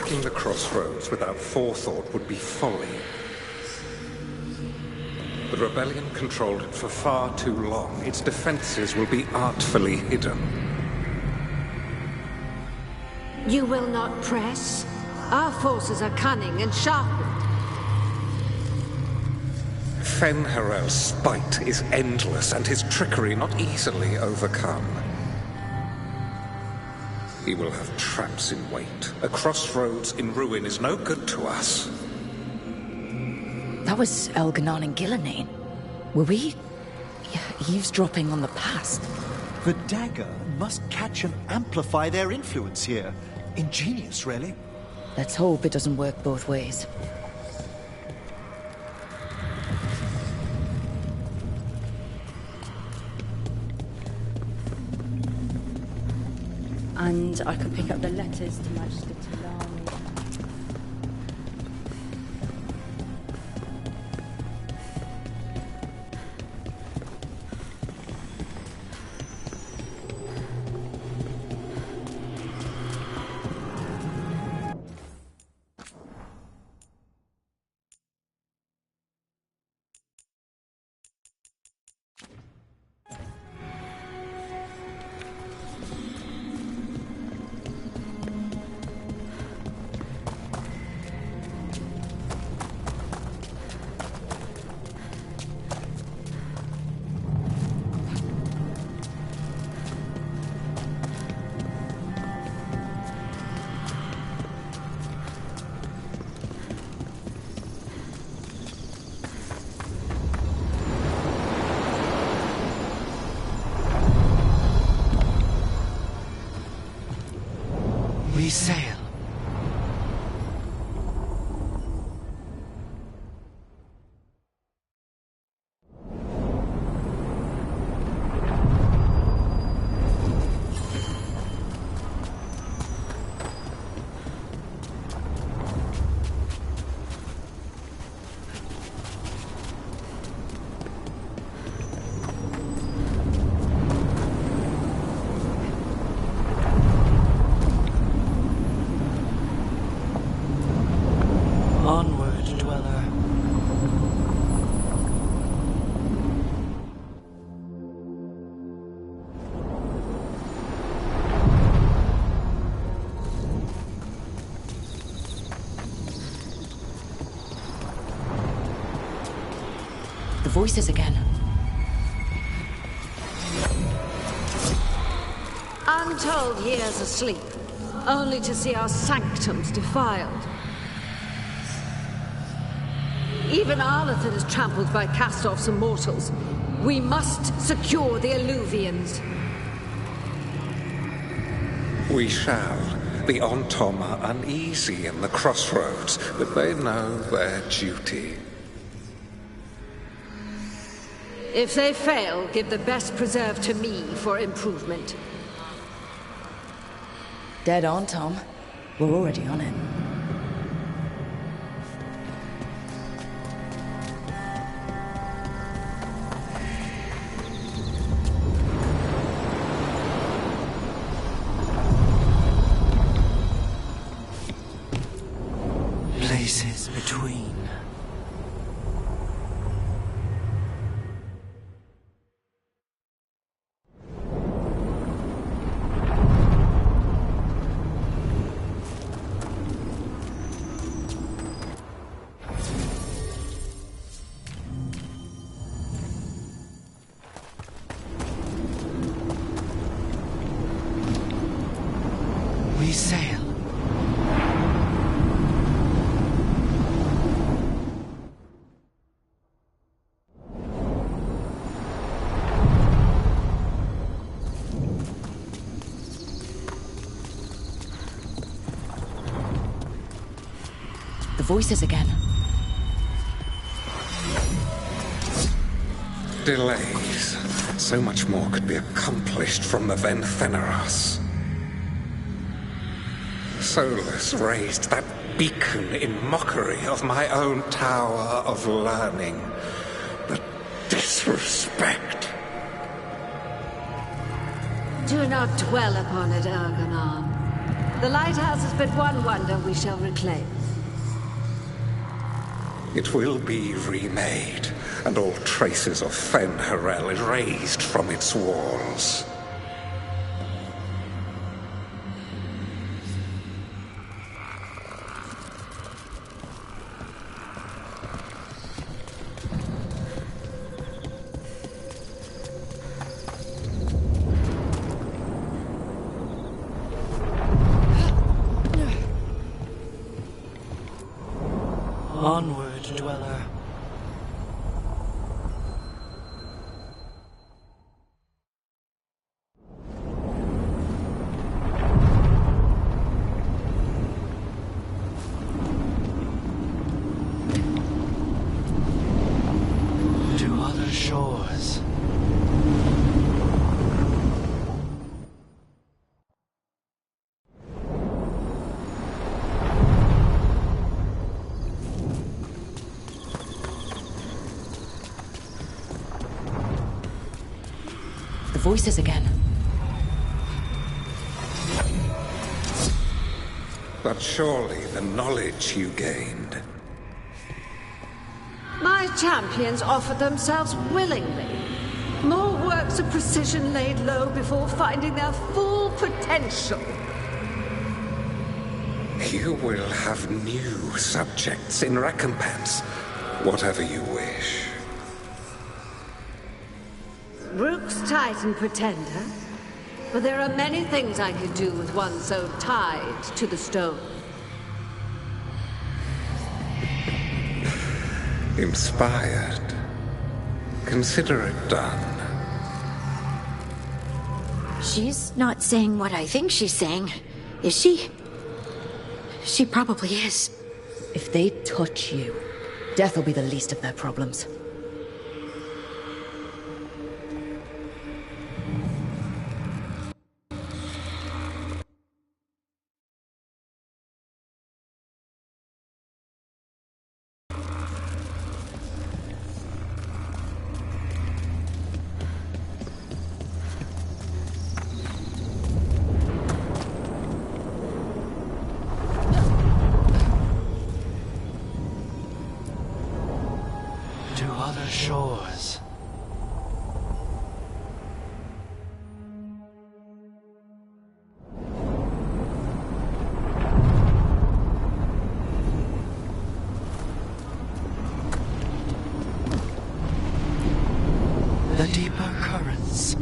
Attacking the crossroads without forethought would be folly. The rebellion controlled it for far too long. Its defenses will be artfully hidden. You will not press? Our forces are cunning and sharpened. Fen'Harel's spite is endless, and his trickery not easily overcome. He will have traps in wait. A crossroads in ruin is no good to us. That was Elganon and Gillenane. Were we eavesdropping on the past? The dagger must catch and amplify their influence here. Ingenious, really. Let's hope it doesn't work both ways. And I could pick up the letters to Magister Talani. We sail. Onward, dweller. The voices again. Untold years asleep, only to see our sanctums defiled. Even Arlathan is trampled by cast-offs and mortals. We must secure the Alluvians. We shall. The Ontom are uneasy in the crossroads, but they know their duty. If they fail, give the best preserve to me for improvement. Dead on, Tom. We're already on it. Places between. We sail. The voices again. Delays. So much more could be accomplished from the Fen'Haras. Solus raised that beacon in mockery of my own tower of learning. The disrespect. Do not dwell upon it, Elganon. The lighthouse is but one wonder we shall reclaim. It will be remade, and all traces of Fen Harel erased from its walls. Onward, dweller. To other shores. The voices again. But surely the knowledge you gained. My champions offered themselves willingly. More works of precision laid low before finding their full potential. You will have new subjects in recompense, whatever you wish. Rook's Titan Pretender? But there are many things I could do with one so tied to the stone. Inspired. Consider it done. She's not saying what I think she's saying, is she? She probably is. If they touch you, death will be the least of their problems. To other shores. The deeper currents.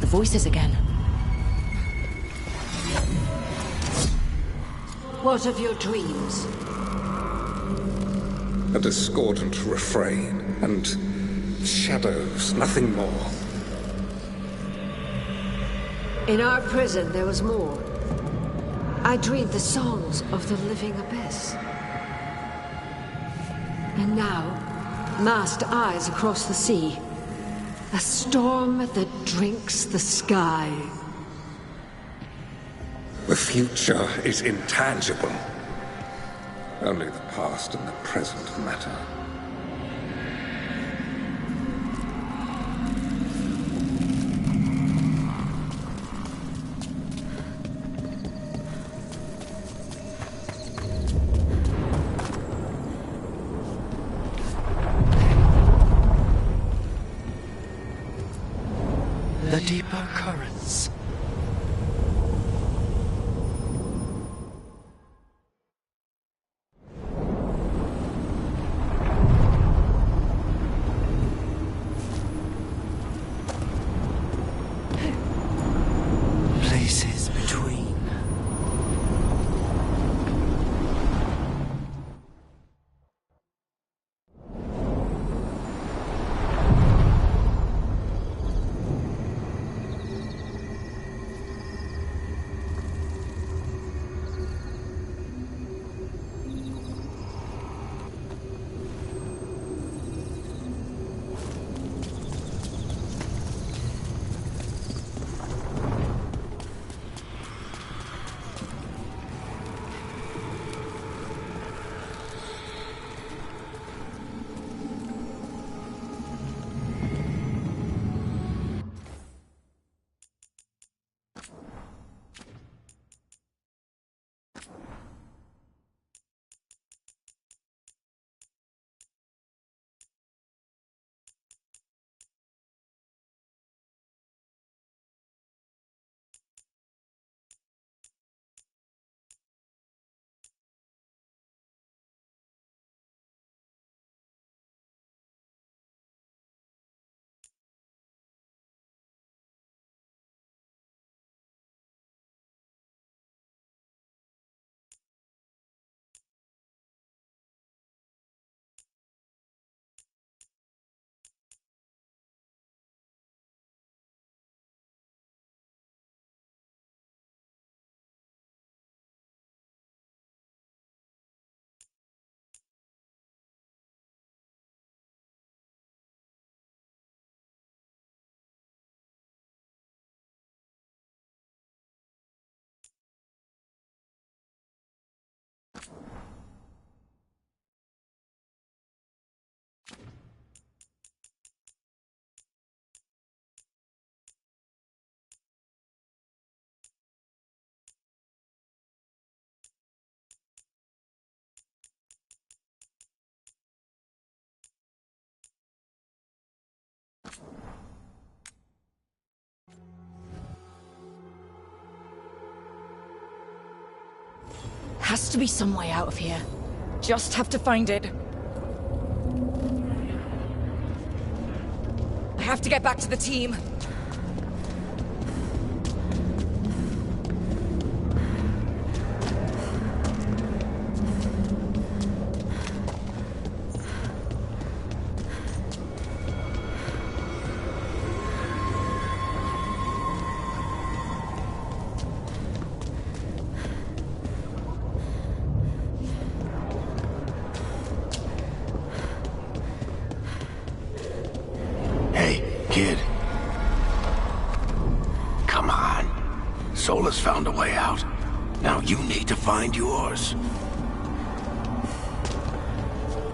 The voices again. What of your dreams? A discordant refrain, and shadows, nothing more. In our prison, there was more. I dreamed the songs of the living abyss. And now, masked eyes across the sea. A storm that drinks the sky. The future is intangible. Only the past and the present matter. The deeper currents. Places between. Has to be some way out of here. Just have to find it. I have to get back to the team. Kid. Come on. Solus found a way out. Now you need to find yours.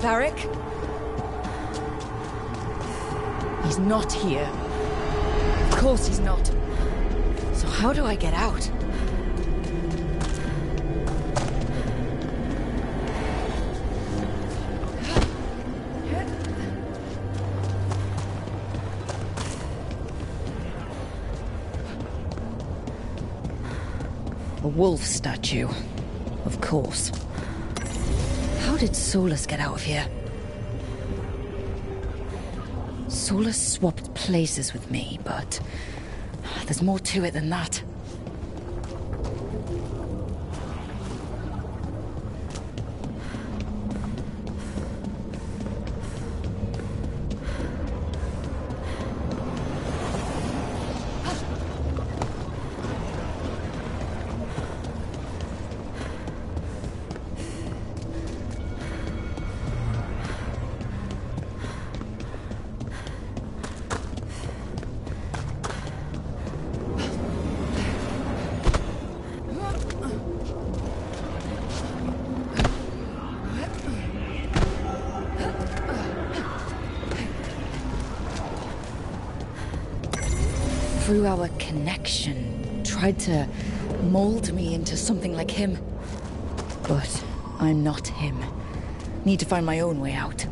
Varric? He's not here. Of course he's not. So how do I get out? A wolf statue. Of course. How did Solus get out of here? Solus swapped places with me, but there's more to it than that. Through our connection, tried to mold me into something like him. But I'm not him. Need to find my own way out.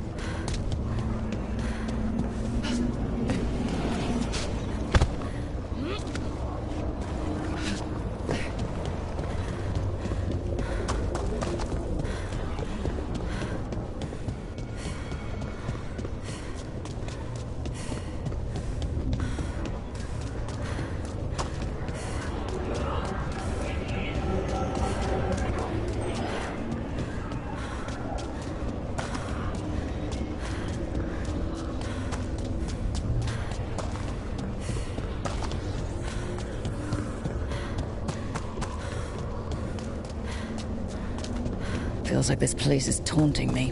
Feels like this place is taunting me.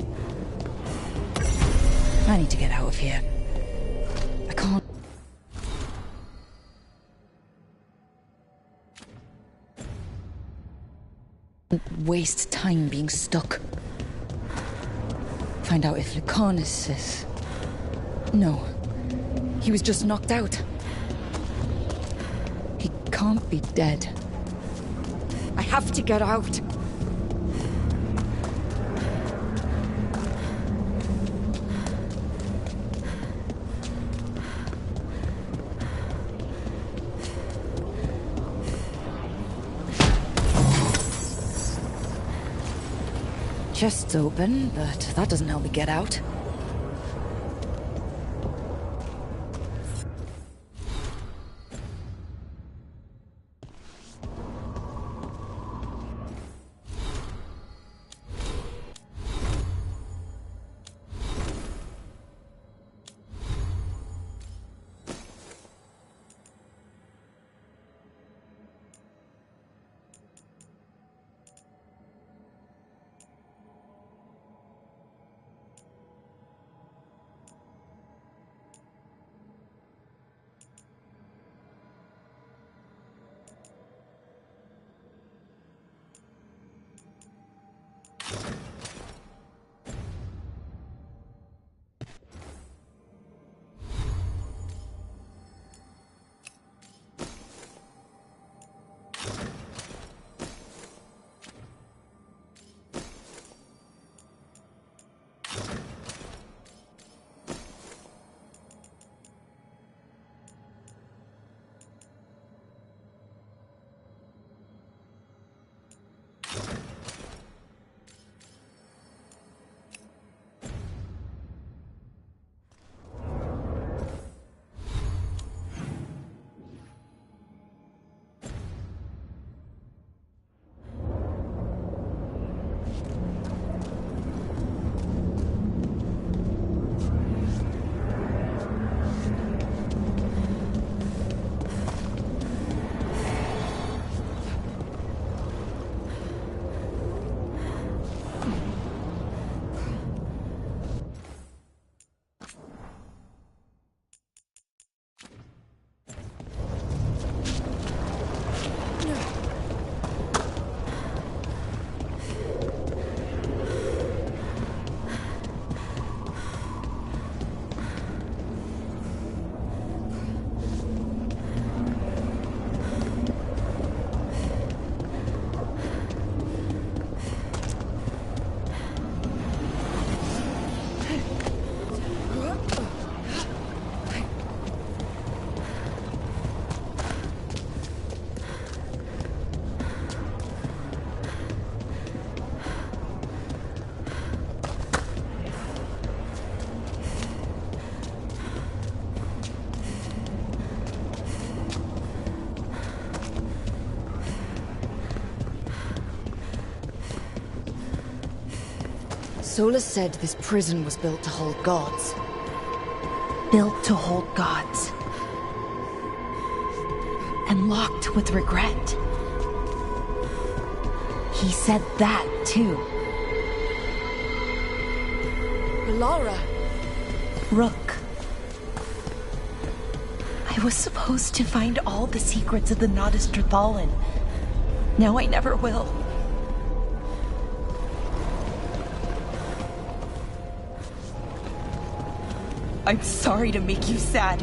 I need to get out of here. I can't... waste time being stuck. Find out if Lucanus is... No. He was just knocked out. He can't be dead. I have to get out. Chest's open, but that doesn't help me get out. Solus said this prison was built to hold gods. Built to hold gods. And locked with regret. He said that, too. Lara! Rook. I was supposed to find all the secrets of the Nodus Trithallan. Now I never will. I'm sorry to make you sad,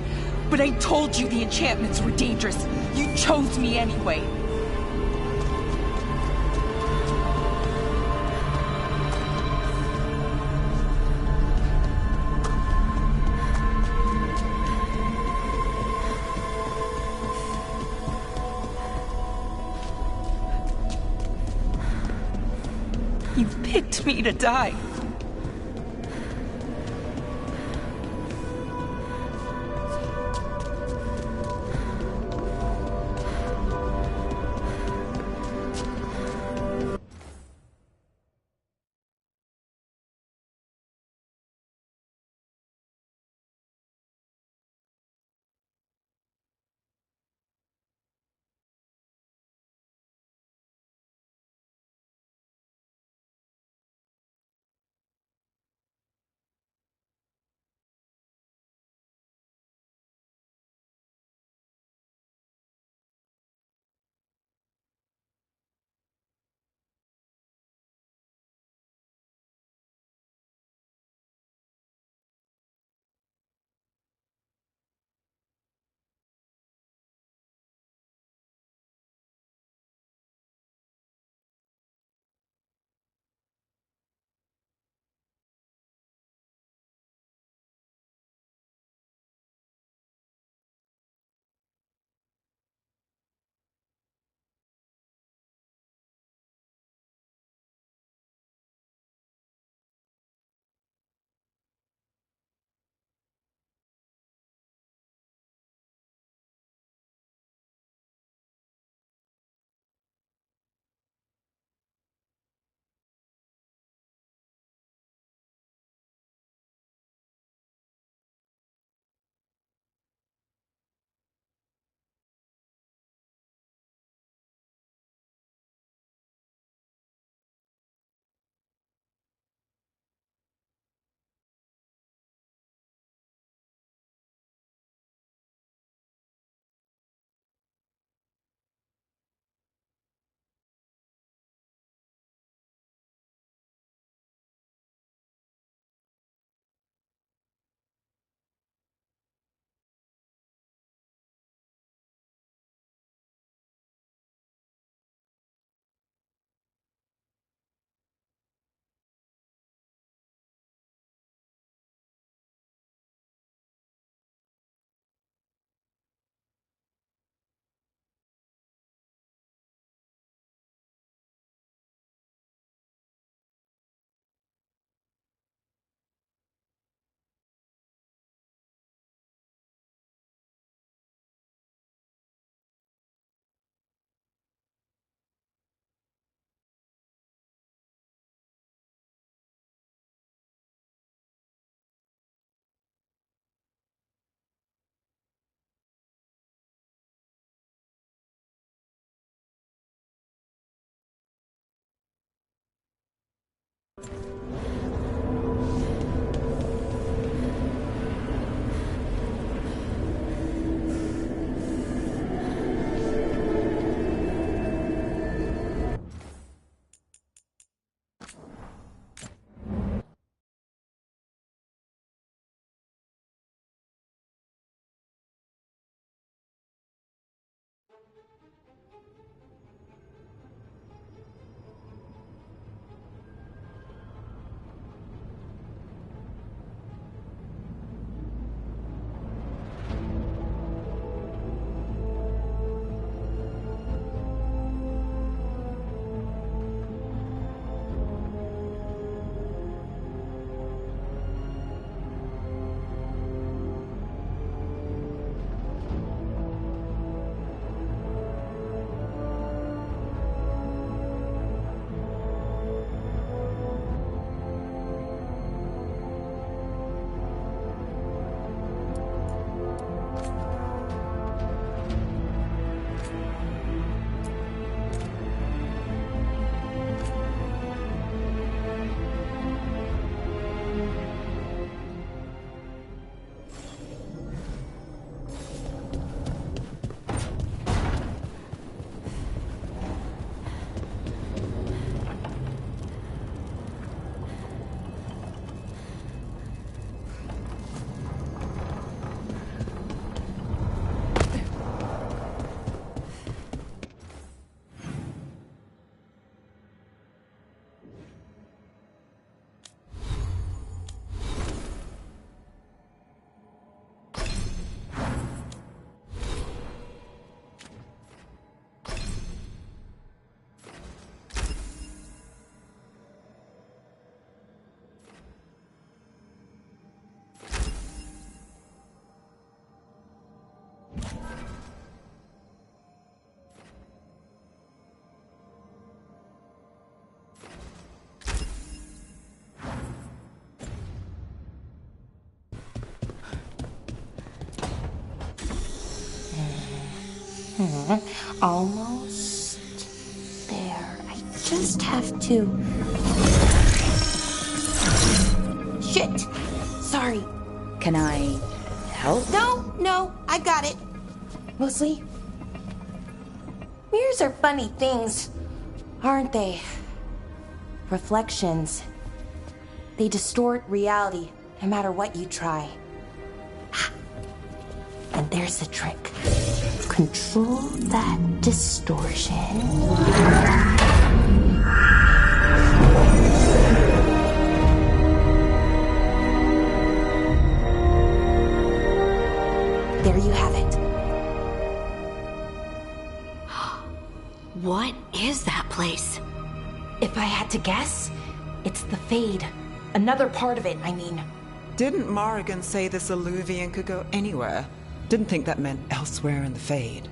but I told you the enchantments were dangerous. You chose me anyway. You picked me to die. Almost there. I just have to... Shit! Sorry. Can I help? No, I got it. Mostly, mirrors are funny things, aren't they? Reflections. They distort reality, no matter what you try. And there's the trick. Control that distortion. There you have it. What is that place? If I had to guess, it's the Fade. Another part of it, I mean. Didn't Morrigan say this Illuvian could go anywhere? Didn't think that meant elsewhere in the Fade.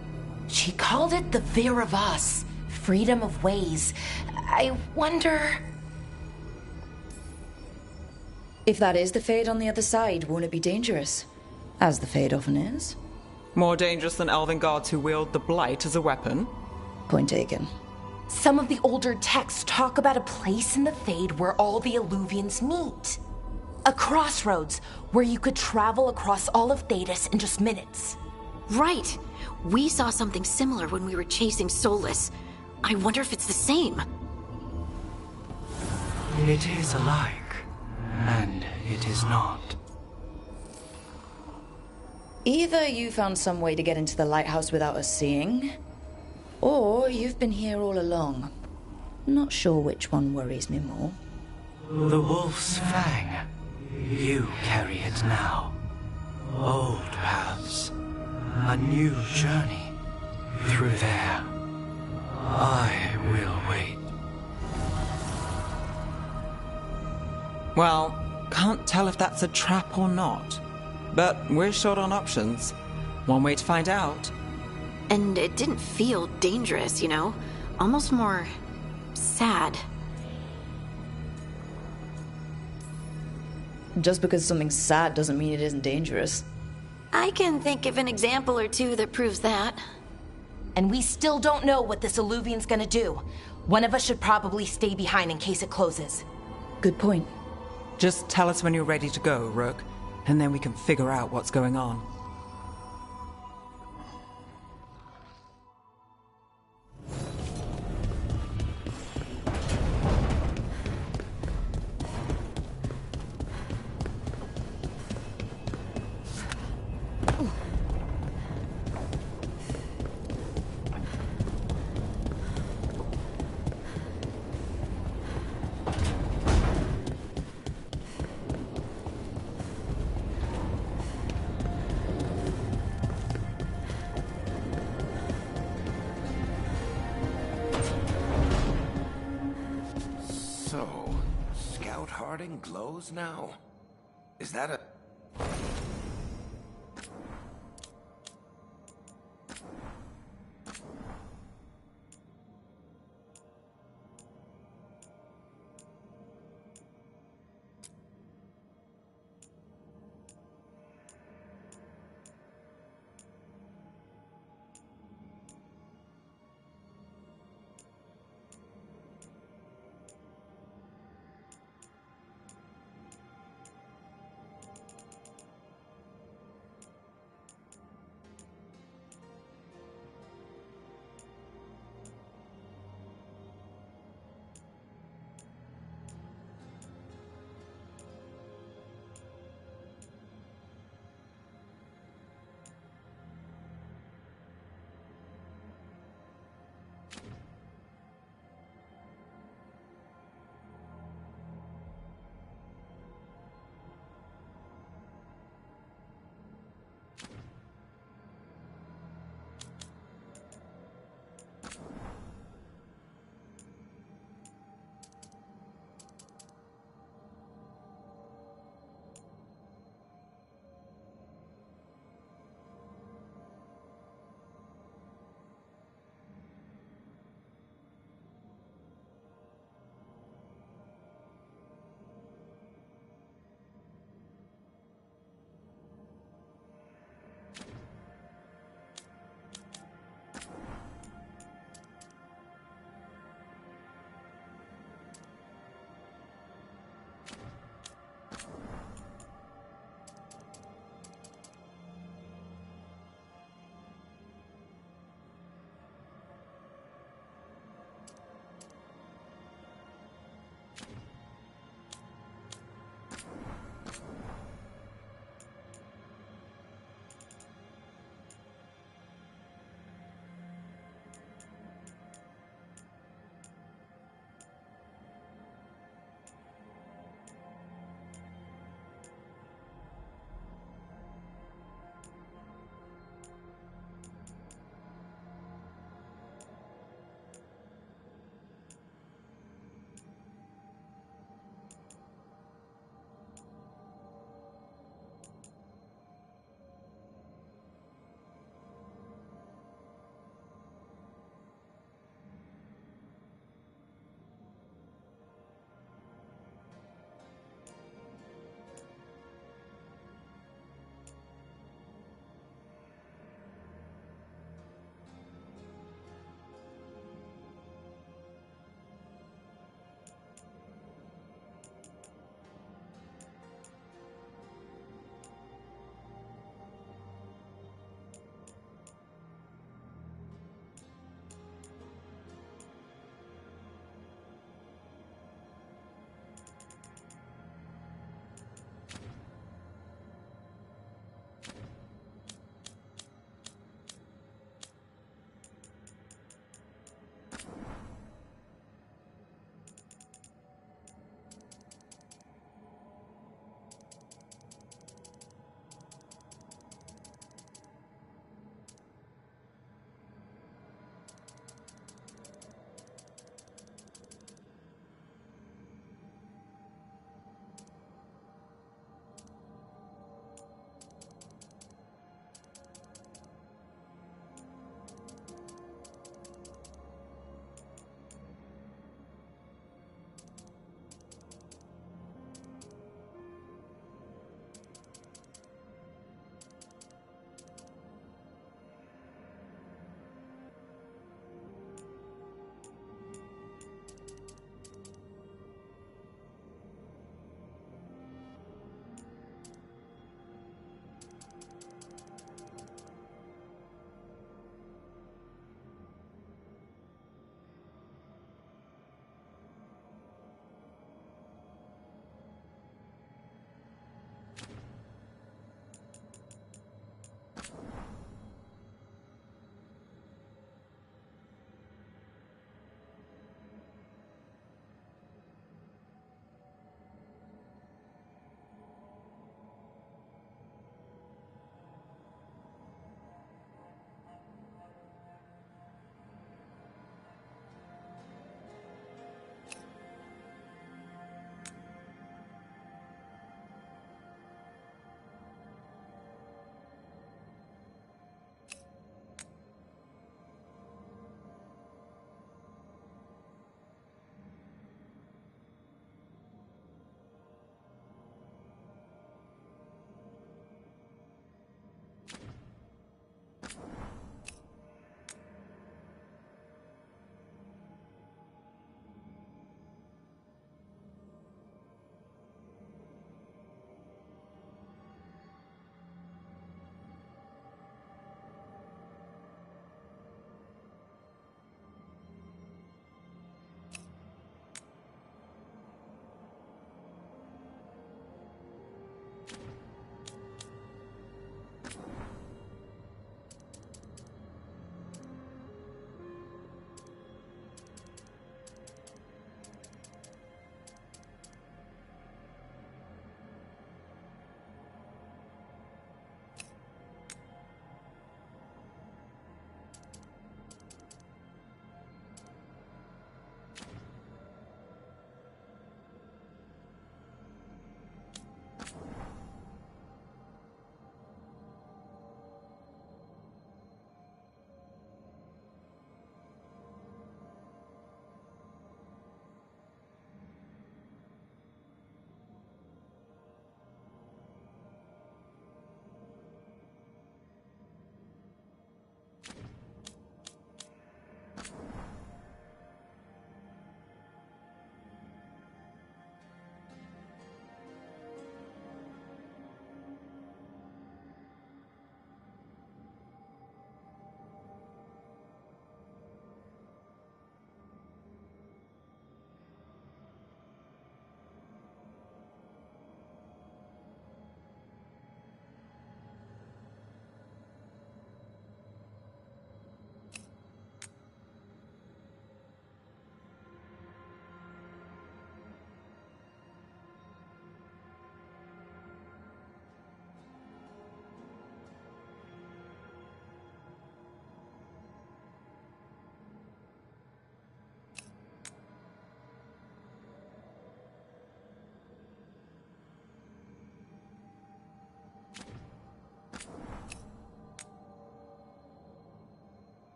She called it the Vir of Us, freedom of ways. I wonder... If that is the Fade on the other side, won't it be dangerous? As the Fade often is. More dangerous than elven gods who wield the Blight as a weapon? Point taken. Some of the older texts talk about a place in the Fade where all the Illuvians meet. A crossroads where you could travel across all of Thedas in just minutes. Right. We saw something similar when we were chasing Solus. I wonder if it's the same. It is alike, and it is not. Either you found some way to get into the lighthouse without us seeing, or you've been here all along. Not sure which one worries me more. The Wolf's Fang. You carry it now. Old paths. A new journey. Through there. I will wait. Well, can't tell if that's a trap or not. But we're short on options. One way to find out. And it didn't feel dangerous, you know? Almost more... sad. Just because something's sad doesn't mean it isn't dangerous. I can think of an example or two that proves that. And we still don't know what this Illuvian's gonna do. One of us should probably stay behind in case it closes. Good point. Just tell us when you're ready to go, Rook, and then we can figure out what's going on. So, Scout Harding glows now? Is that a...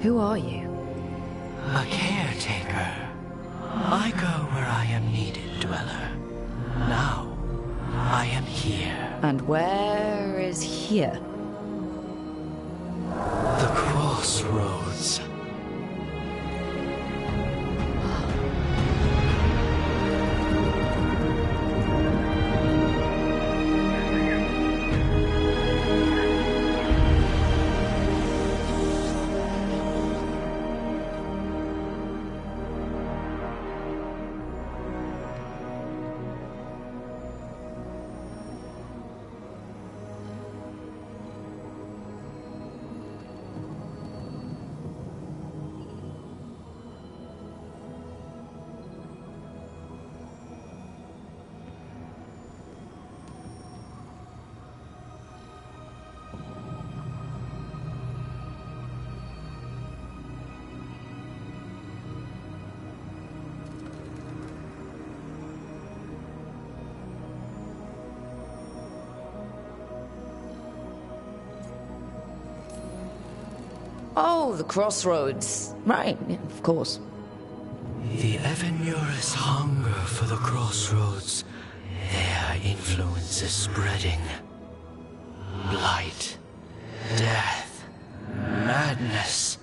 Who are you? A caretaker. I go where I am needed, Dweller. Now, I am here. And where is here? The crossroads. Oh, the crossroads. Right, yeah, of course. The Evanurus hunger for the crossroads. Their influence is spreading. Blight, death, madness.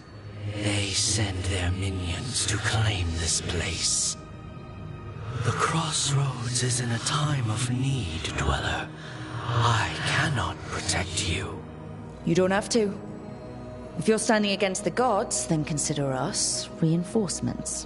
They send their minions to claim this place. The crossroads is in a time of need, Dweller. I cannot protect you. You don't have to. If you're standing against the gods, then consider us reinforcements.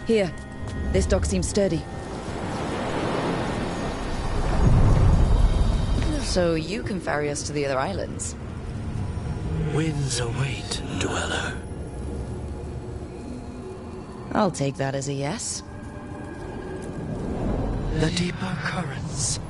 Here. This dock seems sturdy. So you can ferry us to the other islands? Winds await, Dweller. I'll take that as a yes. The deeper currents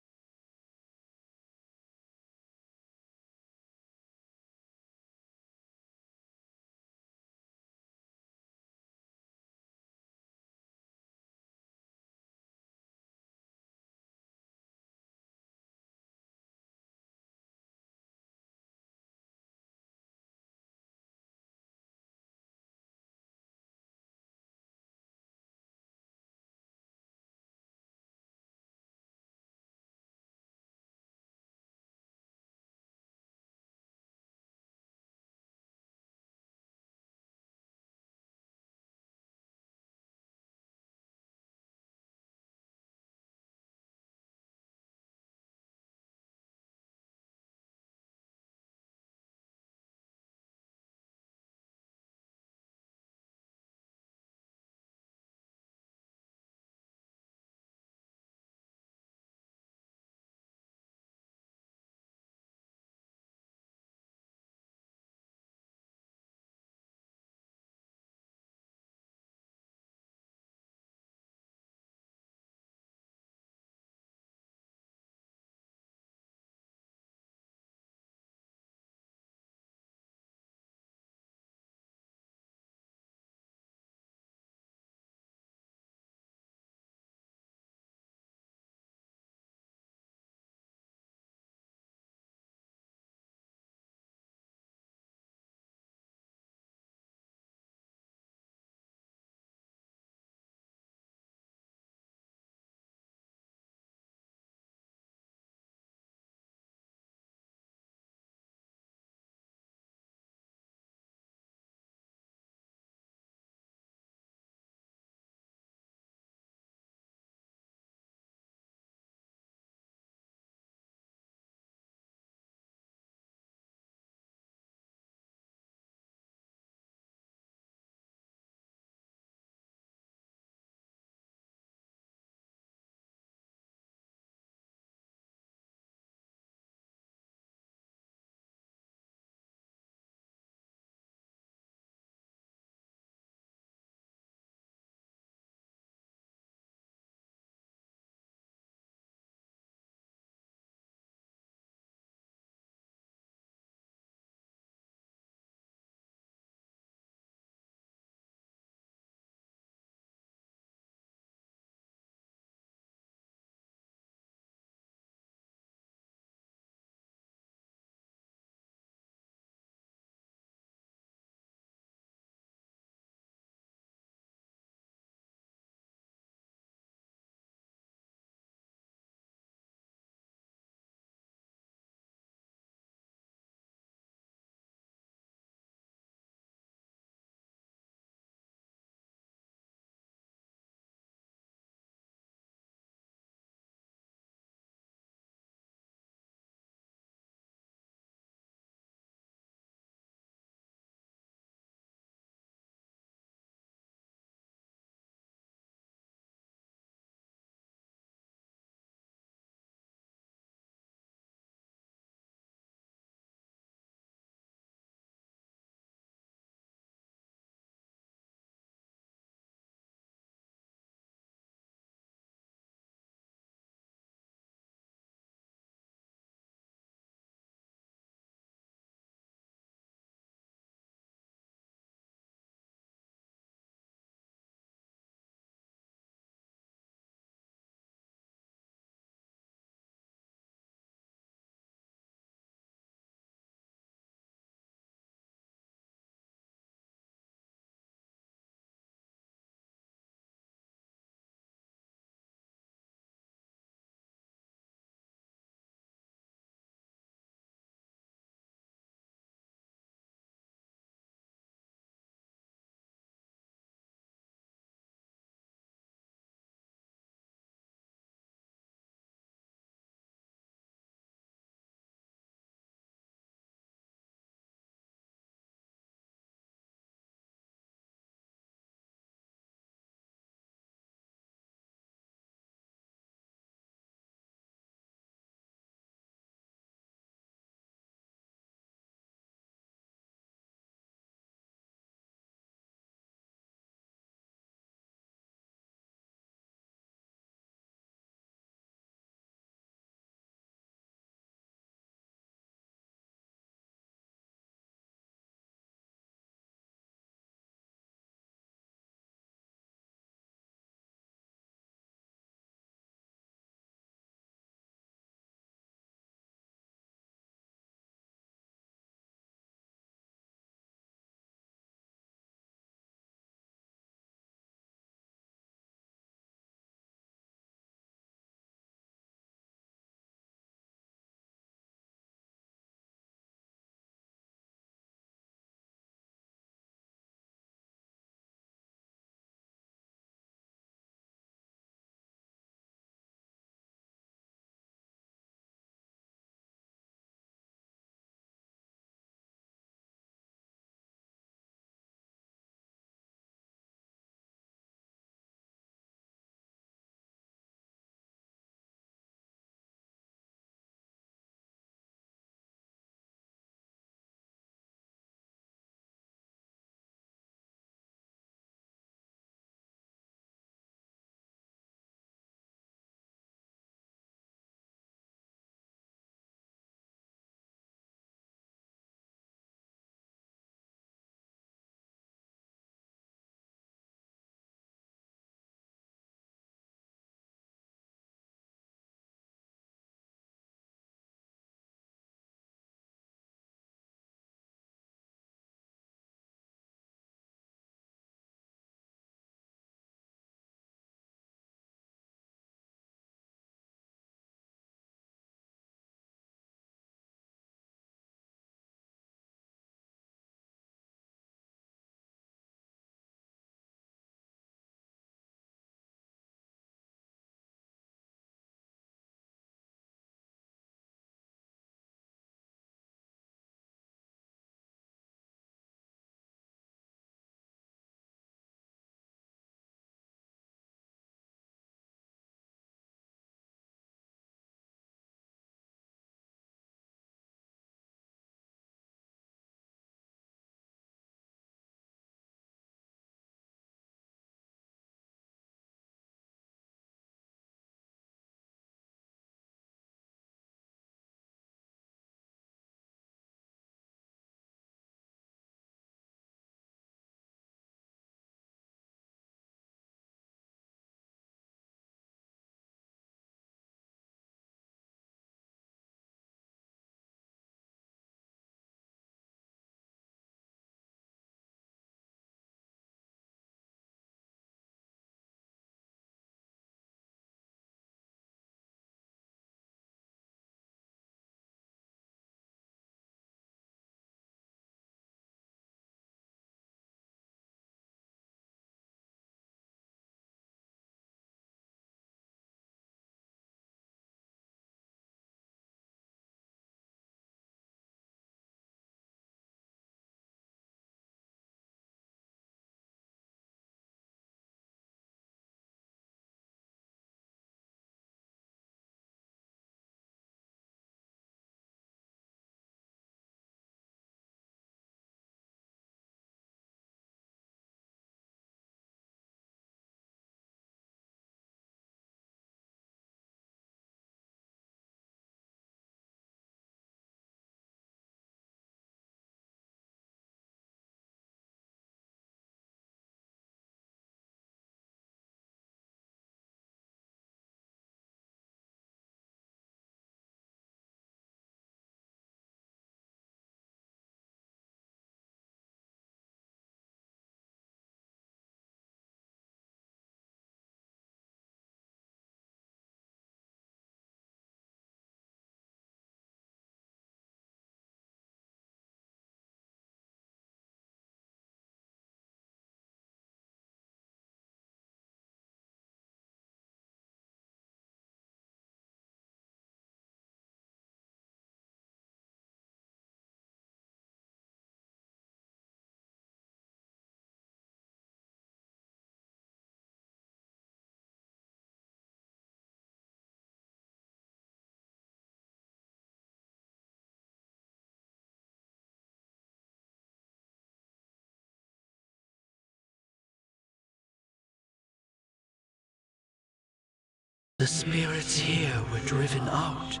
The spirits here were driven out.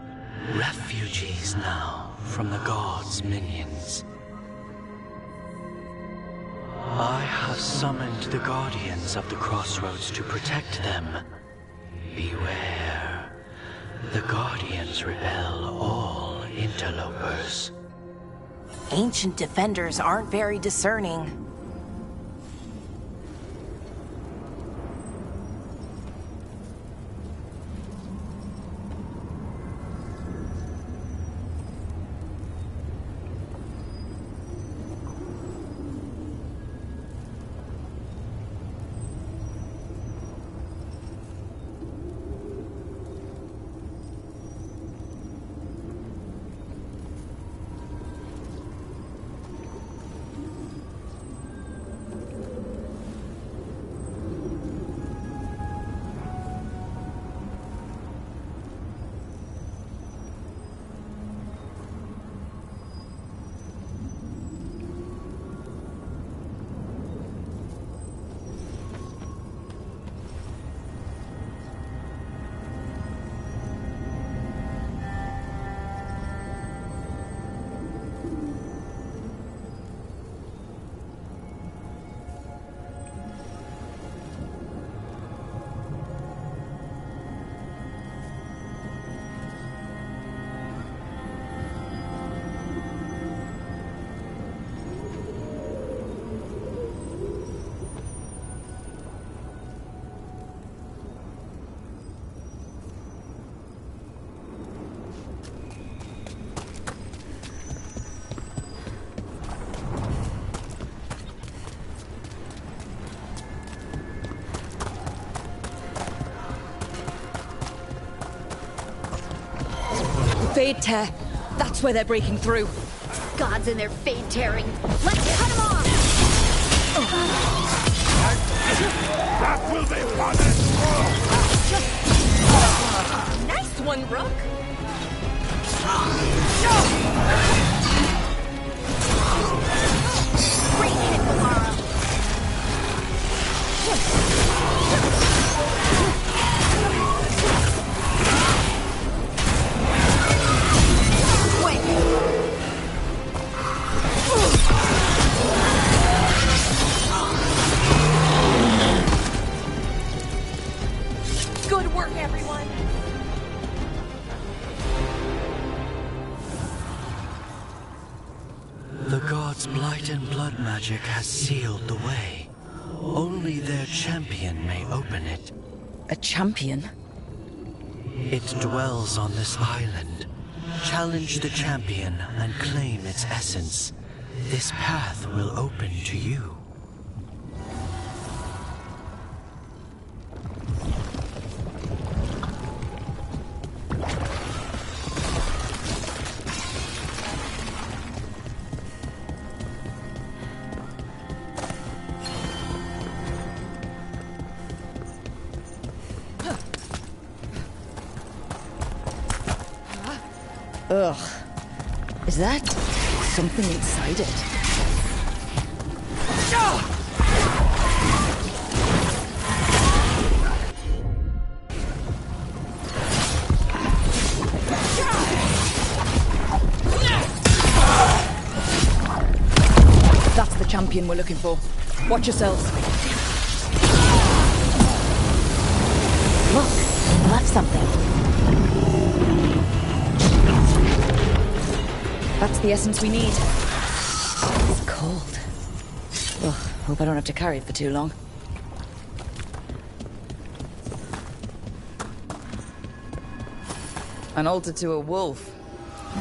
Refugees now from the gods' minions. I have summoned the guardians of the crossroads to protect them. Beware. The guardians repel all interlopers. Ancient defenders aren't very discerning. Fade tear. That's where they're breaking through. Gods and their fade tearing. Let's cut them off! That will be punished! Nice one, Rook! Great hit, Kamara! Good work, everyone! The gods' blight and blood magic has sealed the way. Only their champion may open it. A champion? It dwells on this island. Challenge the champion and claim its essence. This path will open to you. Ugh. Is that something inside it? That's the champion we're looking for. Watch yourselves. Look, I left something. That's the essence we need. It's cold. Ugh, hope I don't have to carry it for too long. An altar to a wolf.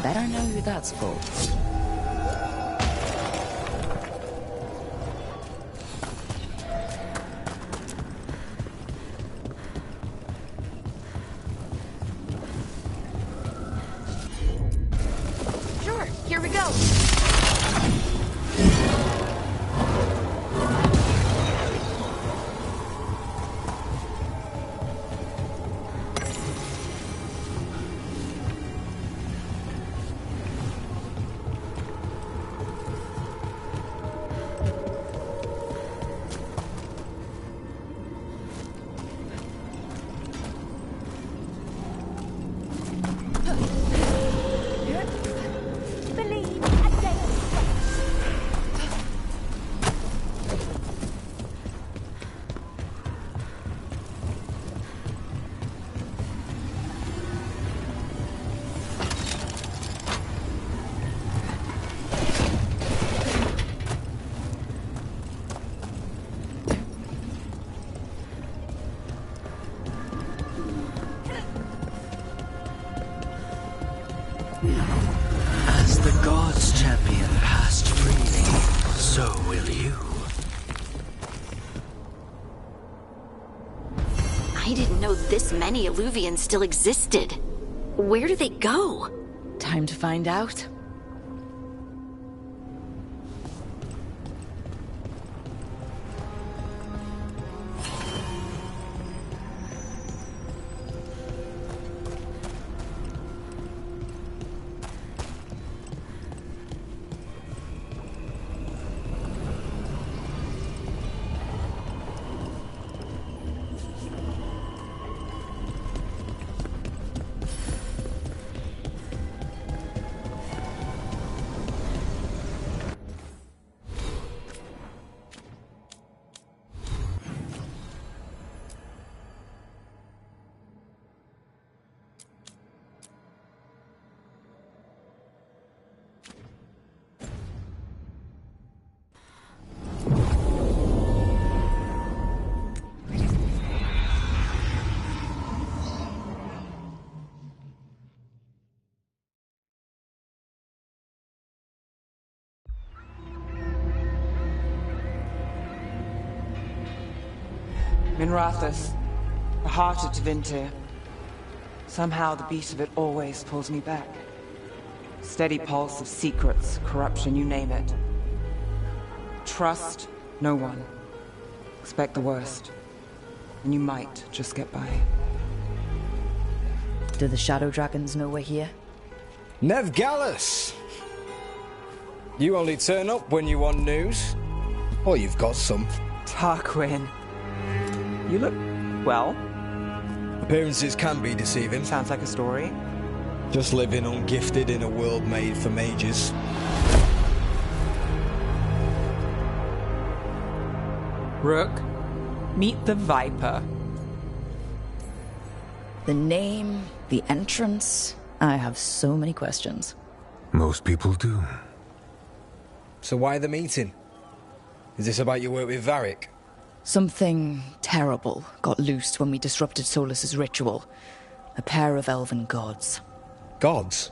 Better know who that's for. Sure, here we go. will you? I didn't know this many Illuvians still existed. Where do they go? Time to find out. Minrathous, the heart of Tevinter. Somehow the beat of it always pulls me back. Steady pulse of secrets, corruption, you name it. Trust no one. Expect the worst. And you might just get by. Do the Shadow Dragons know we're here? Nev Gallus! You only turn up when you want news. Or you've got some. Tarquin. You look, well. Appearances can be deceiving. Sounds like a story. Just living ungifted in a world made for mages. Rook, meet the Viper. The name, the entrance. I have so many questions. Most people do. So why the meeting? Is this about your work with Varric? Something terrible got loosed when we disrupted Solus's ritual. A pair of elven gods. Gods?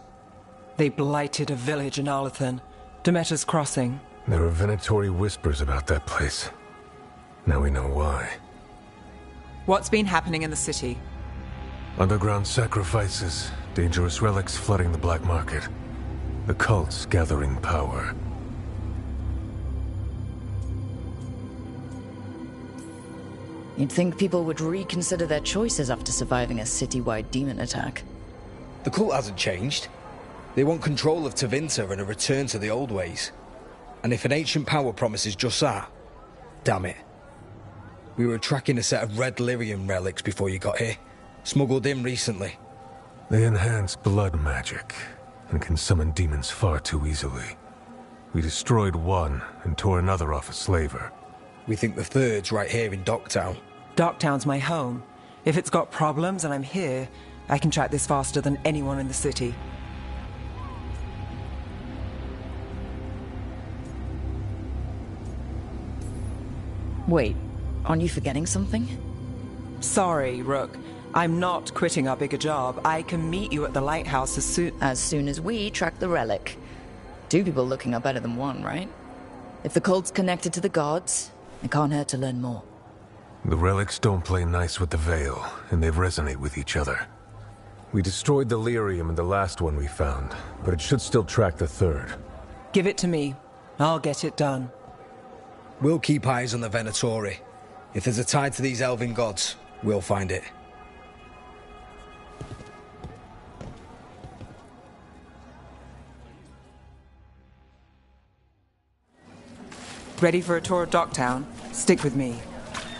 They blighted a village in Arlathan, Demeter's Crossing. There are venatory whispers about that place. Now we know why. What's been happening in the city? Underground sacrifices, dangerous relics flooding the black market. The cults gathering power. You'd think people would reconsider their choices after surviving a citywide demon attack. The cult hasn't changed. They want control of Tevinter and a return to the old ways. And if an ancient power promises just that, damn it. We were tracking a set of red lyrium relics before you got here. Smuggled in recently. They enhance blood magic and can summon demons far too easily. We destroyed one and tore another off a slaver. We think the third's right here in Docktown. Docktown's my home. If it's got problems and I'm here, I can track this faster than anyone in the city. Wait, aren't you forgetting something? Sorry, Rook. I'm not quitting our bigger job. I can meet you at the lighthouse as soon as we track the relic. Two people looking are better than one, right? If the cult's connected to the gods, it can't hurt to learn more. The relics don't play nice with the Veil, and they resonate with each other. We destroyed the lyrium in the last one we found, but it should still track the third. Give it to me. I'll get it done. We'll keep eyes on the Venatori. If there's a tie to these elven gods, we'll find it. Ready for a tour of Docktown? Stick with me.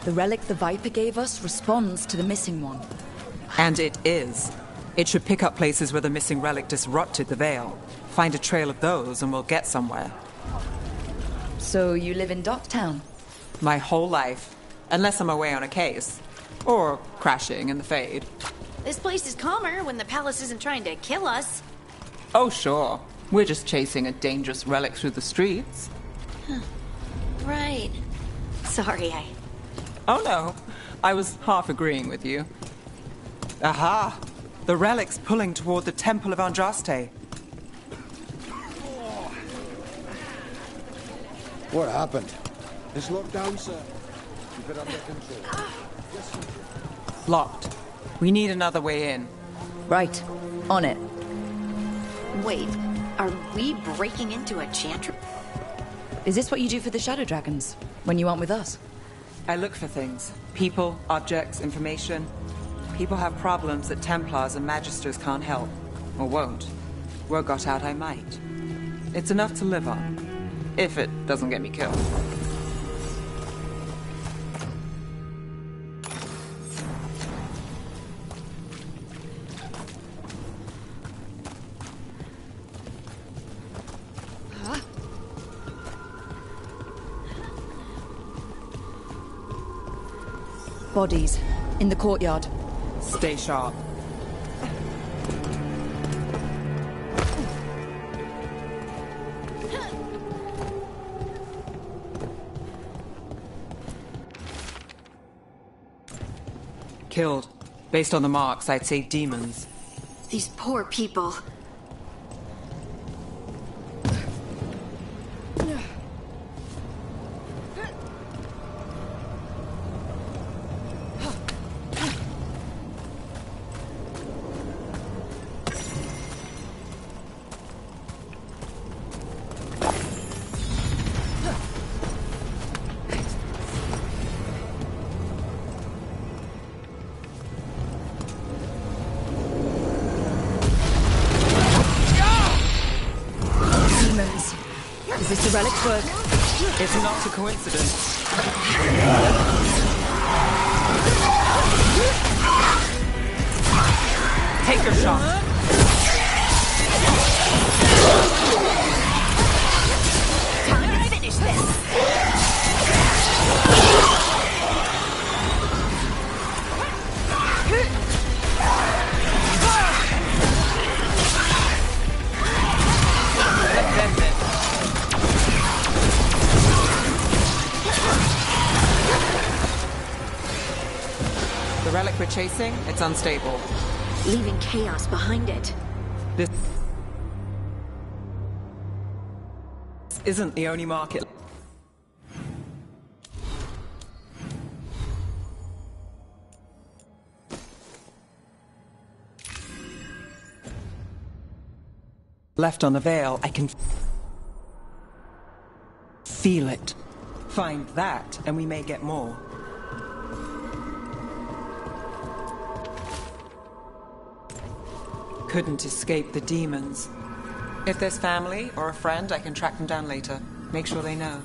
The relic the Viper gave us responds to the missing one. And it is. It should pick up places where the missing relic disrupted the Veil. Find a trail of those and we'll get somewhere. So you live in Docktown? My whole life. Unless I'm away on a case. Or crashing in the Fade. This place is calmer when the palace isn't trying to kill us. Oh, sure. We're just chasing a dangerous relic through the streets. Right. Sorry, Oh no, I was half agreeing with you. Aha! The relic's pulling toward the Temple of Andraste. What happened? It's locked down, sir. Keep it under control. Yes, sir. Locked. We need another way in. Right. On it. Wait, are we breaking into a chantry? Is this what you do for the Shadow Dragons? When you aren't with us? I look for things. People, objects, information. People have problems that Templars and Magisters can't help. Or won't. Word got out I might. It's enough to live on. If it doesn't get me killed. Bodies. In the courtyard. Stay sharp. Killed. Based on the marks, I'd say demons. These poor people. Is this the relic's work? It's not a coincidence. Take your shot. Time to finish this. The relic we're chasing, it's unstable. Leaving chaos behind it. This isn't the only market. Left on the veil, I can feel it. Find that, and we may get more. Couldn't escape the demons. If there's family or a friend, I can track them down later. Make sure they know.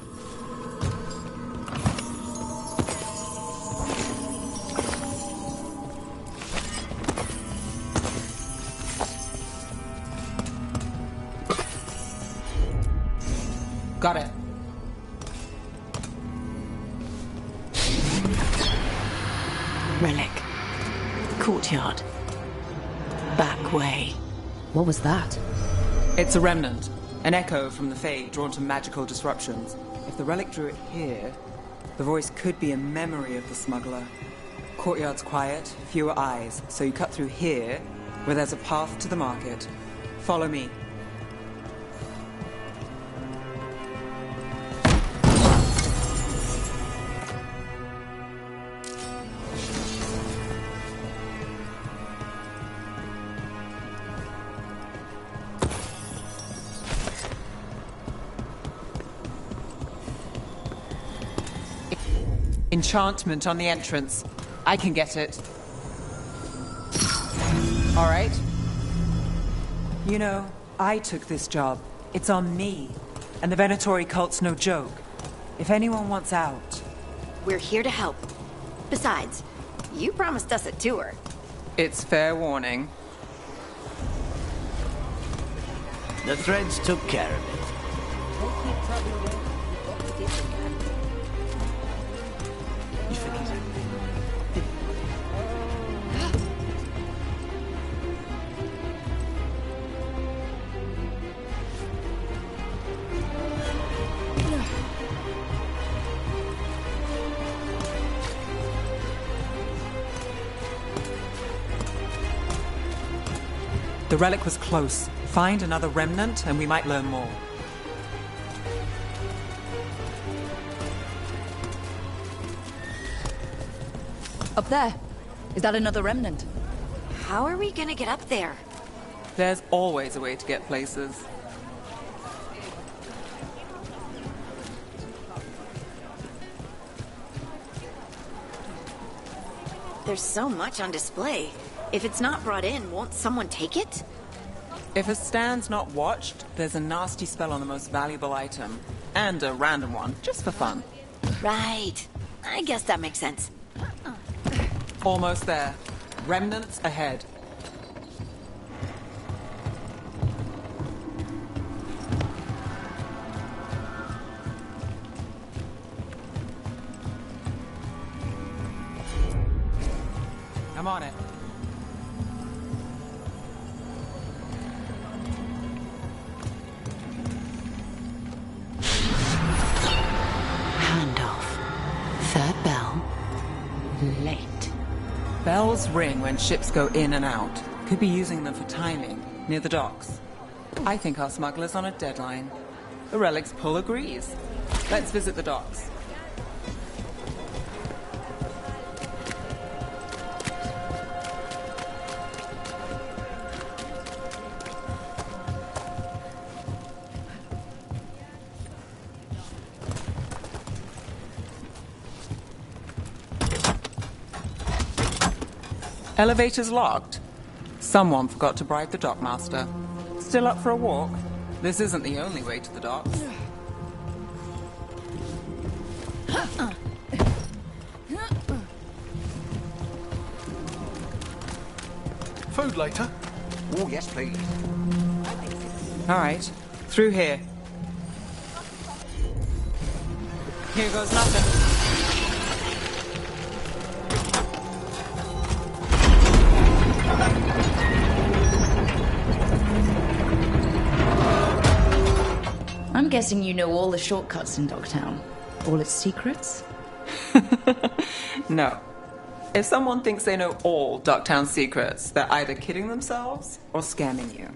Got it. Relic. Courtyard. Back way. What was that? It's a remnant. An echo from the Fade drawn to magical disruptions. If the relic drew it here, the voice could be a memory of the smuggler. Courtyard's quiet, fewer eyes, so you cut through here, where there's a path to the market. Follow me. Enchantment on the entrance. I can get it. All right. You know, I took this job. It's on me. And the Venatori cult's no joke. If anyone wants out... We're here to help. Besides, you promised us a tour. It's fair warning. The threads took care of it. The relic was close. Find another remnant and we might learn more. Up there. Is that another remnant? How are we gonna get up there? There's always a way to get places. There's so much on display. If it's not brought in, won't someone take it? If a stand's not watched, there's a nasty spell on the most valuable item. And a random one, just for fun. Right. I guess that makes sense. Almost there. Remnants ahead. I'm on it. Handoff. Third bell. Late. Bells ring when ships go in and out. Could be using them for timing, near the docks. I think our smuggler's on a deadline. The Relic's pull agrees. Let's visit the docks. Elevator's locked. Someone forgot to bribe the dockmaster. Still up for a walk? This isn't the only way to the docks. Food later? Oh, yes, please. All right, through here. Here goes nothing. I'm guessing you know all the shortcuts in Dogtown. All its secrets? No. If someone thinks they know all Ducktown secrets, they're either kidding themselves or scamming you.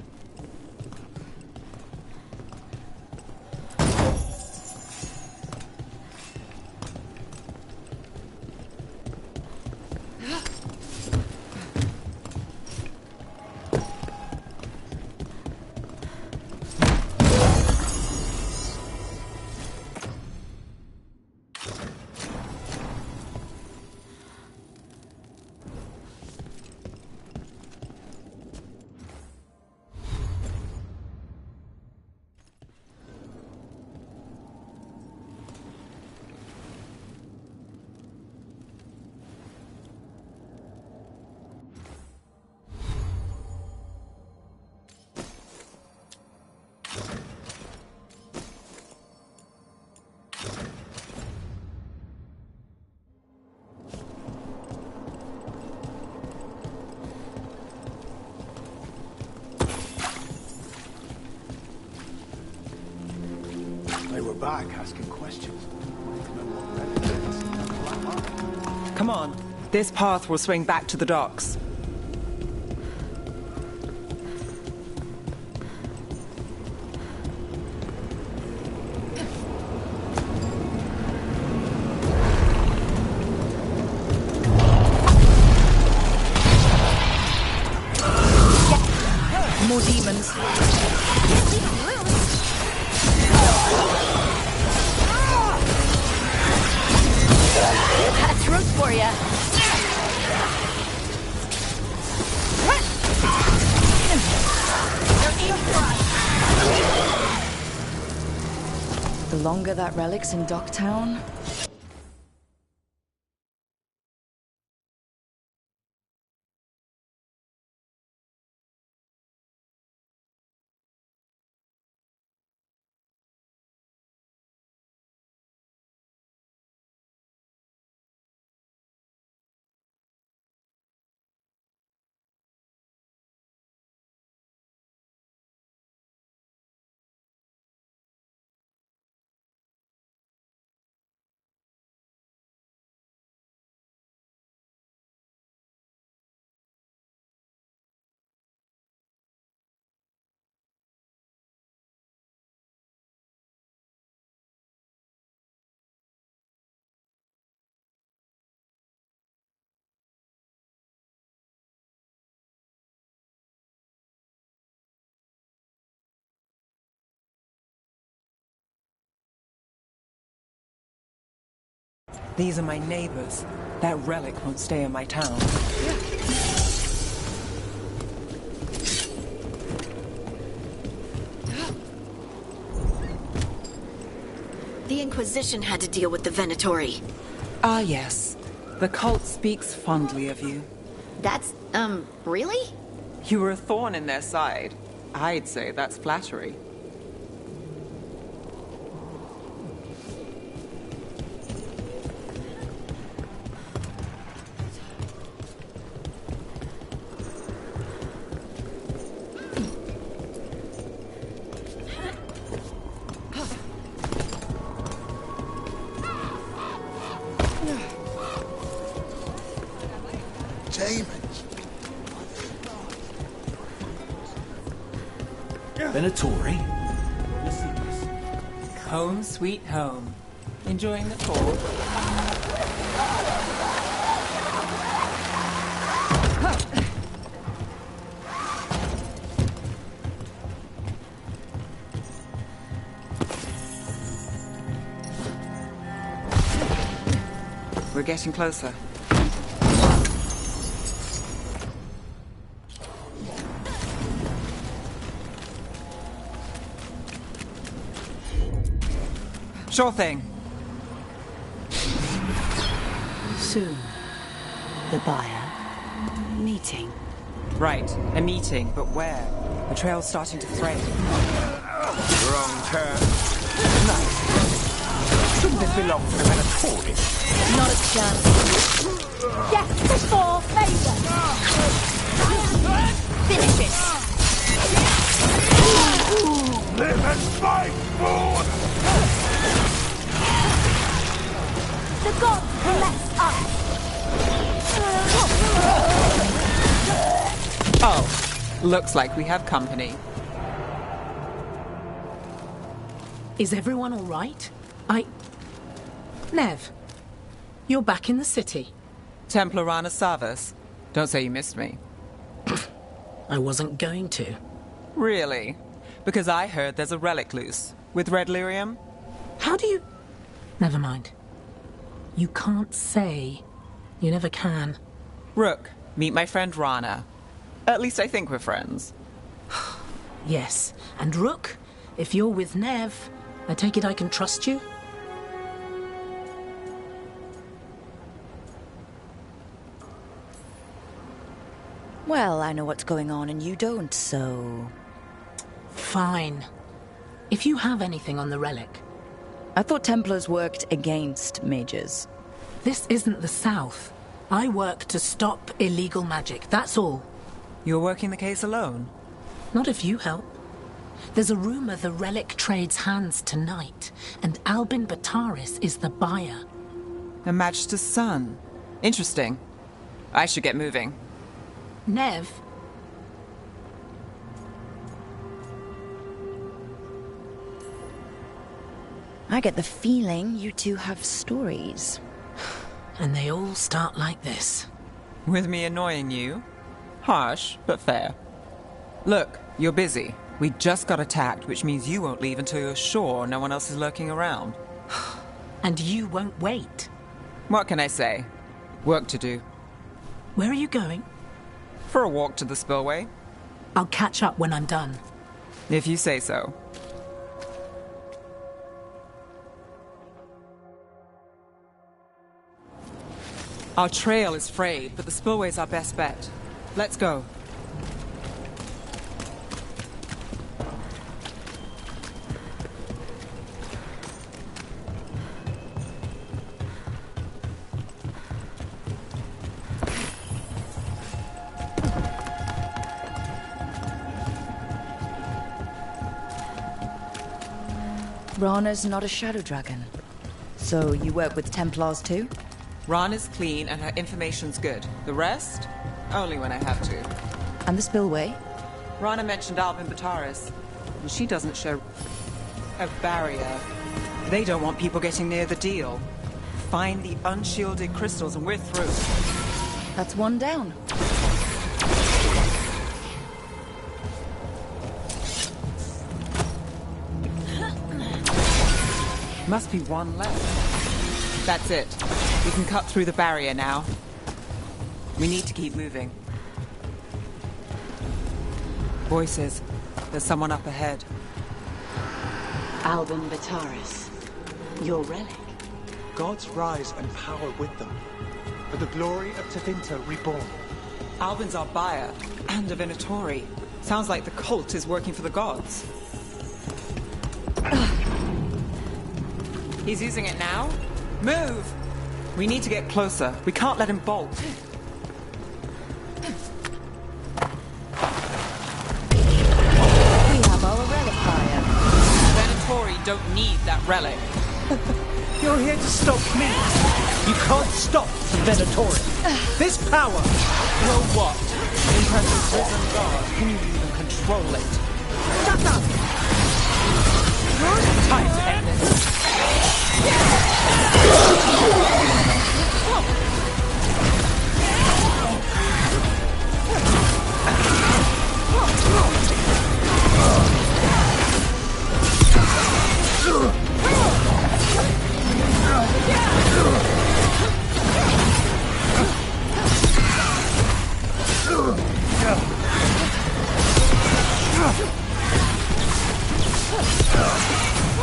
They were back asking questions. Come on. This path will swing back to the docks. More demons. That's root for ya. The longer that relic's in Docktown, These are my neighbors. That relic won't stay in my town. The Inquisition had to deal with the Venatori. Ah, yes. The cult speaks fondly of you. That's, really? You were a thorn in their side. I'd say that's flattery. Venatori? Home sweet home. Enjoying the tour? We're getting closer. Sure thing. Soon, the buyer meeting. Right, a meeting, but where? The trail's starting to fray. Wrong turn. Nice. Shouldn't this belong to the Venatori? Not a chance. Death before favor. Finish it. Live and fight, fool! The gods bless us. Oh, looks like we have company. Is everyone all right? Nev, you're back in the city. Templar Rana Savas. Don't say you missed me. I wasn't going to. Really? Because I heard there's a relic loose. With red lyrium? How do you... Never mind. You can't say. You never can. Rook, meet my friend Rana. At least I think we're friends. Yes. And Rook, if you're with Nev, I take it I can trust you? Well, I know what's going on and you don't, so... Fine. If you have anything on the relic... I thought Templars worked against mages. This isn't the South. I work to stop illegal magic, that's all. You're working the case alone? Not if you help. There's a rumor the relic trades hands tonight, and Albin Bataris is the buyer. Her Majesty's son. Interesting. I should get moving. Nev? I get the feeling you two have stories. And they all start like this. With me annoying you? Harsh, but fair. Look, you're busy. We just got attacked, which means you won't leave until you're sure no one else is lurking around. And you won't wait. What can I say? Work to do. Where are you going? For a walk to the spillway. I'll catch up when I'm done. If you say so. Our trail is frayed, but the spillway's our best bet. Let's go. Rana's not a shadow dragon. So you work with Templars too? Rana's clean and her information's good. The rest? Only when I have to. And the spillway? Rana mentioned Albin Bataris, and she doesn't show a barrier. They don't want people getting near the deal. Find the unshielded crystals and we're through. That's one down. Must be one left. That's it. We can cut through the barrier now. We need to keep moving. Voices. There's someone up ahead. Albin Bataris, your relic. Gods rise and power with them. For the glory of Tevinter reborn. Albin's our buyer, and a Venatori. Sounds like the cult is working for the gods. He's using it now? Move! We need to get closer. We can't let him bolt. We have our relic buyer. Venatori don't need that relic. You're here to stop me. You can't stop the Venatori. This power. Well, what? Impress a prison god. Can you even control it? Shut up! Time to end this.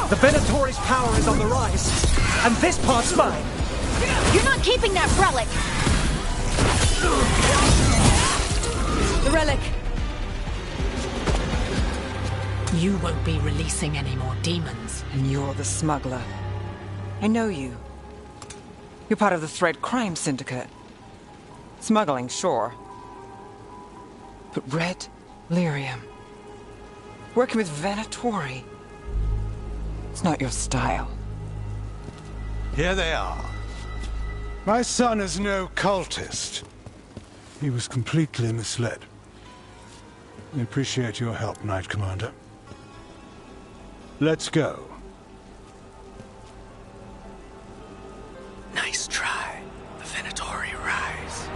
The Venatori's power is on the rise, and this part's mine. You're not keeping that relic! The relic. You won't be releasing any more demons. And you're the smuggler. I know you. You're part of the Thread Crime Syndicate. Smuggling, sure. But Red Lyrium. Working with Venatori. It's not your style. Here they are. My son is no cultist. He was completely misled. We appreciate your help, Knight Commander. Let's go. Nice try. The Venatori rise.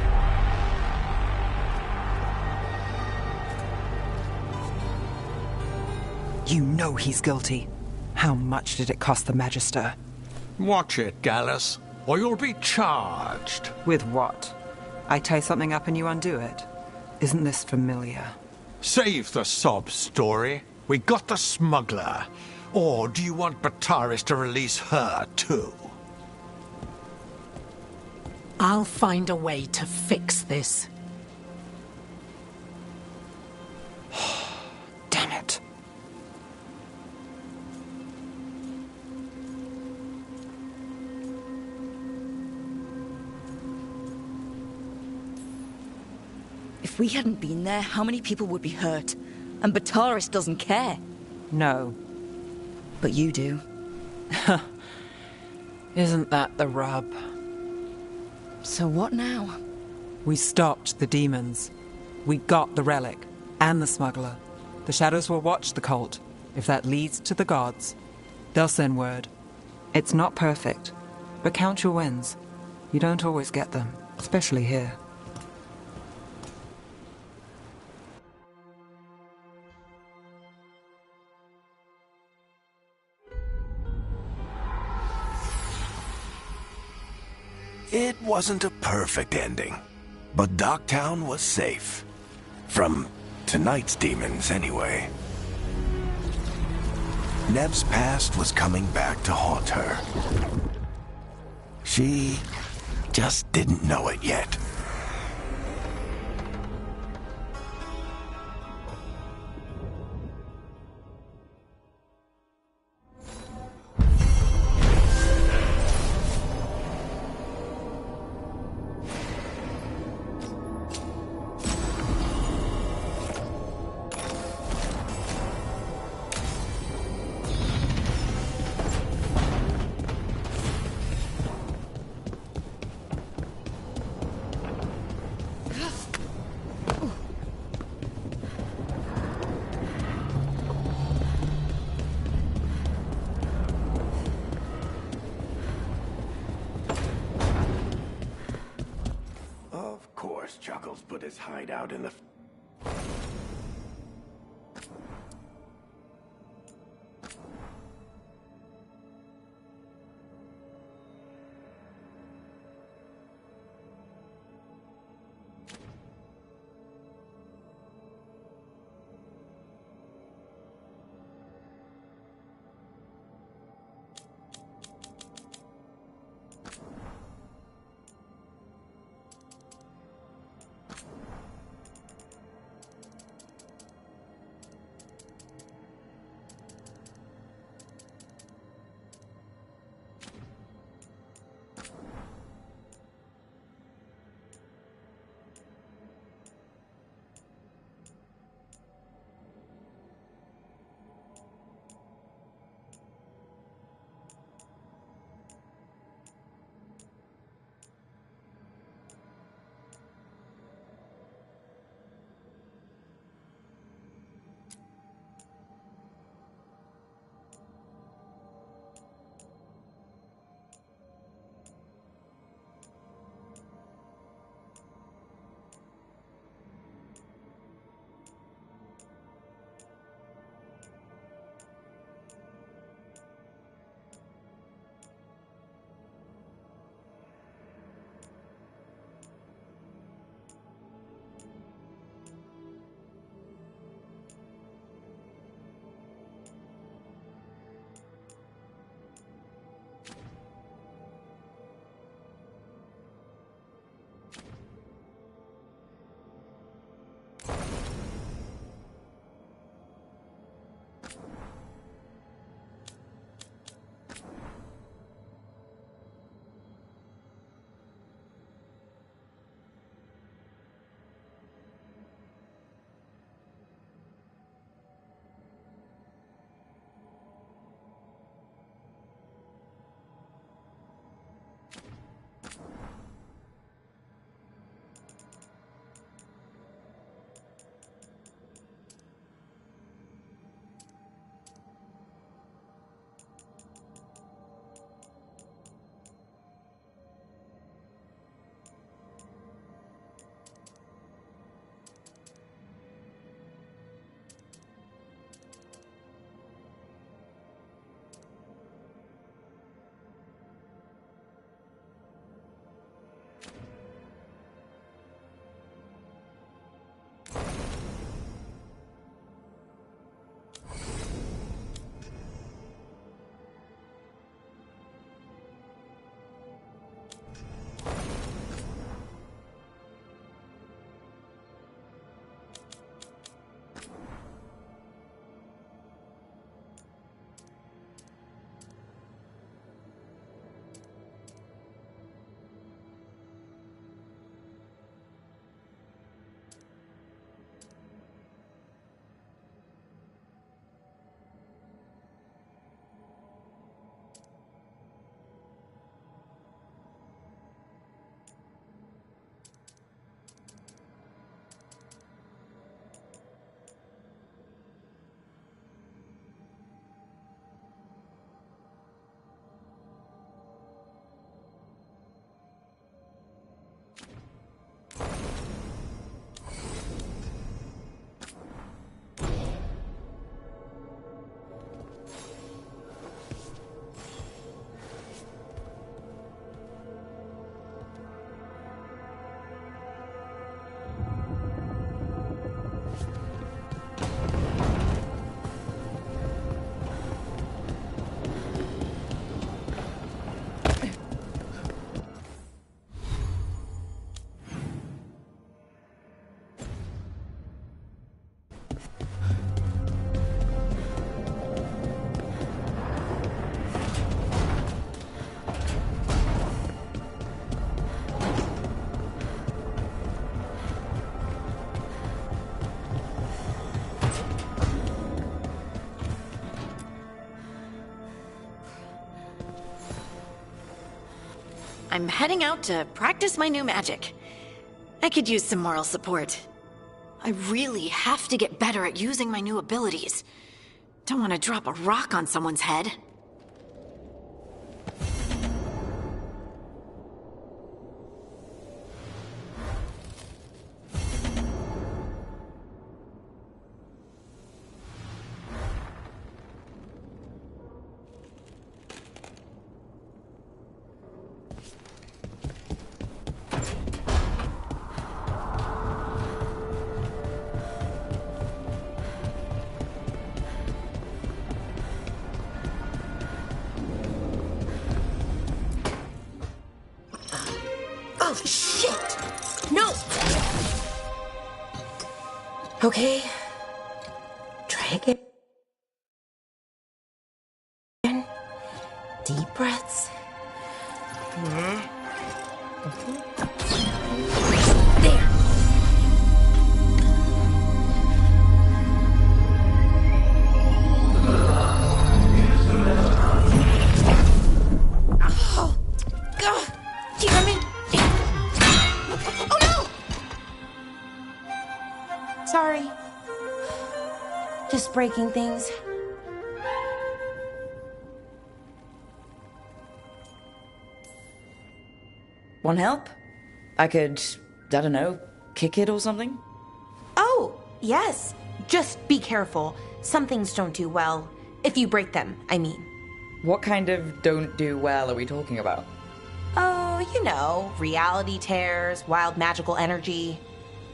You know he's guilty. How much did it cost the Magister? Watch it, Gallus, or you'll be charged. With what? I tie something up and you undo it. Isn't this familiar? Save the sob story. We got the smuggler. Or do you want Bataris to release her, too? I'll find a way to fix this. Damn it. If we hadn't been there, how many people would be hurt? And Bataris doesn't care. No. But you do. Isn't that the rub? So what now? We stopped the demons. We got the relic. And the smuggler. The shadows will watch the cult. If that leads to the gods, they'll send word. It's not perfect, but count your wins. You don't always get them, especially here. It wasn't a perfect ending, but Docktown was safe. From tonight's demons, anyway. Nev's past was coming back to haunt her. She just didn't know it yet. Of course, Chuckles put his hideout in the... I'm heading out to practice my new magic. I could use some moral support. I really have to get better at using my new abilities. Don't want to drop a rock on someone's head. Oh, shit! No! Okay. Try again. Deep breaths. There. Oh, God! Damn it! Oh no! Sorry. Just breaking things. Want help? I could, I don't know, kick it or something? Oh, yes. Just be careful. Some things don't do well. If you break them, I mean. What kind of don't do well are we talking about? Oh, you know, reality tears, wild magical energy.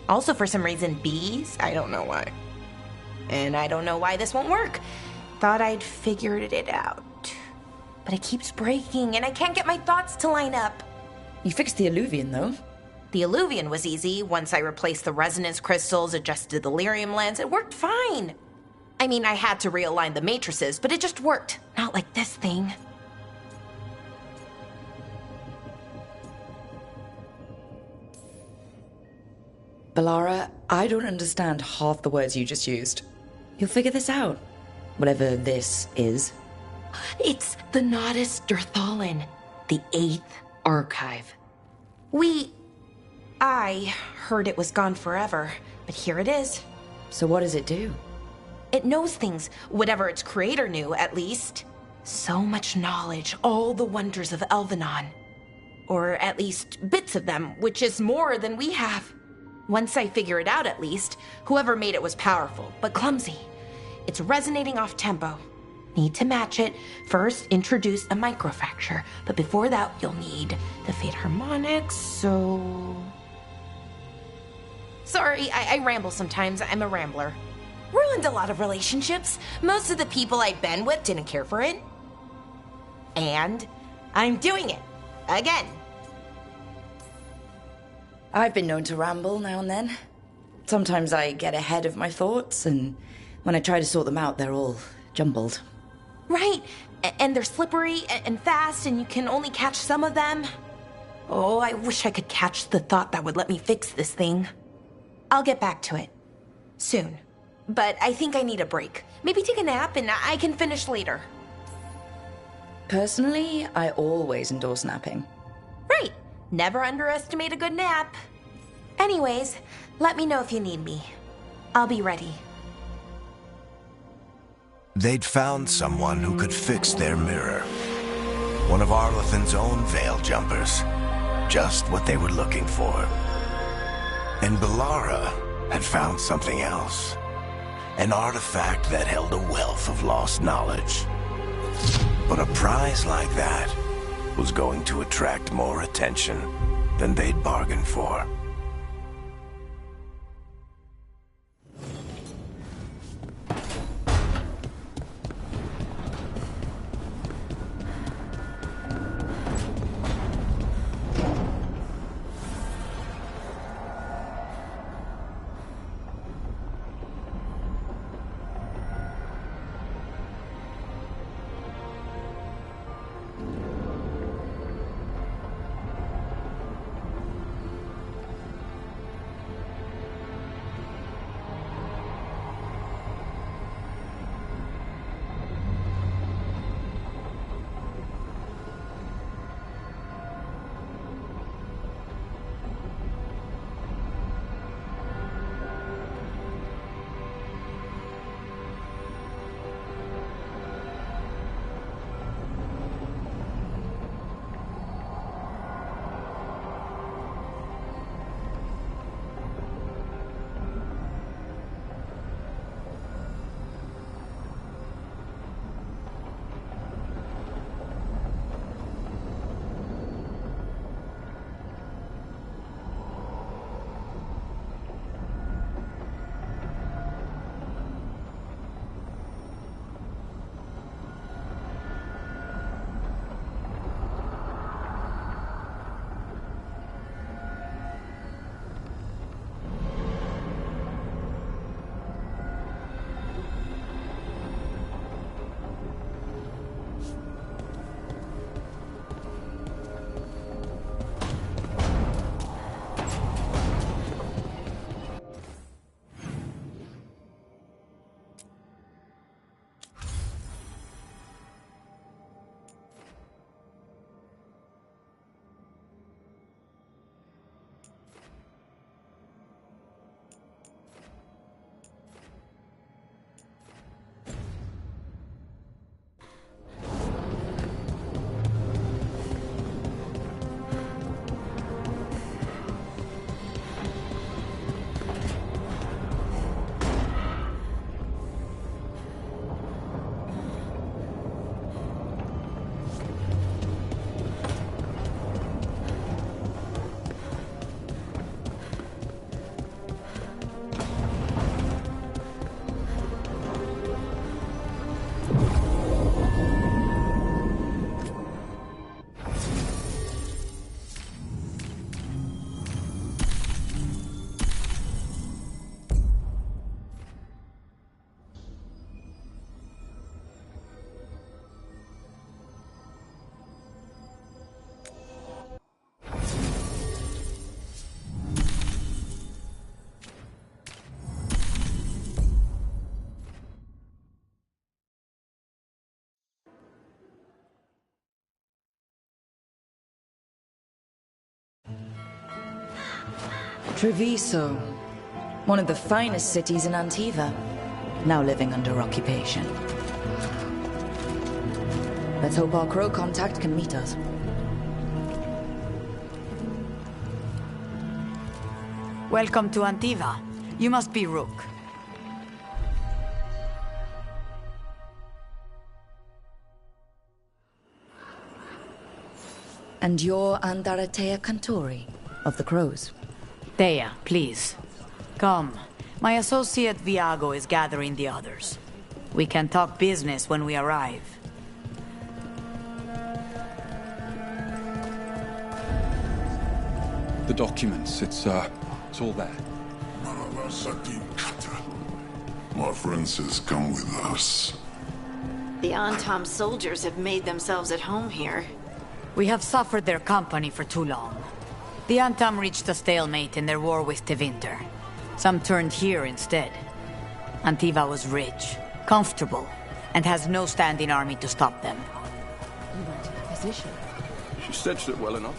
Also, for some reason, bees. I don't know why. And I don't know why this won't work. Thought I'd figured it out. But it keeps breaking, and I can't get my thoughts to line up. You fixed the Illuvian, though. The Illuvian was easy. Once I replaced the resonance crystals, adjusted the lyrium lens, it worked fine. I mean, I had to realign the matrices, but it just worked. Not like this thing. Balara, I don't understand half the words you just used. You'll figure this out. Whatever this is. It's the Nodus Dirthalin, the 8th archive. I heard it was gone forever, but here it is. So what does it do? It knows things, whatever its creator knew, at least. So much knowledge, all the wonders of Elvenon. Or at least bits of them, which is more than we have. Once I figure it out, at least, whoever made it was powerful, but clumsy. It's resonating off tempo. Need to match it. First, introduce a microfracture, but before that, you'll need the Fate harmonics, so... Sorry, I ramble sometimes. I'm a rambler. Ruined a lot of relationships. Most of the people I've been with didn't care for it. And I'm doing it. Again. I've been known to ramble now and then. Sometimes I get ahead of my thoughts, and when I try to sort them out, they're all jumbled. Right, and they're slippery and fast, and you can only catch some of them. Oh, I wish I could catch the thought that would let me fix this thing. I'll get back to it. Soon. But I think I need a break. Maybe take a nap and I can finish later. Personally, I always endorse napping. Right. Never underestimate a good nap. Anyways, let me know if you need me. I'll be ready. They'd found someone who could fix their mirror. One of Arlathan's own Veil Jumpers. Just what they were looking for. And Balara had found something else. An artifact that held a wealth of lost knowledge. But a prize like that was going to attract more attention than they'd bargained for. Treviso, one of the finest cities in Antiva, now living under occupation. Let's hope our crow contact can meet us. Welcome to Antiva. You must be Rook. And you're Andaratea Cantori, of the Crows. Thea, please. Come. My associate Viago is gathering the others. We can talk business when we arrive. The documents, it's all there. My friend says come with us. The Antom soldiers have made themselves at home here. We have suffered their company for too long. The Antom reached a stalemate in their war with Tevinter. Some turned here instead. Antiva was rich, comfortable, and has no standing army to stop them. You went into position. She stretched it well enough.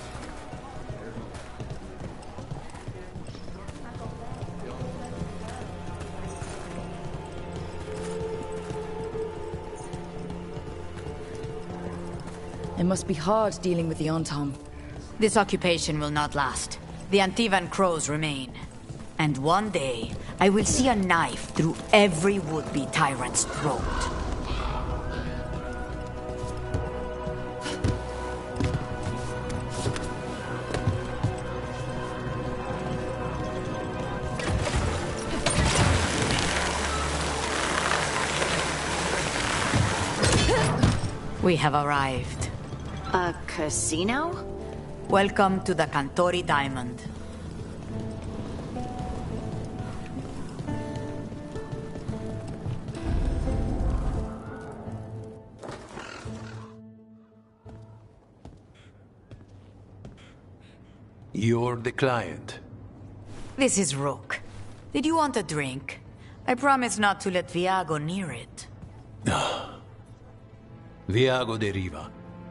It must be hard dealing with the Antom. This occupation will not last. The Antivan crows remain. And one day, I will see a knife through every would-be tyrant's throat. We have arrived. A casino? Welcome to the Cantori Diamond. You're the client. This is Rook. Did you want a drink? I promise not to let Viago near it. Viago de Riva,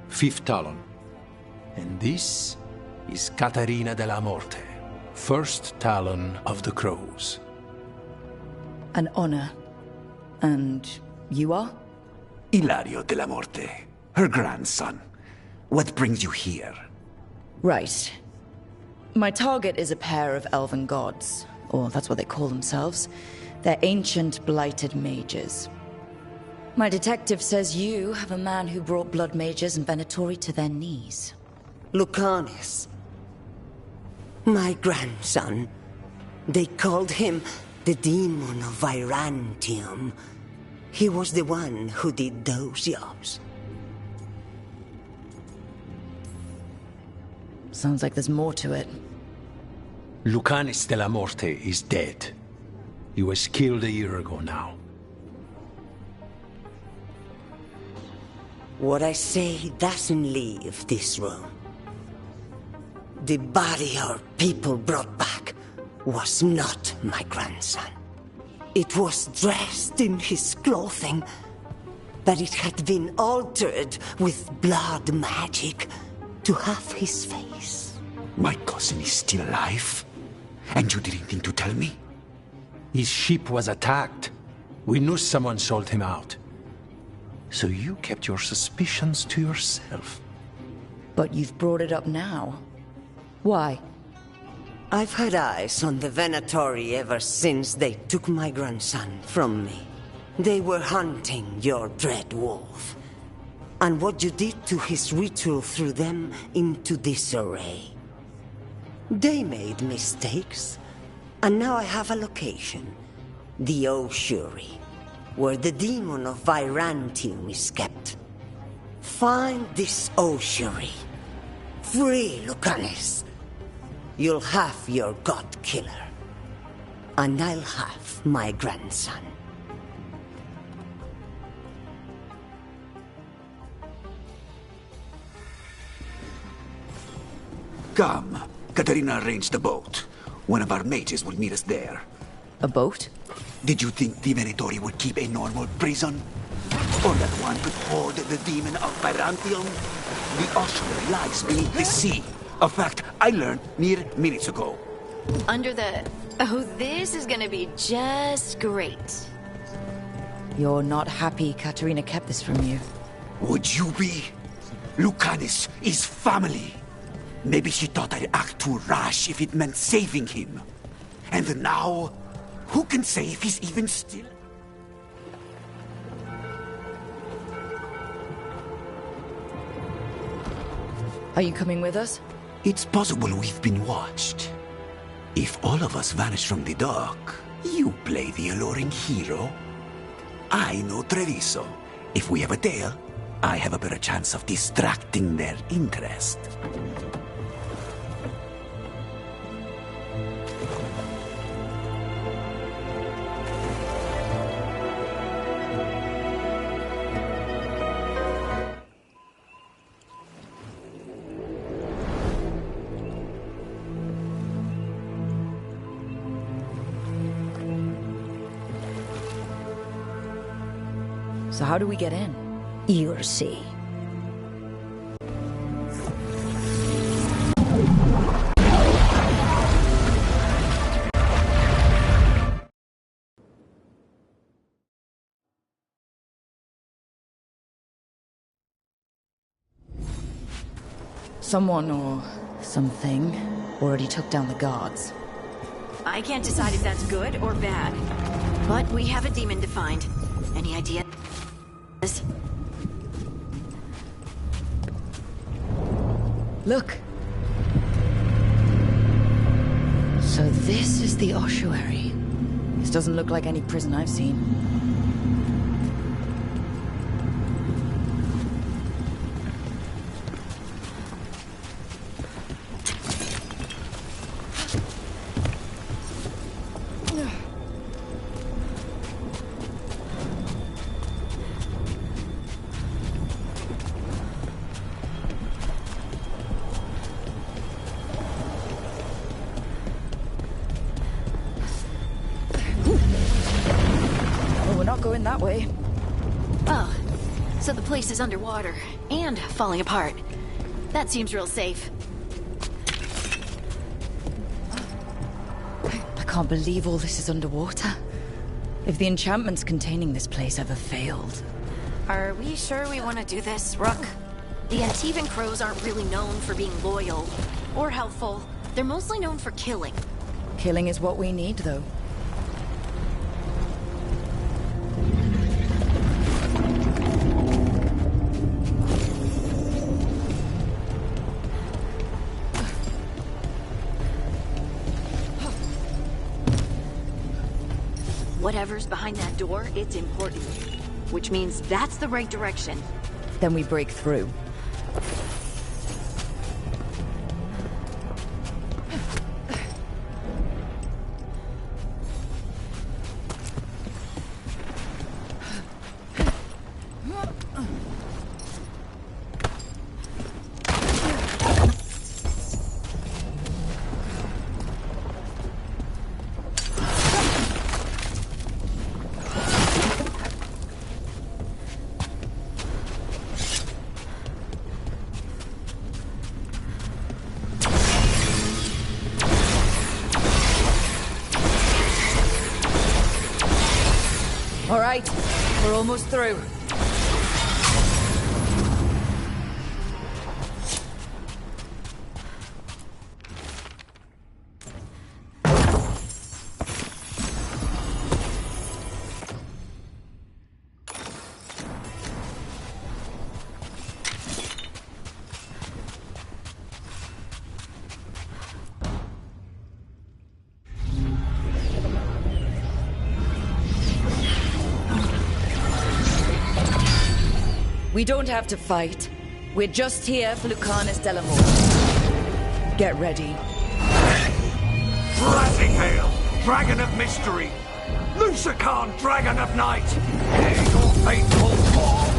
5th Talon. And this is Caterina de la Morte, 1st Talon of the Crows. An honor. And you are? Ilario de la Morte, her grandson. What brings you here? Right. My target is a pair of elven gods, or that's what they call themselves. They're ancient, blighted mages. My detective says you have a man who brought blood mages and Venatori to their knees. Lucanis. My grandson. They called him the Demon of Virantium. He was the one who did those jobs. Sounds like there's more to it. Lucanis de la Morte is dead. He was killed a year ago now. What I say doesn't leave this room. The body our people brought back was not my grandson. It was dressed in his clothing, but it had been altered with blood magic to have his face. My cousin is still alive? And you didn't think to tell me? His ship was attacked. We knew someone sold him out. So you kept your suspicions to yourself. But you've brought it up now. Why? I've had eyes on the Venatori ever since they took my grandson from me. They were hunting your dread wolf. And what you did to his ritual threw them into disarray. They made mistakes, and now I have a location. The ossuary, where the demon of Virantium is kept. Find this ossuary. Free Lucanis. You'll have your god killer. And I'll have my grandson. Come. Katerina arranged the boat. One of our mages will meet us there. A boat? Did you think the Venatori would keep a normal prison? Or that one could hold the demon of Virantium? The ossuary lies beneath the sea. A fact I learned mere minutes ago. Under the... Oh, this is gonna be just great. You're not happy Katerina kept this from you. Would you be? Lucanus is family. Maybe she thought I'd act too rash if it meant saving him. And now, who can say if he's even still... Are you coming with us? It's possible we've been watched. If all of us vanish from the dock, you play the alluring hero. I know Treviso. If we have a tail, I have a better chance of distracting their interest. So how do we get in? You'll see. Someone or something already took down the guards. I can't decide if that's good or bad. But we have a demon to find. Any idea? Look. So this is the ossuary. This doesn't look like any prison I've seen. Going that way. Oh, so the place is underwater and falling apart. That seems real safe. I can't believe all this is underwater. If the enchantments containing this place ever failed. Are we sure we want to do this, Rook? The Antivan Crows aren't really known for being loyal or helpful. They're mostly known for killing. Killing is what we need, though. Whatever's behind that door, it's important. Which means that's the right direction. Then we break through. All right, we're almost through. We don't have to fight. We're just here for Lucanus Delamore. Get ready. Rising hail, dragon of mystery! Lucican, dragon of night! Hear your fateful fall!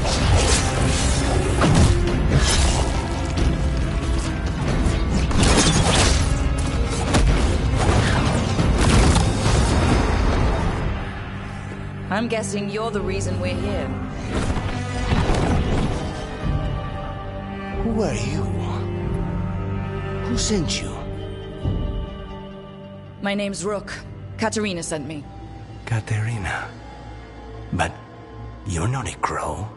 I'm guessing you're the reason we're here. Who are you? Who sent you? My name's Rook. Katerina sent me. Katerina. But you're not a crow.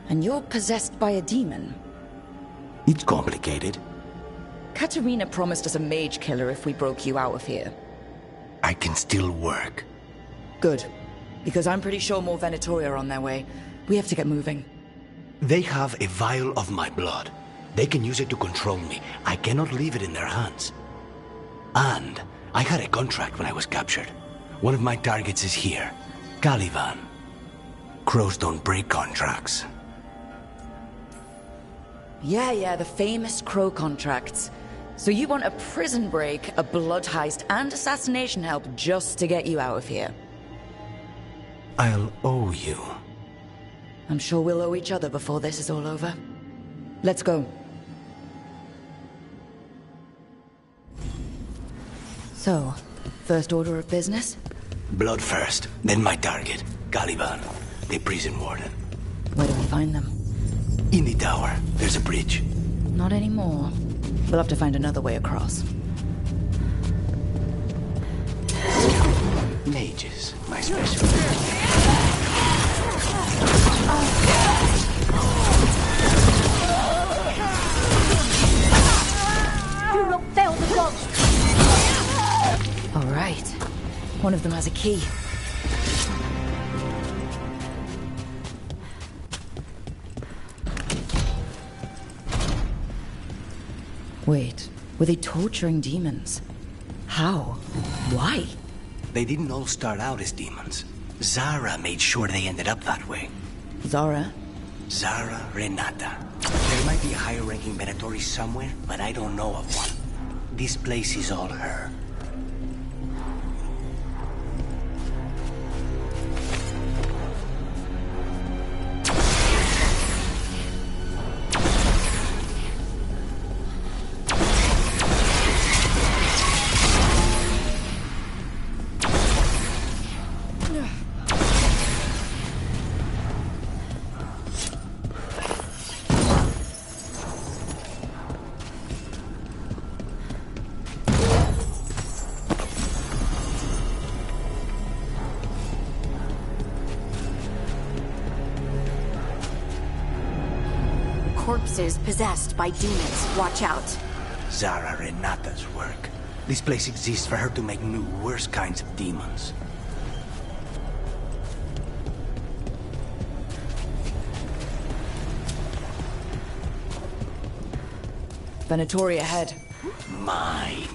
And you're possessed by a demon. It's complicated. Katerina promised us a mage killer if we broke you out of here. I can still work. Good. Because I'm pretty sure more Venatori are on their way. We have to get moving. They have a vial of my blood. They can use it to control me. I cannot leave it in their hands. And I had a contract when I was captured. One of my targets is here. Caliban. Crows don't break contracts. Yeah, the famous crow contracts. So you want a prison break, a blood heist, and assassination help just to get you out of here? I'll owe you. I'm sure we'll owe each other before this is all over. Let's go. So, first order of business? Blood first, then my target. Caliban, the prison warden. Where do we find them? In the tower. There's a bridge. Not anymore. We'll have to find another way across. Mages, my specialty. Do not fail the gods! All right. One of them has a key. Wait, were they torturing demons? How? Why? They didn't all start out as demons. Zara made sure they ended up that way. Zara? Zara Renata. There might be a higher-ranking Venatori somewhere, but I don't know of one. This place is all her. Corpses possessed by demons. Watch out. Zara Renata's work. This place exists for her to make new, worse kinds of demons. Venatori ahead. Mine.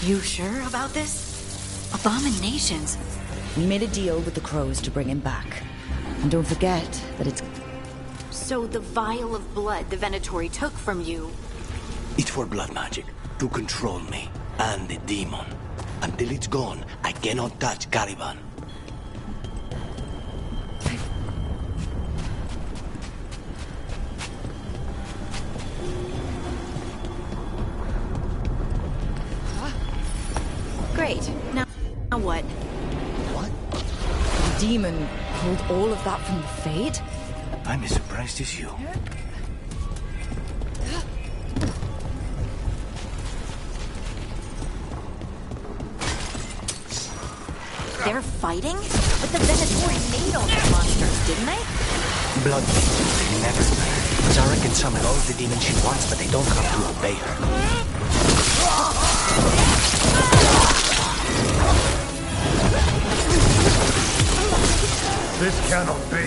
You sure about this? Abominations. We made a deal with the crows to bring him back. And don't forget that it's... So the vial of blood the Venatori took from you... It's for blood magic, to control me, and the demon. Until it's gone, I cannot touch Caliban. Great. Now what? The demon pulled all of that from the Fade? I'm as surprised as you. They're fighting? But the Venatori made all these monsters, didn't they? Blood demons, they never learn. Zara can summon all the demons she wants, but they don't have to obey her. This cannot be.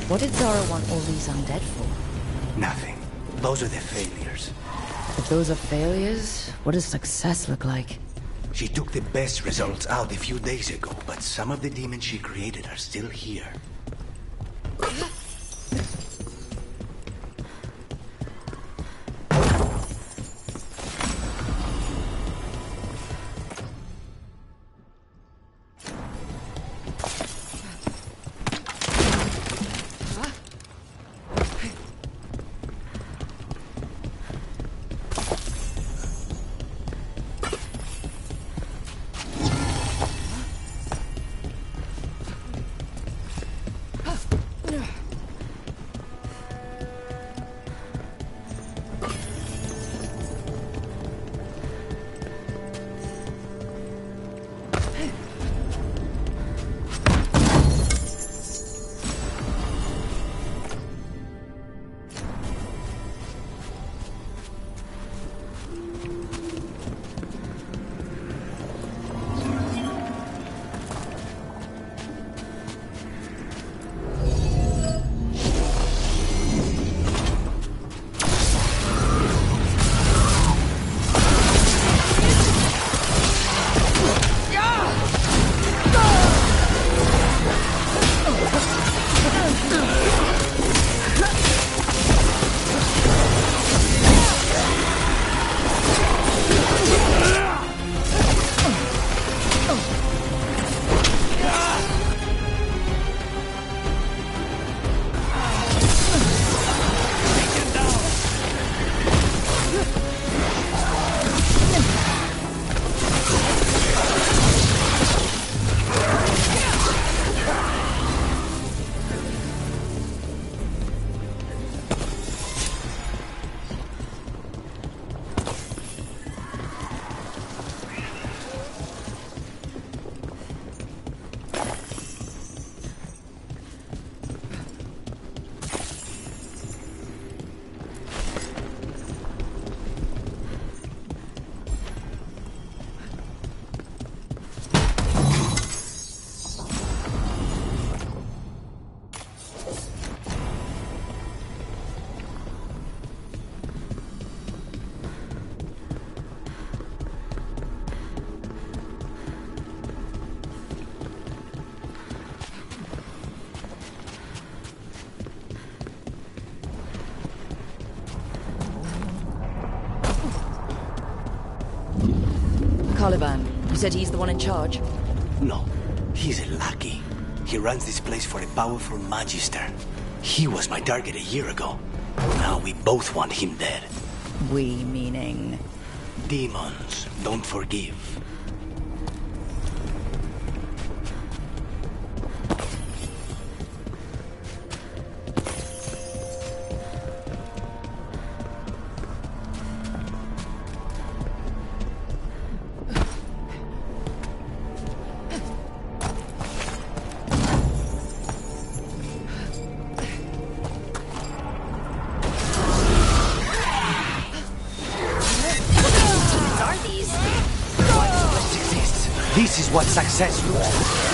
What did Zara want all these undead for? Nothing. Those are the failures. If those are failures, what does success look like? She took the best results out a few days ago, but some of the demons she created are still here. Caliban, you said he's the one in charge? No, he's a lackey. He runs this place for a powerful magister. He was my target a year ago. Now we both want him dead. We meaning? Demons don't forgive. This is what success looks like.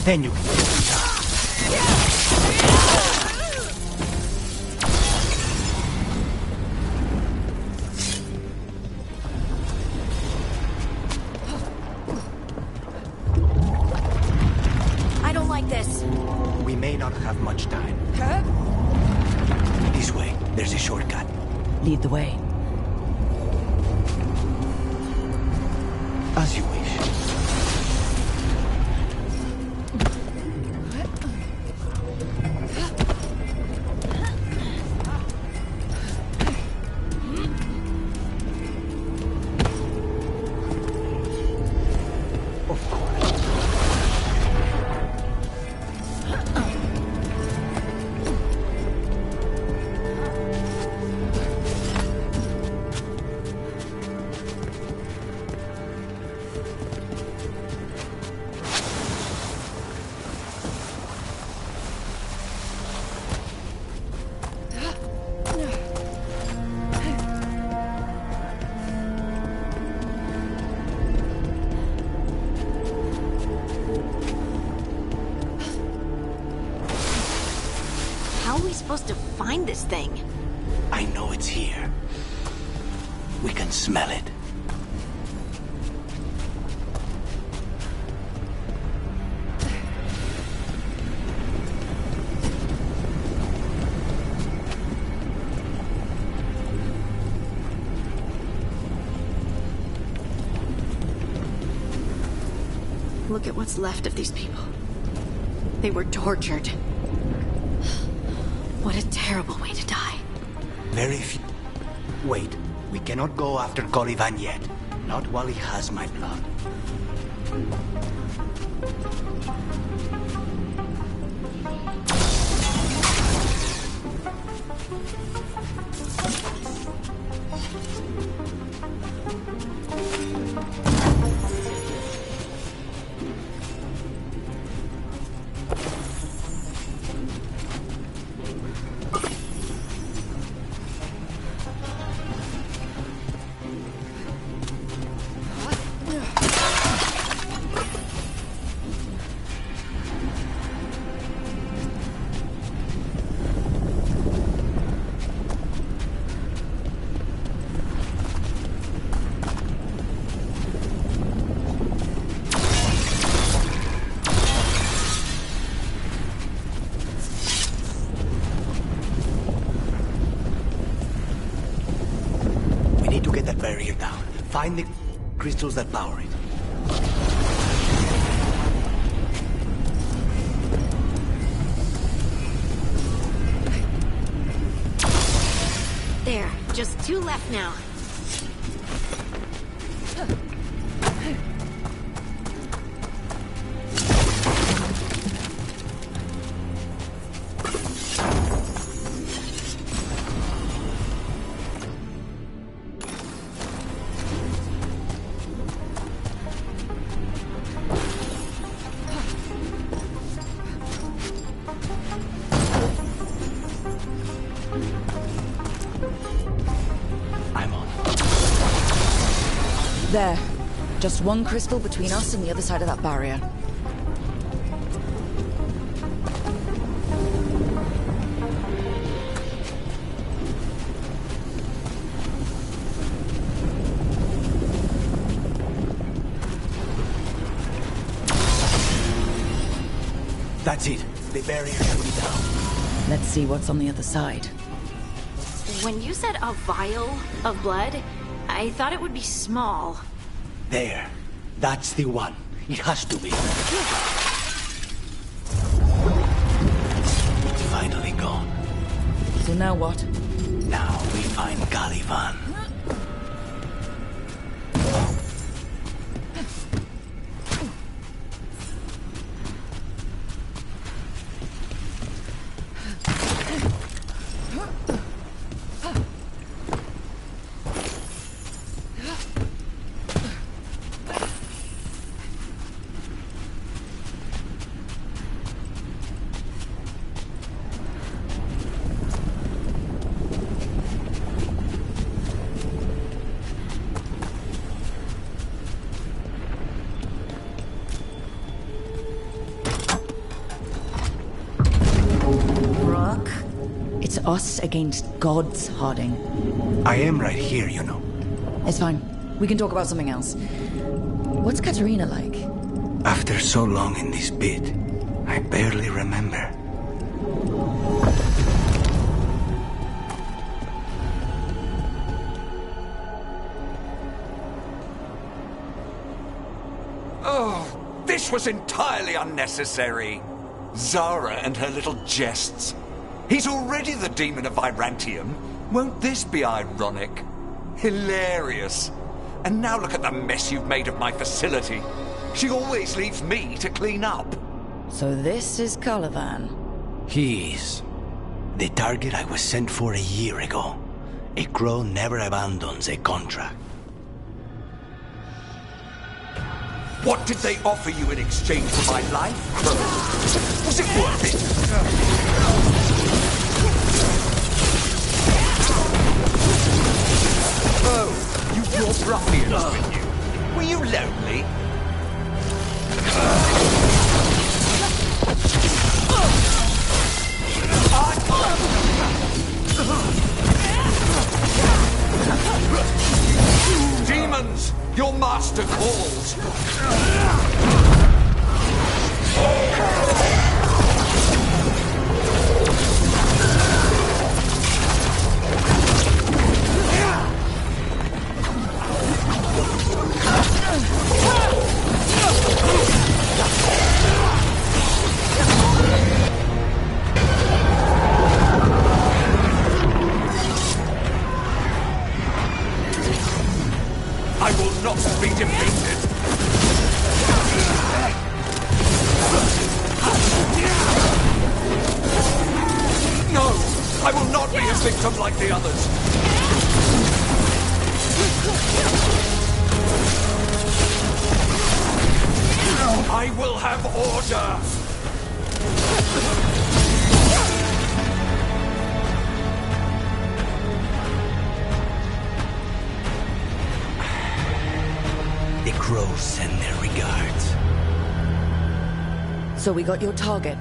Then you can get I don't like this. We may not have much time. This way. There's a shortcut. Lead the way. As you wish. Supposed to find this thing? I know it's here. We can smell it. Look at what's left of these people. They were tortured. What a terrible way to die. Very few. Wait, we cannot go after Colivan yet. Not while he has my blood. Barrier down. Find the crystals that power it. There, just 2 left now. There. Just one crystal between us and the other side of that barrier. That's it. The barrier should be down. Let's see what's on the other side. When you said a vial of blood, I thought it would be small. There. That's the one. It has to be. It's finally gone. So now what? Now we find Caliban. It's us against gods, Harding. I am right here, you know. It's fine. We can talk about something else. What's Katerina like? After so long in this pit, I barely remember. Oh, this was entirely unnecessary. Zara and her little jests. He's already the demon of Virantium. Won't this be ironic? Hilarious. And now look at the mess you've made of my facility. She always leaves me to clean up. So this is Caliban. He is. The target I was sent for a year ago. A crow never abandons a contract. What did they offer you in exchange for my life, Crow? Was it worth it? Oh, you brought ruffians with you. Were you lonely? Demons! Your master calls! I will not be defeated! No! I will not be a victim like the others! I will have order! The crows send their regards. So we got your target?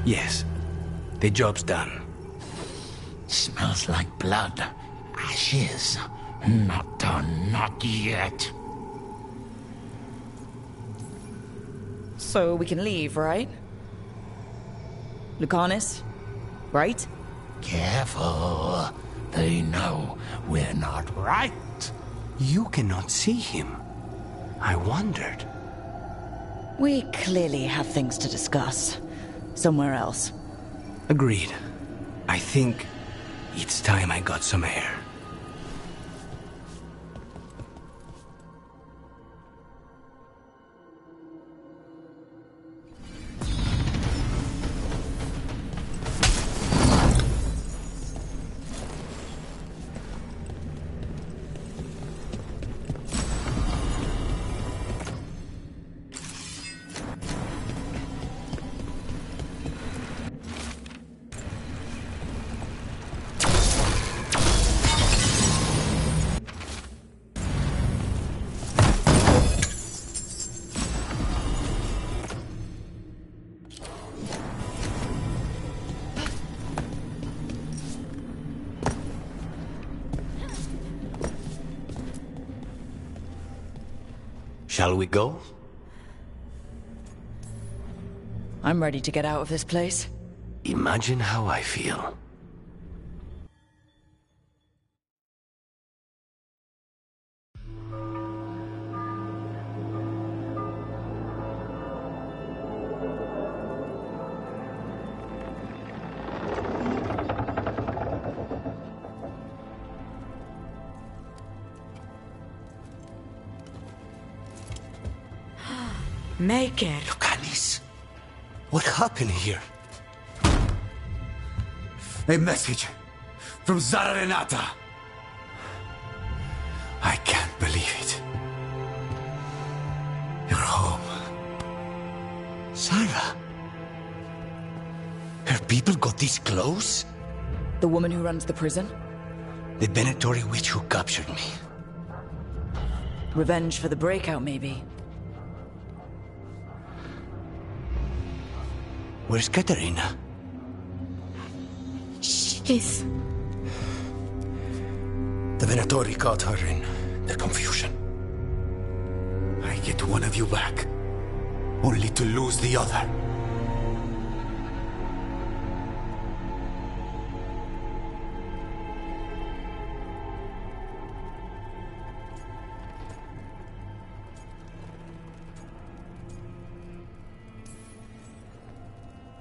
Yes. The job's done. Smells like blood. Ashes. Not done, not yet. So we can leave, right? Lucanus, right? Careful. They know we're not right. You cannot see him. I wondered. We clearly have things to discuss. Somewhere else. Agreed. I think it's time I got some air. Shall we go? I'm ready to get out of this place. Imagine how I feel. Make it. Lucanis, what happened here? A message from Zara Renata. I can't believe it. You're home. Sarah? Her people got this close? The woman who runs the prison? The Venatori witch who captured me. Revenge for the breakout, maybe. Where's Katerina? She's... The Venatori caught her in the confusion. I get one of you back, only to lose the other.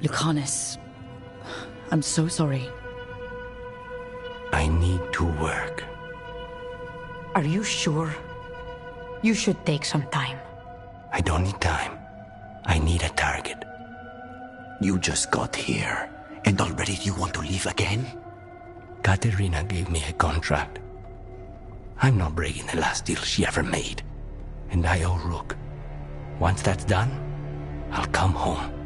Lucanis, I'm so sorry. I need to work. Are you sure? You should take some time. I don't need time. I need a target. You just got here, and already you want to leave again? Katerina gave me a contract. I'm not breaking the last deal she ever made. And I owe Rook. Once that's done, I'll come home.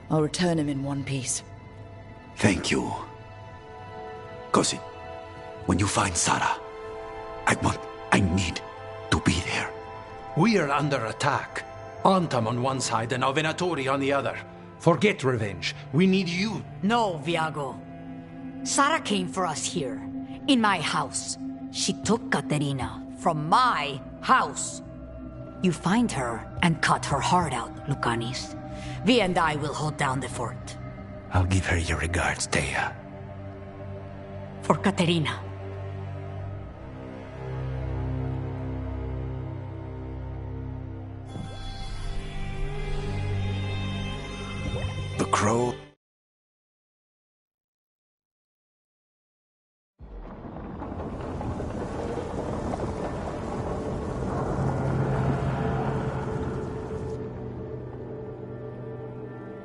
I'll return him in one piece. Thank you. Cousin, when you find Sarah, I need to be there. We are under attack. Antam on one side and our Venatori on the other. Forget revenge. We need you. No, Viago. Sarah came for us here, in my house. She took Katerina from my house. You find her and cut her heart out, Lucanis. Vi and I will hold down the fort. I'll give her your regards, Thea. For Katerina. The crow...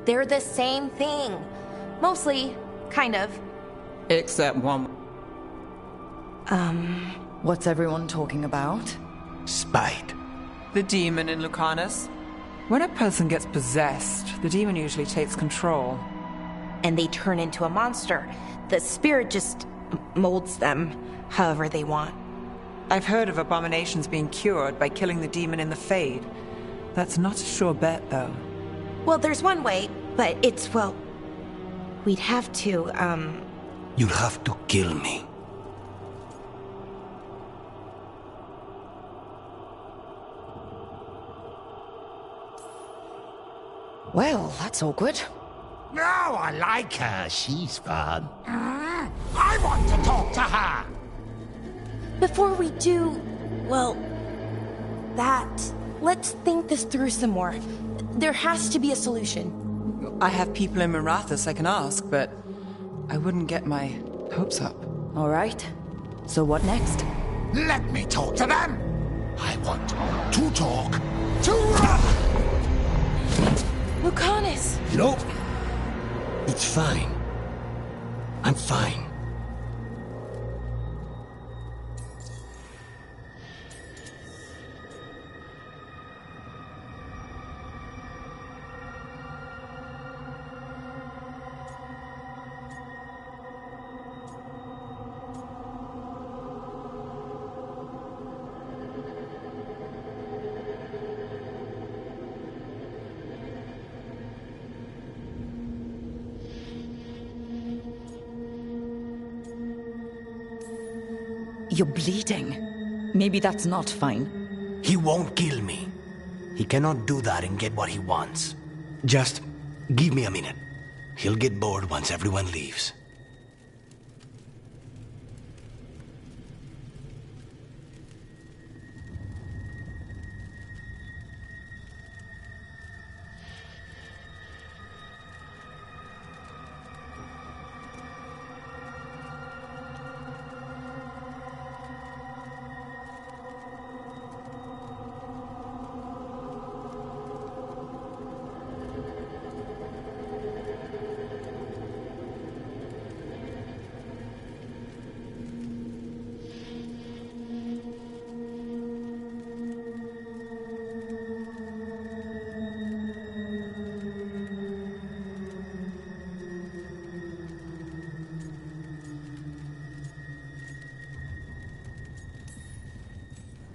They're the same thing. Mostly, kind of. Except one. What's everyone talking about? Spite. The demon in Lucanus. When a person gets possessed, the demon usually takes control. And they turn into a monster. The spirit just molds them however they want. I've heard of abominations being cured by killing the demon in the Fade. That's not a sure bet, though. Well, there's one way, but it's, well... We'd have to, You'll have to kill me. Well, that's awkward. No, I like her. She's fun. I want to talk to her. Before we do, well, let's think this through some more. There has to be a solution. I have people in Marathas I can ask, but I wouldn't get my hopes up. All right. So what next? Let me talk to them. I want to talk to... Lucanus! Nope. It's fine. I'm fine. You're bleeding. Maybe that's not fine. He won't kill me. He cannot do that and get what he wants. Just give me a minute. He'll get bored once everyone leaves.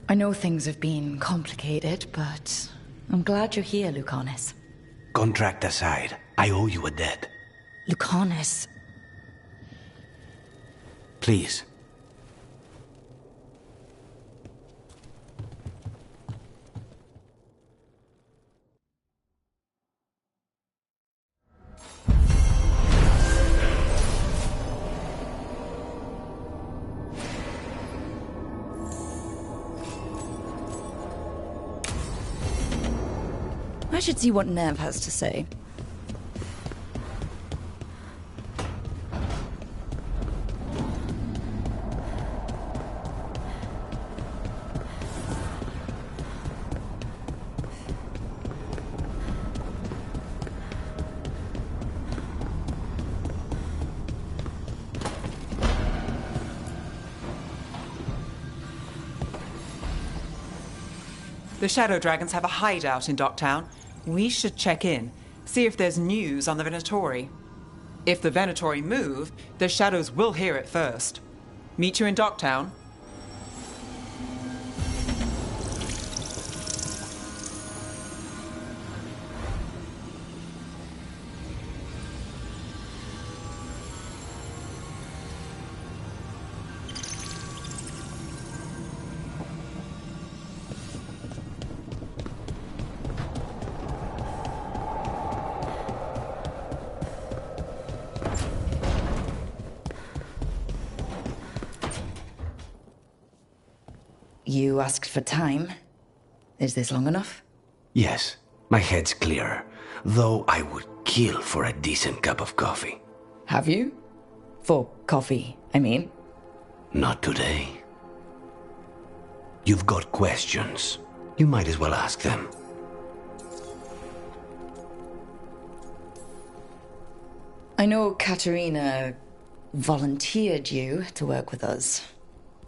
I know things have been complicated, but I'm glad you're here, Lucanus. Contract aside, I owe you a debt. Lucanus. Please. I should see what Nev has to say. The Shadow Dragons have a hideout in Docktown. We should check in, see if there's news on the Venatori. If the Venatori move, the Shadows will hear it first. Meet you in Docktown. You asked for time. Is this long enough? Yes, my head's clearer, though I would kill for a decent cup of coffee. Have you? For coffee, I mean. Not today. You've got questions. You might as well ask them. I know Katerina volunteered you to work with us.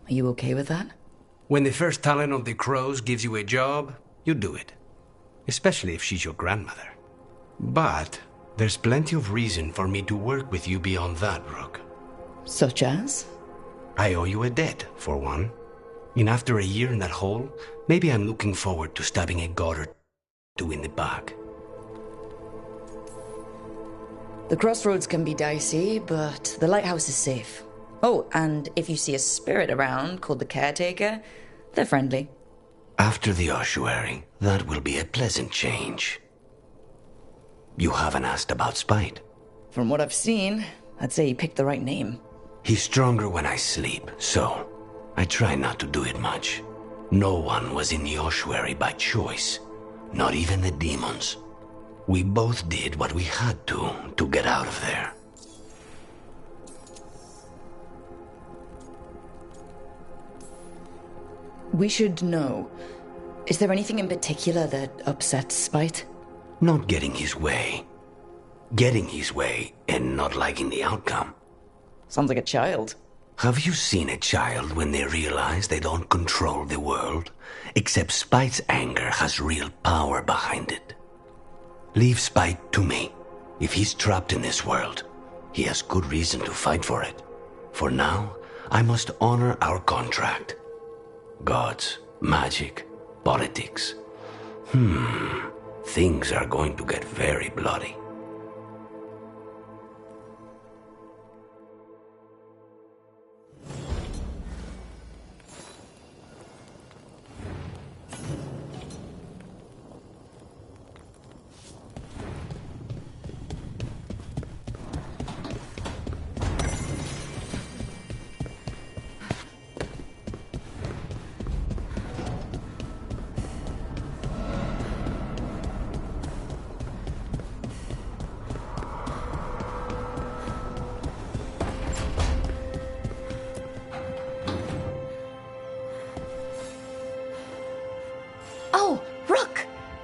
Are you okay with that? When the first talent of the Crows gives you a job, you do it. Especially if she's your grandmother. But there's plenty of reason for me to work with you beyond that, Rook. Such as? I owe you a debt, for one. And after a year in that hole, maybe I'm looking forward to stabbing a god or two in the back. The crossroads can be dicey, but the lighthouse is safe. Oh, and if you see a spirit around called the Caretaker, they're friendly. After the ossuary, that will be a pleasant change. You haven't asked about Spite. From what I've seen, I'd say he picked the right name. He's stronger when I sleep, so I try not to do it much. No one was in the ossuary by choice, not even the demons. We both did what we had to get out of there. We should know. Is there anything in particular that upsets Spite? Not getting his way. Getting his way and not liking the outcome. Sounds like a child. Have you seen a child when they realize they don't control the world? Except Spite's anger has real power behind it. Leave Spite to me. If he's trapped in this world, he has good reason to fight for it. For now, I must honor our contract. Gods, magic, politics. Things are going to get very bloody.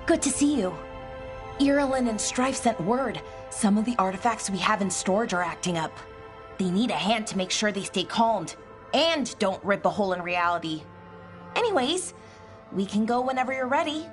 Good to see you. Irulan and Strife sent word. Some of the artifacts we have in storage are acting up. They need a hand to make sure they stay calmed. And don't rip a hole in reality. Anyways, we can go whenever you're ready.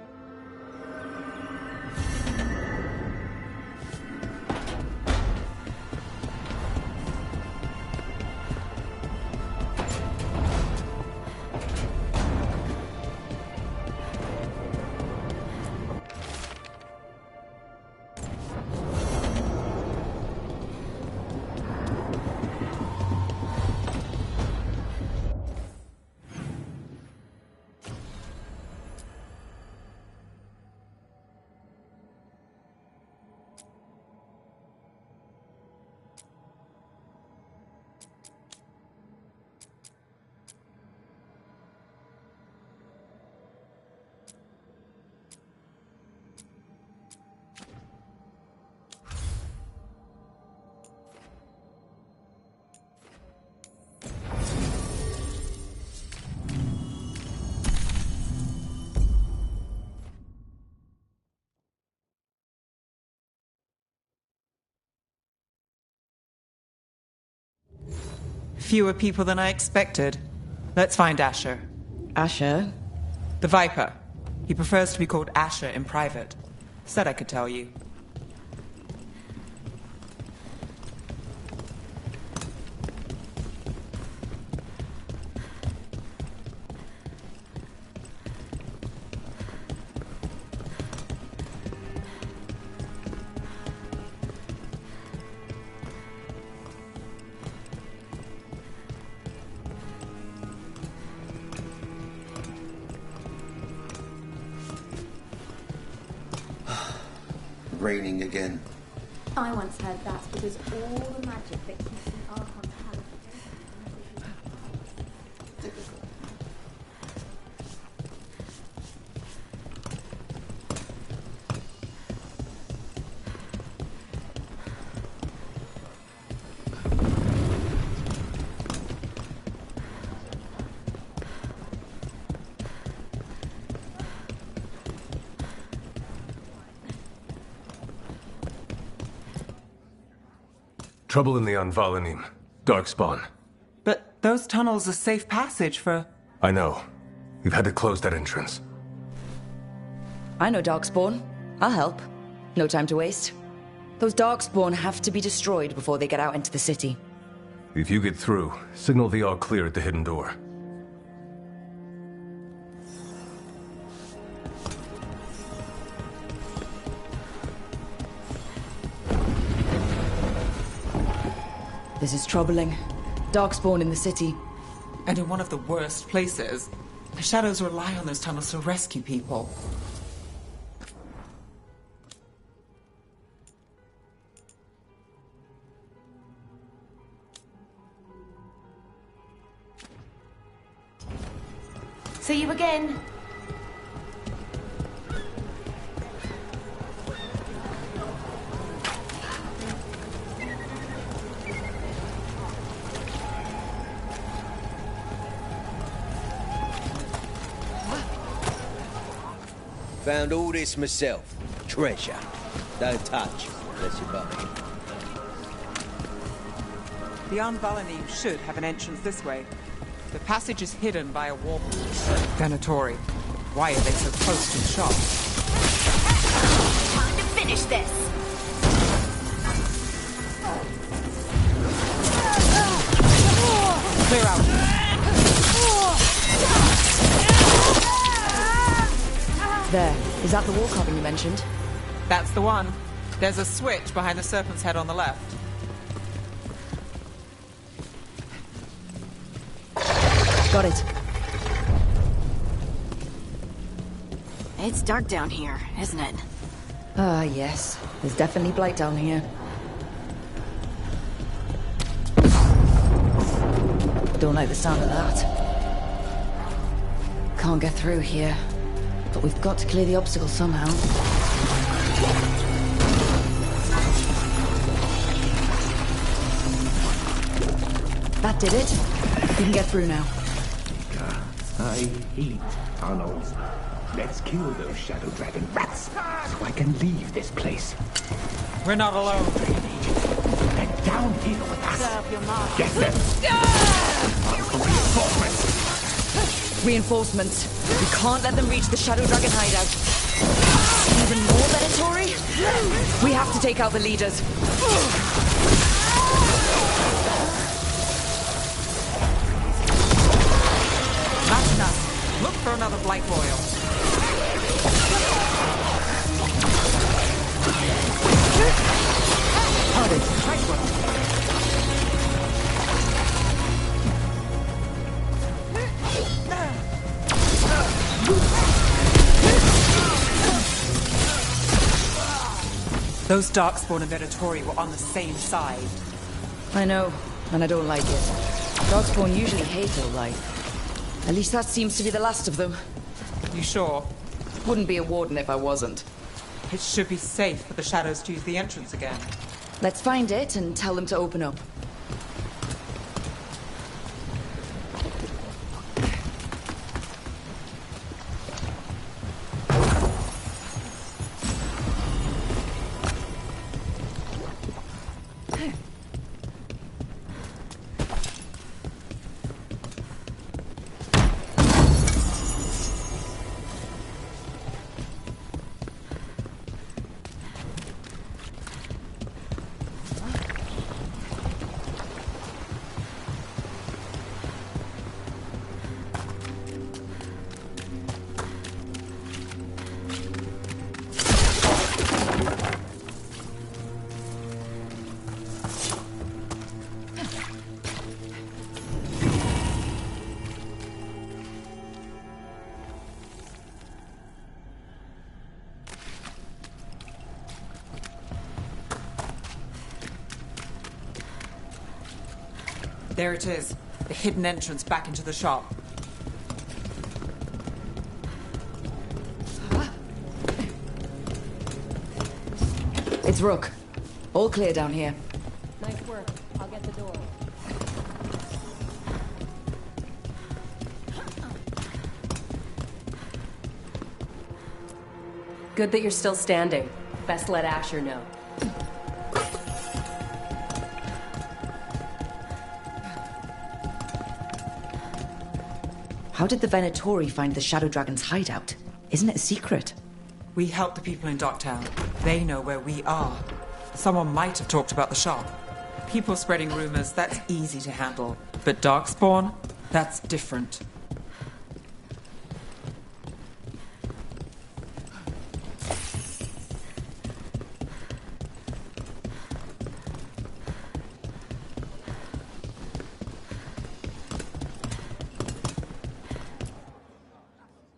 Fewer people than I expected. Let's find Asher. Asher? The Viper. He prefers to be called Asher in private. Said I could tell you. Raining again. I once heard that's because all the magic that keeps the Archon's hand. Trouble in the Anvalanim. Darkspawn. But those tunnels are safe passage for... I know. We've had to close that entrance. I know Darkspawn. I'll help. No time to waste. Those Darkspawn have to be destroyed before they get out into the city. If you get through, signal the all clear at the hidden door. This is troubling. Darkspawn in the city. And in one of the worst places. The Shadows rely on those tunnels to rescue people. See you again. Found all this myself. Treasure. Don't touch. Bless your bubby. The Anvalanim should have an entrance this way. The passage is hidden by a wall. Venatori. Why are they so close to the shop? Time to finish this! Clear out. There. Is that the wall carving you mentioned? That's the one. There's a switch behind the serpent's head on the left. Got it. It's dark down here, isn't it? Yes. There's definitely blight down here. Don't like the sound of that. Can't get through here. But we've got to clear the obstacle somehow. That did it. We can get through now. I hate tunnels. Let's kill those Shadow Dragon rats, so I can leave this place. We're not alone. They're down here with us. Serve your mark. Get them! Reinforcements! Reinforcements. We can't let them reach the Shadow Dragon hideout. Even more Venatori? We have to take out the leaders. That's enough. Look for another blight boil. Those Darkspawn and Venatori were on the same side. I know, and I don't like it. Darkspawn usually hate all life. At least that seems to be the last of them. You sure? Wouldn't be a warden if I wasn't. It should be safe for the shadows to use the entrance again. Let's find it and tell them to open up. There it is. The hidden entrance back into the shop. It's Rook. All clear down here. Nice work. I'll get the door. Good that you're still standing. Best let Asher know. How did the Venatori find the Shadow Dragon's hideout? Isn't it a secret? We help the people in Docktown. They know where we are. Someone might have talked about the shop. People spreading rumors, that's easy to handle. But Darkspawn, that's different.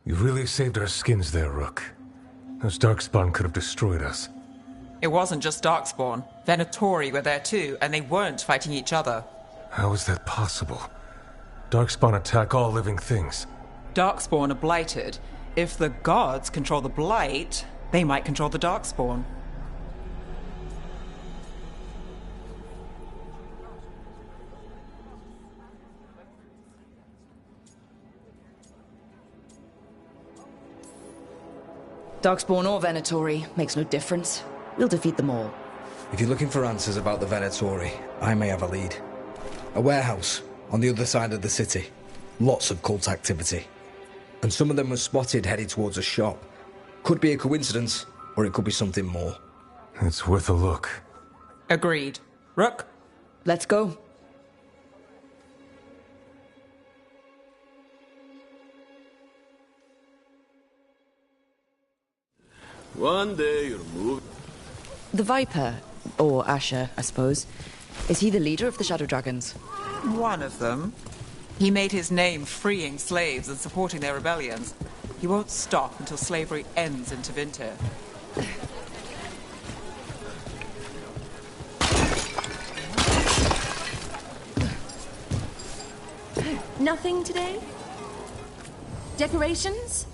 You really saved our skins there, Rook. Those Darkspawn could have destroyed us. It wasn't just Darkspawn. Venatori were there too, and they weren't fighting each other. How is that possible? Darkspawn attack all living things. Darkspawn are blighted. If the gods control the blight, they might control the Darkspawn. Darkspawn or Venatori, makes no difference. We'll defeat them all. If you're looking for answers about the Venatori, I may have a lead. A warehouse on the other side of the city. Lots of cult activity. And some of them were spotted headed towards a shop. Could be a coincidence, or it could be something more. It's worth a look. Agreed. Rook? Let's go. One day you'll move. The Viper, or Asher, I suppose. Is he the leader of the Shadow Dragons? One of them. He made his name freeing slaves and supporting their rebellions. He won't stop until slavery ends in Tevinter. Nothing today? Decorations?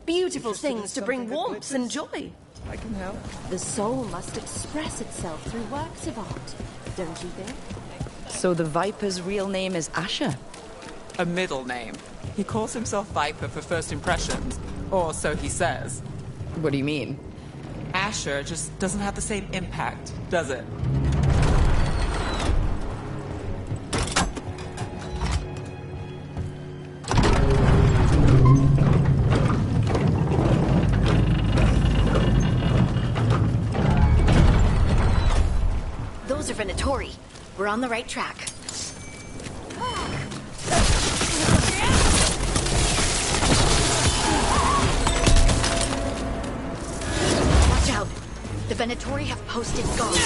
Beautiful things to bring warmth and joy. I can help. The soul must express itself through works of art, don't you think? So the Viper's real name is Asher? A middle name. He calls himself Viper for first impressions, Or so he says. What do you mean? Asher just doesn't have the same impact, does it? Those are Venatori. We're on the right track. Watch out. The Venatori have posted guards.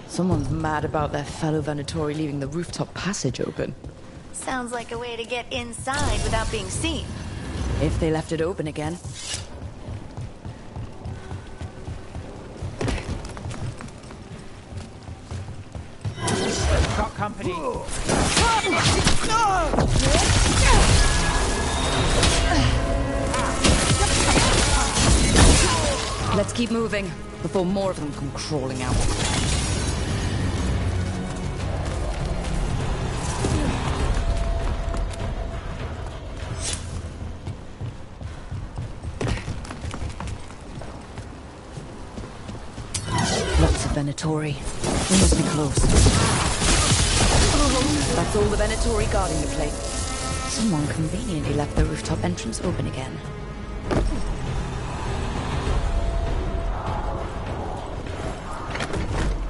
Someone's mad about their fellow Venatori leaving the rooftop passage open. Sounds like a way to get inside without being seen. If they left it open again. Got company. Let's keep moving before more of them come crawling out. Lots of Venatori. We must be close. That's all the Venatori guarding the place. Someone conveniently left the rooftop entrance open again.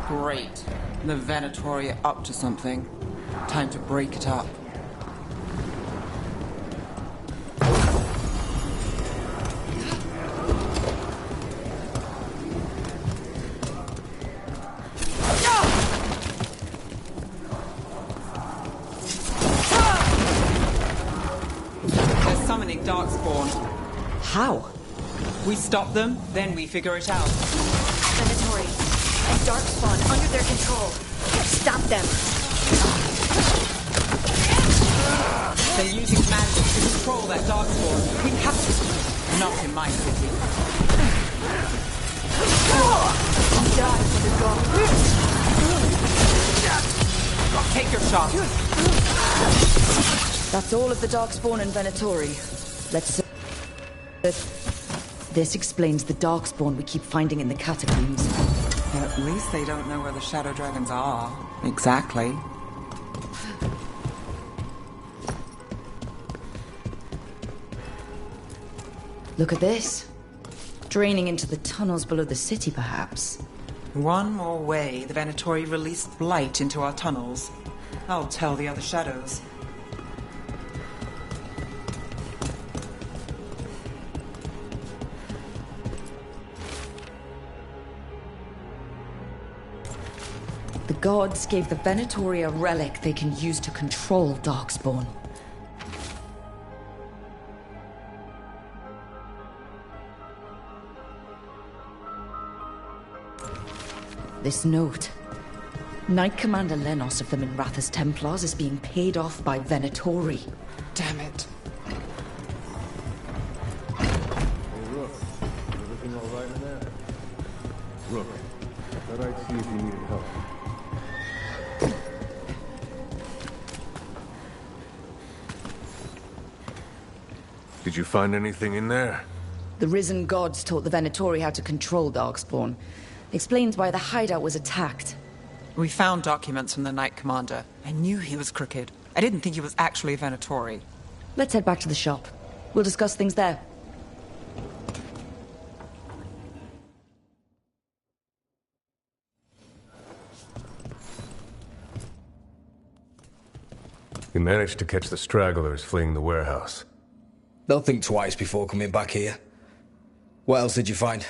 Great. The Venatori are up to something. Time to break it up. They're summoning Darkspawn. How? We stop them, then we figure it out. Venatori and Darkspawn under their control. Stop them. They're using magic to control that Darkspawn. We have to. Not in my city. Die for the god. Take your shot. That's all of the Darkspawn and Venatori. Let's... This explains the Darkspawn we keep finding in the catacombs. At least they don't know where the Shadow Dragons are. Exactly. Look at this. Draining into the tunnels below the city, perhaps. One more way the Venatori released blight into our tunnels. I'll tell the other shadows. The gods gave the Venatori a relic they can use to control Darkspawn. This note. Knight Commander Lenos of the Minrathous Templars is being paid off by Venatori. Damn it. Hey, Rook. Everything all right in there? Rook, I thought I'd see if you needed help. Did you find anything in there? The risen gods taught the Venatori how to control Darkspawn. Explains why the hideout was attacked. We found documents from the Knight Commander. I knew he was crooked. I didn't think he was actually a Venatori. Let's head back to the shop. We'll discuss things there. You managed to catch the stragglers fleeing the warehouse. They'll think twice before coming back here. What else did you find?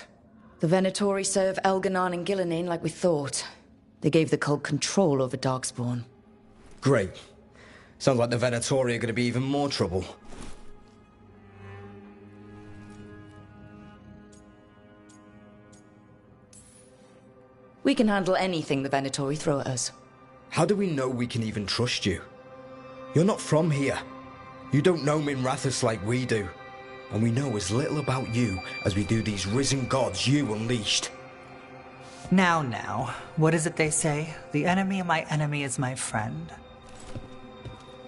The Venatori serve Elganon and Gillenane like we thought. They gave the cult control over Darkspawn. Great. Sounds like the Venatori are going to be even more trouble. We can handle anything the Venatori throw at us. How do we know we can even trust you? You're not from here. You don't know Minrathous like we do. And we know as little about you as we do these risen gods you unleashed. Now, what is it they say? The enemy of my enemy is my friend.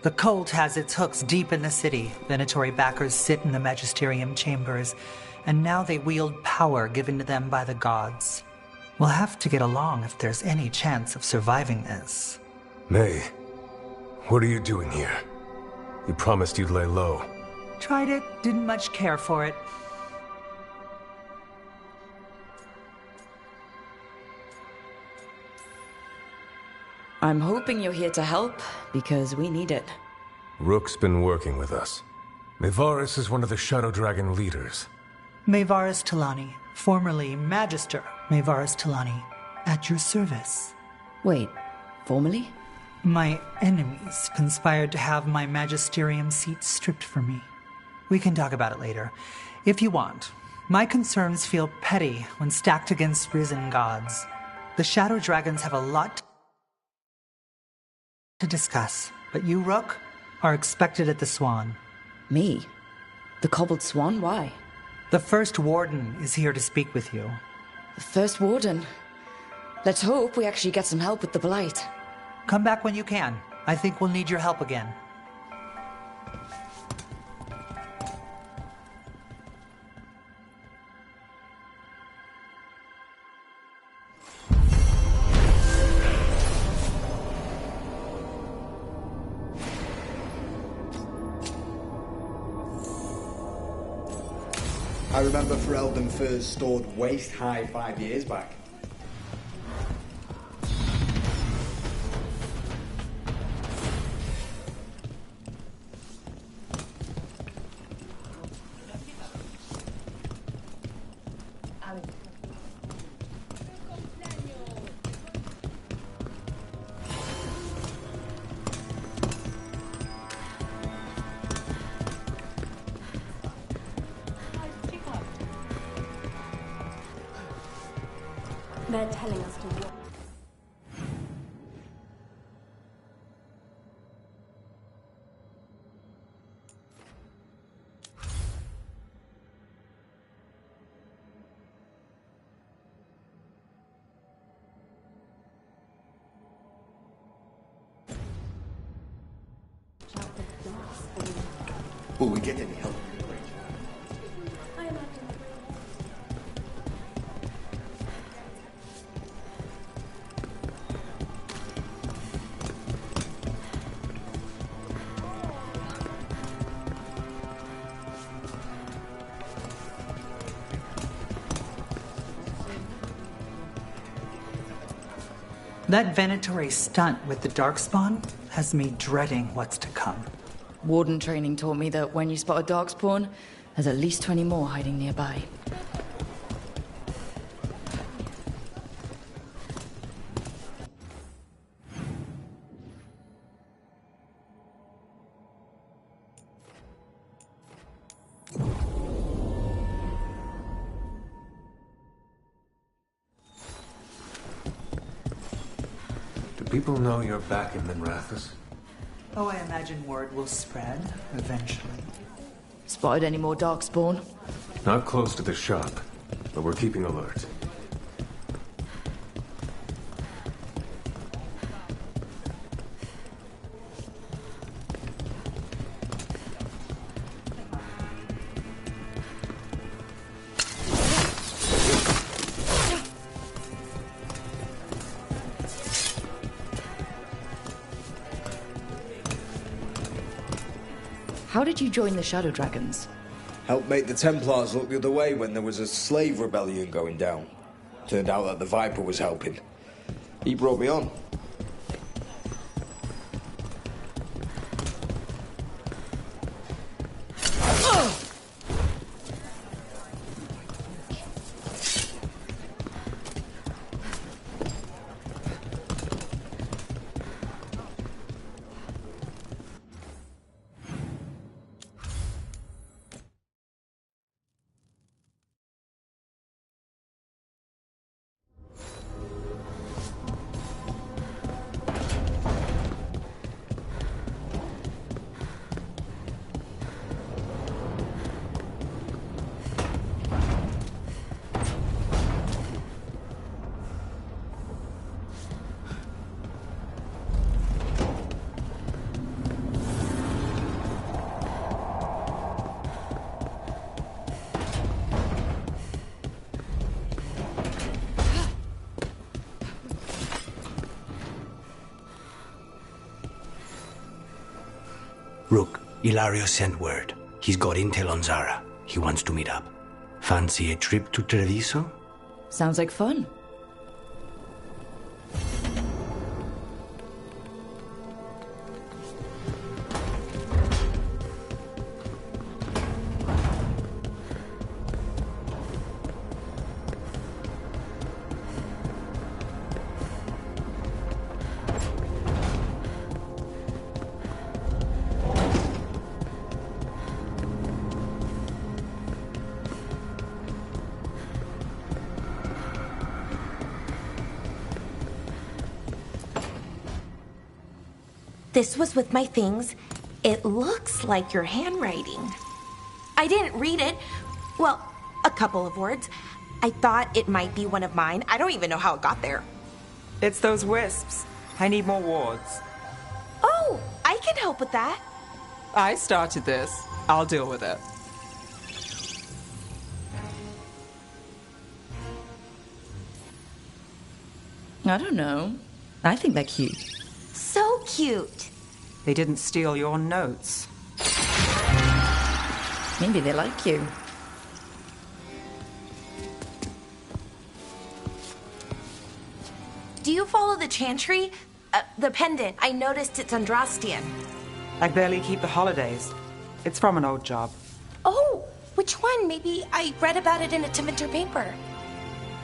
The cult has its hooks deep in the city. Venatori backers sit in the Magisterium chambers, and now they wield power given to them by the gods. We'll have to get along if there's any chance of surviving this. May, what are you doing here? You promised you'd lay low. Tried it, didn't much care for it. I'm hoping you're here to help, because we need it. Rook's been working with us. Mayvaris is one of the Shadow Dragon leaders. Mayvaris Talani, formerly Magister Mayvaris Talani, at your service. Wait, formerly? My enemies conspired to have my magisterium seat stripped from me. We can talk about it later, if you want. My concerns feel petty when stacked against risen gods. The Shadow Dragons have a lot to discuss, but you, Rook, are expected at the Swan. Me? The Cobbled Swan? Why? The First Warden is here to speak with you. The First Warden? Let's hope we actually get some help with the Blight. Come back when you can. I think we'll need your help again. I remember Ferelden furs stored waist-high 5 years back. They're telling us to walk. Will we get any help? That Venatori stunt with the Darkspawn has me dreading what's to come. Warden training taught me that when you spot a Darkspawn, there's at least 20 more hiding nearby. People know you're back in Minrathous? Oh, I imagine word will spread eventually. Spotted any more Darkspawn? Not close to the shop, but we're keeping alert. How did you join the Shadow Dragons? Helped make the Templars look the other way when there was a slave rebellion going down. Turned out that the Viper was helping. He brought me on. Rook, Ilario sent word. He's got intel on Zara. He wants to meet up. Fancy a trip to Treviso? Sounds like fun. This was with my things. It looks like your handwriting. I didn't read it. Well, a couple of words. I thought it might be one of mine. I don't even know how it got there. It's those wisps. I need more wards. Oh, I can help with that. I started this. I'll deal with it. I don't know. I think they're cute. So cute. They didn't steal your notes. Maybe they like you. Do you follow the chantry? The pendant. I noticed it's Andrastian. I barely keep the holidays. It's from an old job. Oh, which one? Maybe I read about it in a Tevinter paper.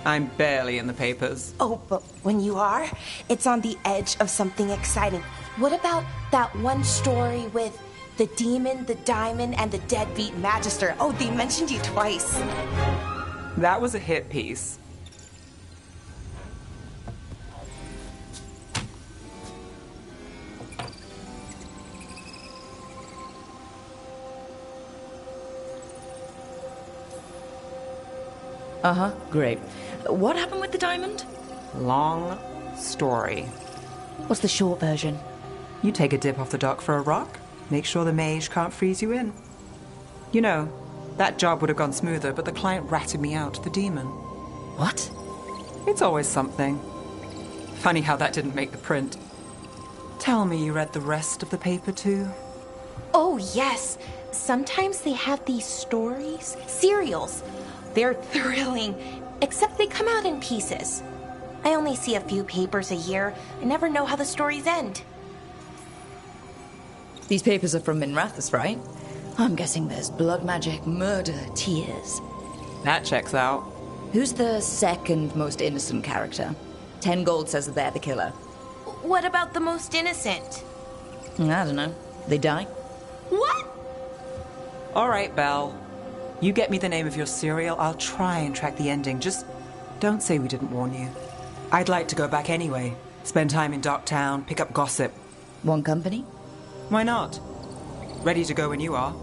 I'm barely in the papers. Oh, but when you are, it's on the edge of something exciting. What about that one story with the demon, the diamond, and the deadbeat magister? Oh, they mentioned you twice. That was a hit piece. Uh-huh, great. What happened with the diamond? Long story. What's the short version? You take a dip off the dock for a rock, make sure the mage can't freeze you in. You know, that job would have gone smoother, but the client ratted me out, the demon. What? It's always something. Funny how that didn't make the print. Tell me you read the rest of the paper too? Oh, yes. Sometimes they have these stories, serials. They're thrilling, except they come out in pieces. I only see a few papers a year. I never know how the stories end. These papers are from Minrathous, right? I'm guessing there's blood magic, murder, tears. That checks out. Who's the second most innocent character? 10 gold says that they're the killer. What about the most innocent? I don't know. They die? What? All right, Belle. You get me the name of your serial, I'll try and track the ending. Just don't say we didn't warn you. I'd like to go back anyway. Spend time in Docktown, pick up gossip. One company? Why not? Ready to go when you are.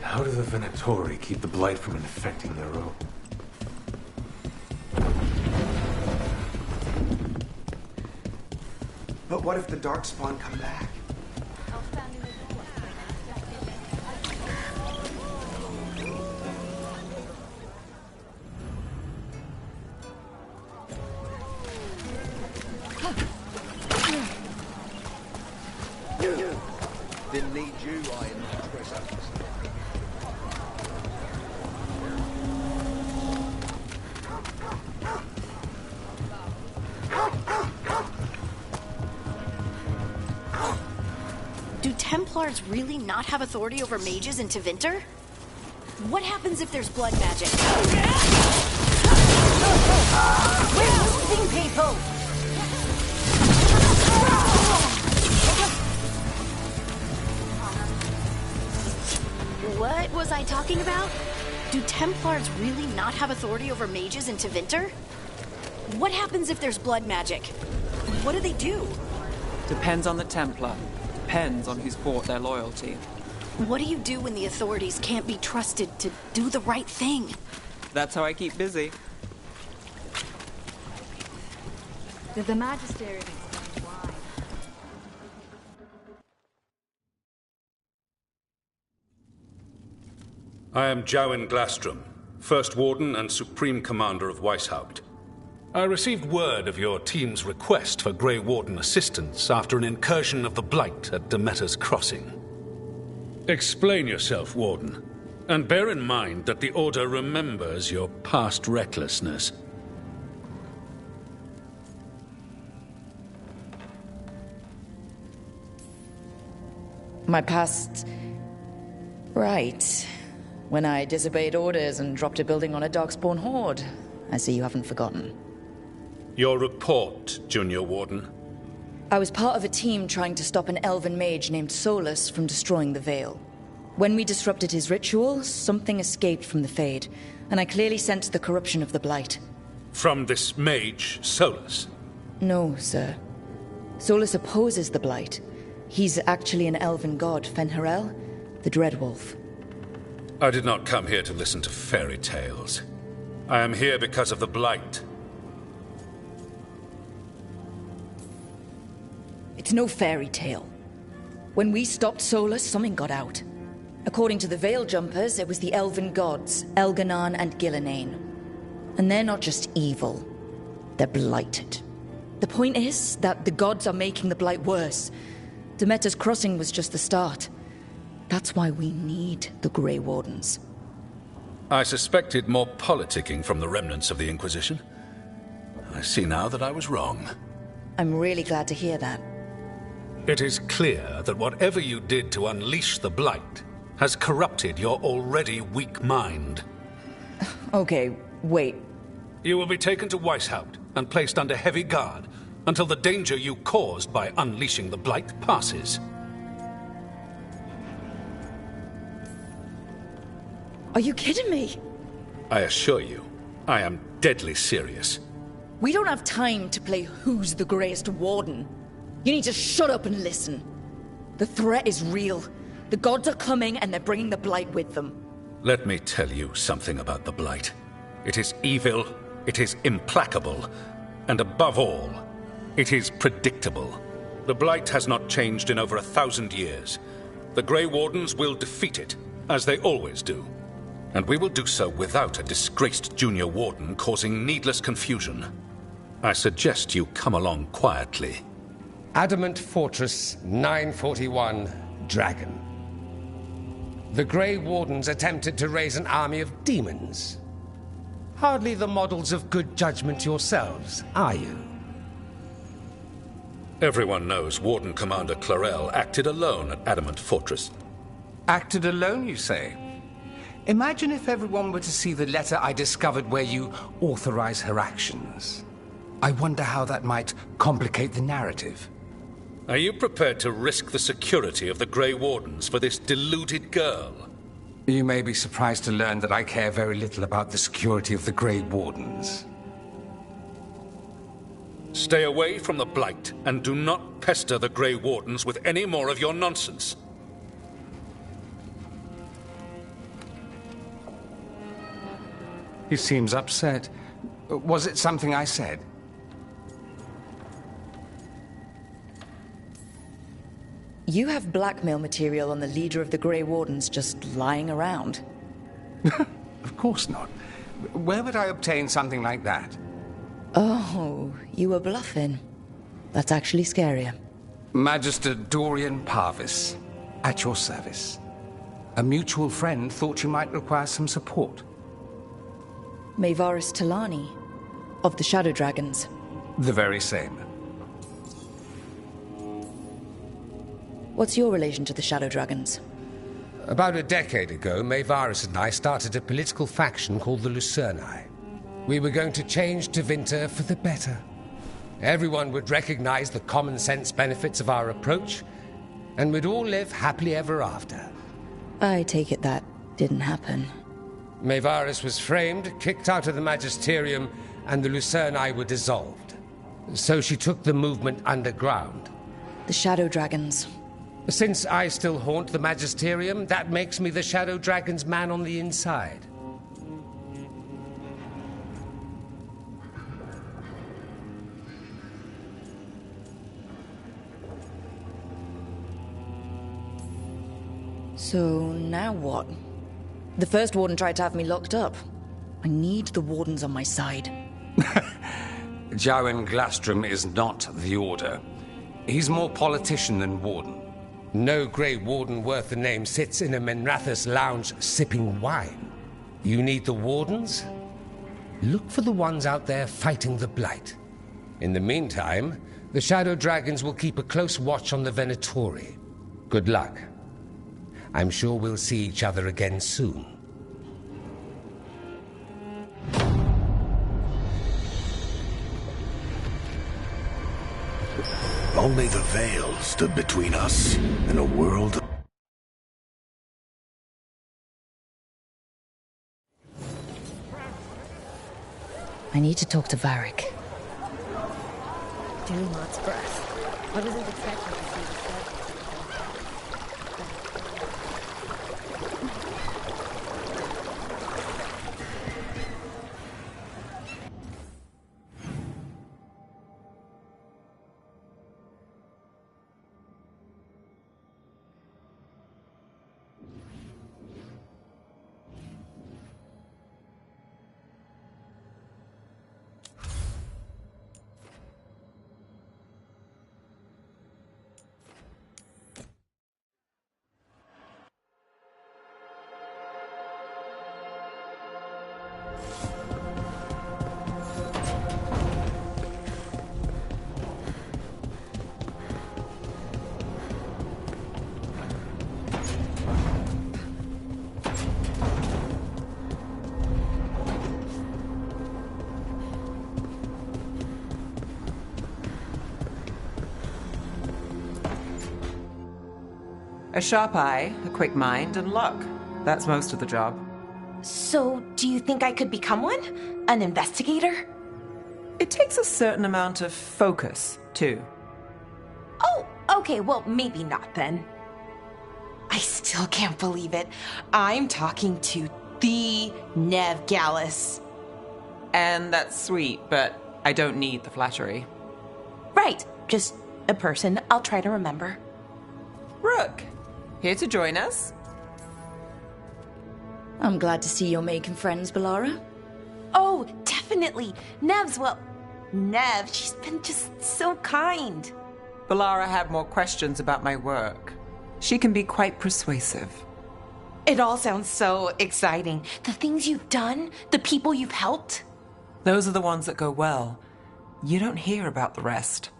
How do the Venatori keep the blight from infecting their own? But what if the Darkspawn come back? Didn't need you, Iron Treasure. Templars really not have authority over mages in Tevinter? What happens if there's blood magic? We're losing people! What was I talking about? Do Templars really not have authority over mages in Tevinter? What happens if there's blood magic? What do they do? Depends on the Templar. Depends on who's bought their loyalty. What do you do when the authorities can't be trusted to do the right thing? That's how I keep busy. Did the Magistery explain why? I am Jowin Glastrom, First Warden and Supreme Commander of Weishaupt. I received word of your team's request for Grey Warden assistance after an incursion of the Blight at Demeter's Crossing. Explain yourself, Warden, and bear in mind that the Order remembers your past recklessness. My past... Right. When I disobeyed orders and dropped a building on a darkspawn horde. I see you haven't forgotten. Your report, Junior Warden. I was part of a team trying to stop an elven mage named Solus from destroying the Veil. When we disrupted his ritual, something escaped from the Fade, and I clearly sensed the corruption of the Blight. From this mage, Solus? No, sir. Solus opposes the Blight. He's actually an elven god, Fen'Harel, the Dreadwolf. I did not come here to listen to fairy tales. I am here because of the Blight. It's no fairy tale. When we stopped Solus, something got out. According to the Veil Jumpers, it was the elven gods, Elganon and Gillenane. And they're not just evil. They're blighted. The point is that the gods are making the Blight worse. Demeter's Crossing was just the start. That's why we need the Grey Wardens. I suspected more politicking from the remnants of the Inquisition. I see now that I was wrong. I'm really glad to hear that. It is clear that whatever you did to unleash the Blight has corrupted your already weak mind. Okay, wait. You will be taken to Weishaupt and placed under heavy guard until the danger you caused by unleashing the Blight passes. Are you kidding me? I assure you, I am deadly serious. We don't have time to play who's the greatest warden. You need to shut up and listen. The threat is real. The gods are coming and they're bringing the Blight with them. Let me tell you something about the Blight. It is evil, it is implacable, and above all, it is predictable. The Blight has not changed in over 1,000 years. The Grey Wardens will defeat it, as they always do. And we will do so without a disgraced junior warden causing needless confusion. I suggest you come along quietly. Adamant Fortress 941, Dragon. The Grey Wardens attempted to raise an army of demons. Hardly the models of good judgment yourselves, are you? Everyone knows Warden Commander Clarel acted alone at Adamant Fortress. Acted alone, you say? Imagine if everyone were to see the letter I discovered where you authorize her actions. I wonder how that might complicate the narrative. Are you prepared to risk the security of the Grey Wardens for this deluded girl? You may be surprised to learn that I care very little about the security of the Grey Wardens. Stay away from the Blight, and do not pester the Grey Wardens with any more of your nonsense. He seems upset. Was it something I said? You have blackmail material on the leader of the Grey Wardens just lying around. Of course not. Where would I obtain something like that? Oh, you were bluffing. That's actually scarier. Magister Dorian Parvis, at your service. A mutual friend thought you might require some support. Maevaris Talani, of the Shadow Dragons. The very same. What's your relation to the Shadow Dragons? About a decade ago, Maevaris and I started a political faction called the Lucerni. We were going to change Tevinter for the better. Everyone would recognize the common sense benefits of our approach, and we'd all live happily ever after. I take it that didn't happen. Maevaris was framed, kicked out of the Magisterium, and the Lucerni were dissolved. So she took the movement underground. The Shadow Dragons. Since I still haunt the Magisterium, that makes me the Shadow Dragon's man on the inside. So now what? The first warden tried to have me locked up. I need the wardens on my side. Jowen Glastrom is not the Order. He's more politician than warden. No Grey Warden worth the name sits in a Menrathus lounge sipping wine. You need the wardens? Look for the ones out there fighting the Blight. In the meantime, the Shadow Dragons will keep a close watch on the Venatori. Good luck. I'm sure we'll see each other again soon. Only the veil stood between us and a world. I need to talk to Varric. Dunemont's breath. I wasn't expecting to see this. A sharp eye, a quick mind, and luck. That's most of the job. So, do you think I could become one? An investigator? It takes a certain amount of focus, too. Oh, okay, well, maybe not then. I still can't believe it. I'm talking to the Nev Gallus. And that's sweet, but I don't need the flattery. Right, just a person I'll try to remember. Rook, here to join us? I'm glad to see you're making friends, Bellara. Oh, definitely. Nev's, well, Nev, she's been just so kind. Bellara had more questions about my work. She can be quite persuasive. It all sounds so exciting. The things you've done, the people you've helped. Those are the ones that go well. You don't hear about the rest.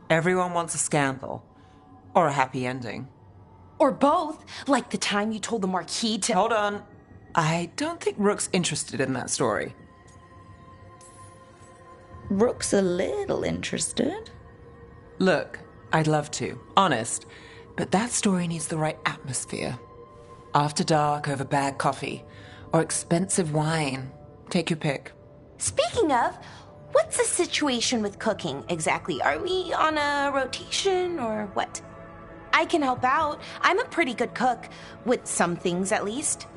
Everyone wants a scandal. Or a happy ending. Or both, like the time you told the Marquis to— Hold on. I don't think Rook's interested in that story. Rook's a little interested. Look, I'd love to, honest. But that story needs the right atmosphere. After dark over bad coffee. Or expensive wine. Take your pick. Speaking of, what's the situation with cooking exactly? Are we on a rotation or what? I can help out. I'm a pretty good cook, with some things at least.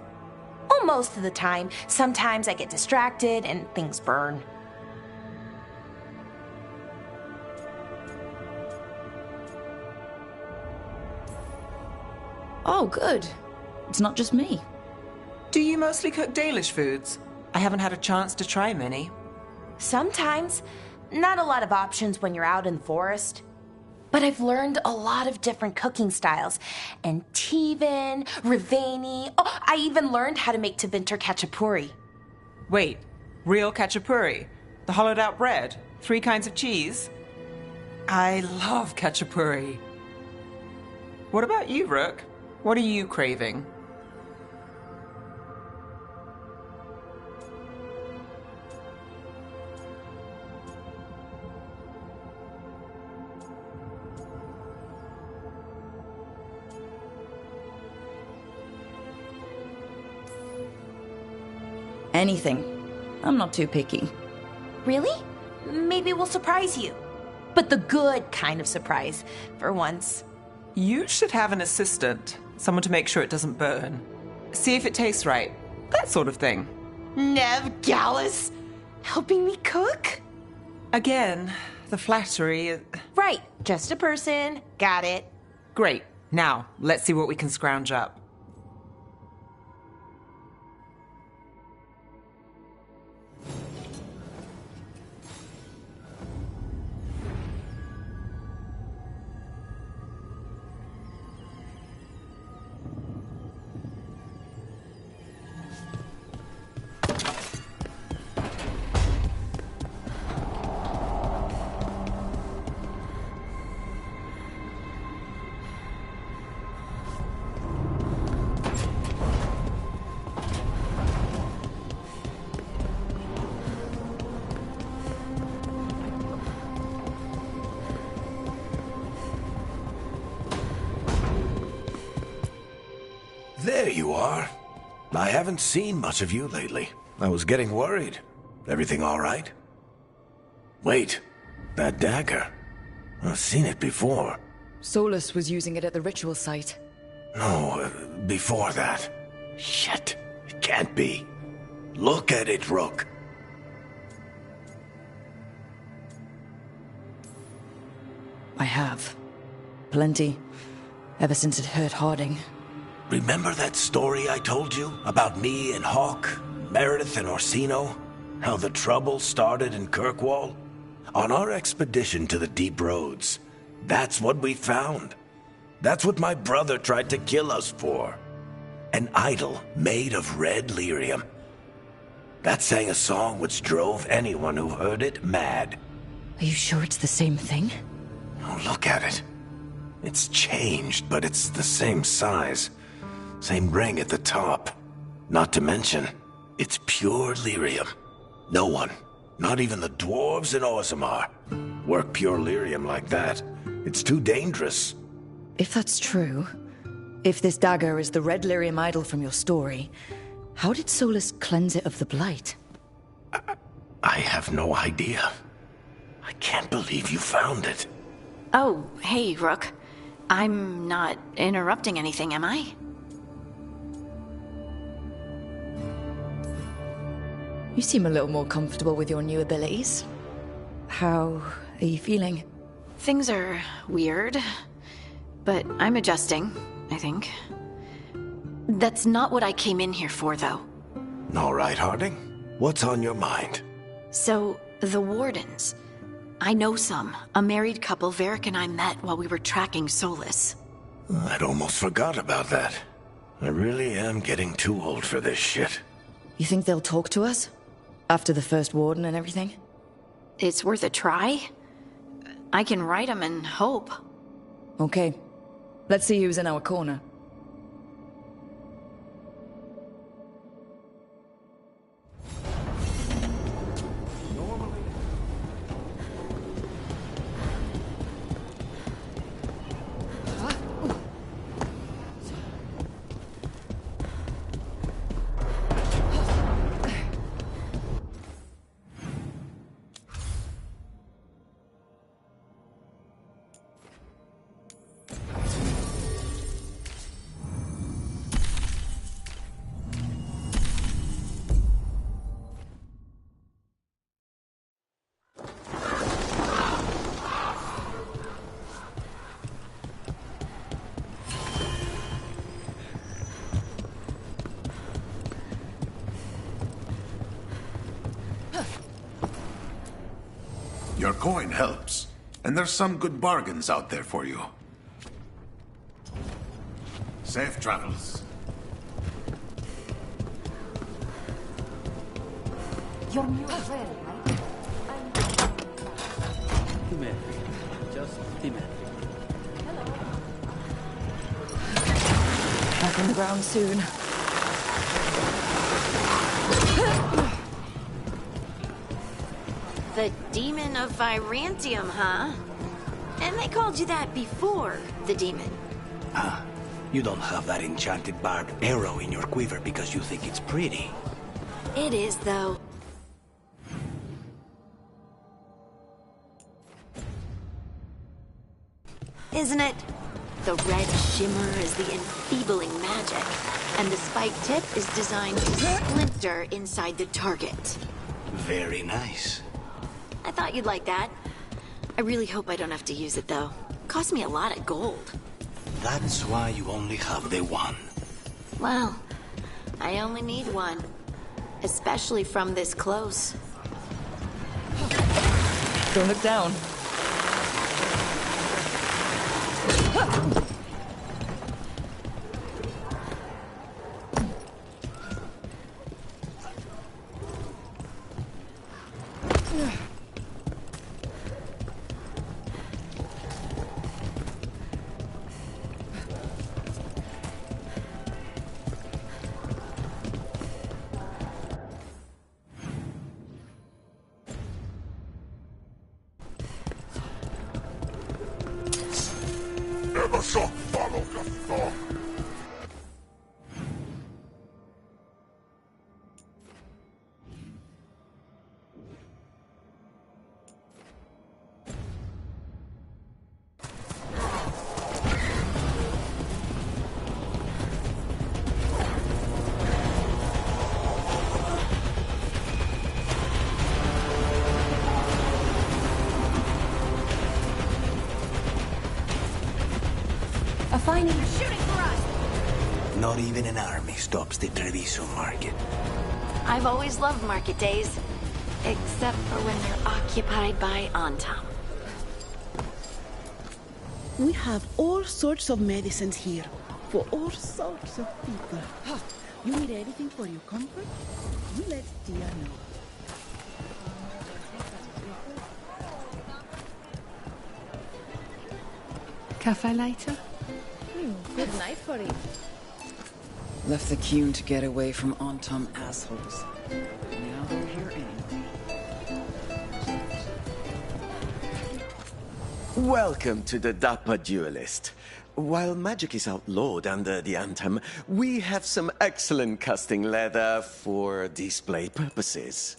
Well, most of the time. Sometimes I get distracted and things burn. Oh, good. It's not just me. Do you mostly cook Dalish foods? I haven't had a chance to try many. Sometimes. Not a lot of options when you're out in the forest. But I've learned a lot of different cooking styles. And Tevan, Rivani. Oh, I even learned how to make Tevinter Khachapuri. Wait, real Khachapuri? The hollowed out bread? 3 kinds of cheese? I love Khachapuri. What about you, Rook? What are you craving? Anything. I'm not too picky. Really? Maybe we'll surprise you. But the good kind of surprise, for once. You should have an assistant. Someone to make sure it doesn't burn. See if it tastes right. That sort of thing. Nev Gallus? Helping me cook? Again, the flattery... Right, just a person. Got it. Great. Now, let's see what we can scrounge up. There you are. I haven't seen much of you lately. I was getting worried. Everything all right? Wait, that dagger. I've seen it before. Solus was using it at the ritual site. No, before that. Shit, it can't be. Look at it, Rook. I have. Plenty. Ever since it hurt Harding. Remember that story I told you about me and Hawk, Meredith and Orsino? How the trouble started in Kirkwall? On our expedition to the Deep Roads, that's what we found. That's what my brother tried to kill us for. An idol made of red lyrium. That sang a song which drove anyone who heard it mad. Are you sure it's the same thing? Oh, look at it. It's changed, but it's the same size. Same ring at the top. Not to mention, it's pure lyrium. No one, not even the dwarves in Orzammar, work pure lyrium like that. It's too dangerous. If that's true, if this dagger is the red lyrium idol from your story, how did Solus cleanse it of the blight? I have no idea. I can't believe you found it. Oh, hey, Rook. I'm not interrupting anything, am I? You seem a little more comfortable with your new abilities. How are you feeling? Things are weird, but I'm adjusting, I think. That's not what I came in here for, though. All right, Harding. What's on your mind? So, the Wardens. I know some. A married couple Varric and I met while we were tracking Solus. I'd almost forgot about that. I really am getting too old for this shit. You think they'll talk to us? After the first warden and everything? It's worth a try. I can write them and hope. Okay. Let's see who's in our corner. Your coin helps, and there's some good bargains out there for you. Safe travels. You're new as well, right? Dimitri. Just Dimitri. from the ground soon. The Demon of Virantium, huh? And they called you that before the demon. Ah, you don't have that enchanted barbed arrow in your quiver because you think it's pretty. It is, though. Isn't it? The red shimmer is the enfeebling magic, and the spike tip is designed to splinter inside the target. Very nice. I thought you'd like that. I really hope I don't have to use it, though. Cost me a lot of gold. That's why you only have the one. Well, I only need one. Especially from this close. Don't look down. Never saw follow the thought. A finding shooting for us! Not even an army stops the Treviso market. I've always loved market days. Except for when they're occupied by Antam. We have all sorts of medicines here, for all sorts of people. You need anything for your comfort? You let Tia know. Cafe later? Good night for you. Left the Qun to get away from Antam assholes. Now they're here anyway. Welcome to the Dapper Duelist. While magic is outlawed under the Antam, we have some excellent casting leather for display purposes.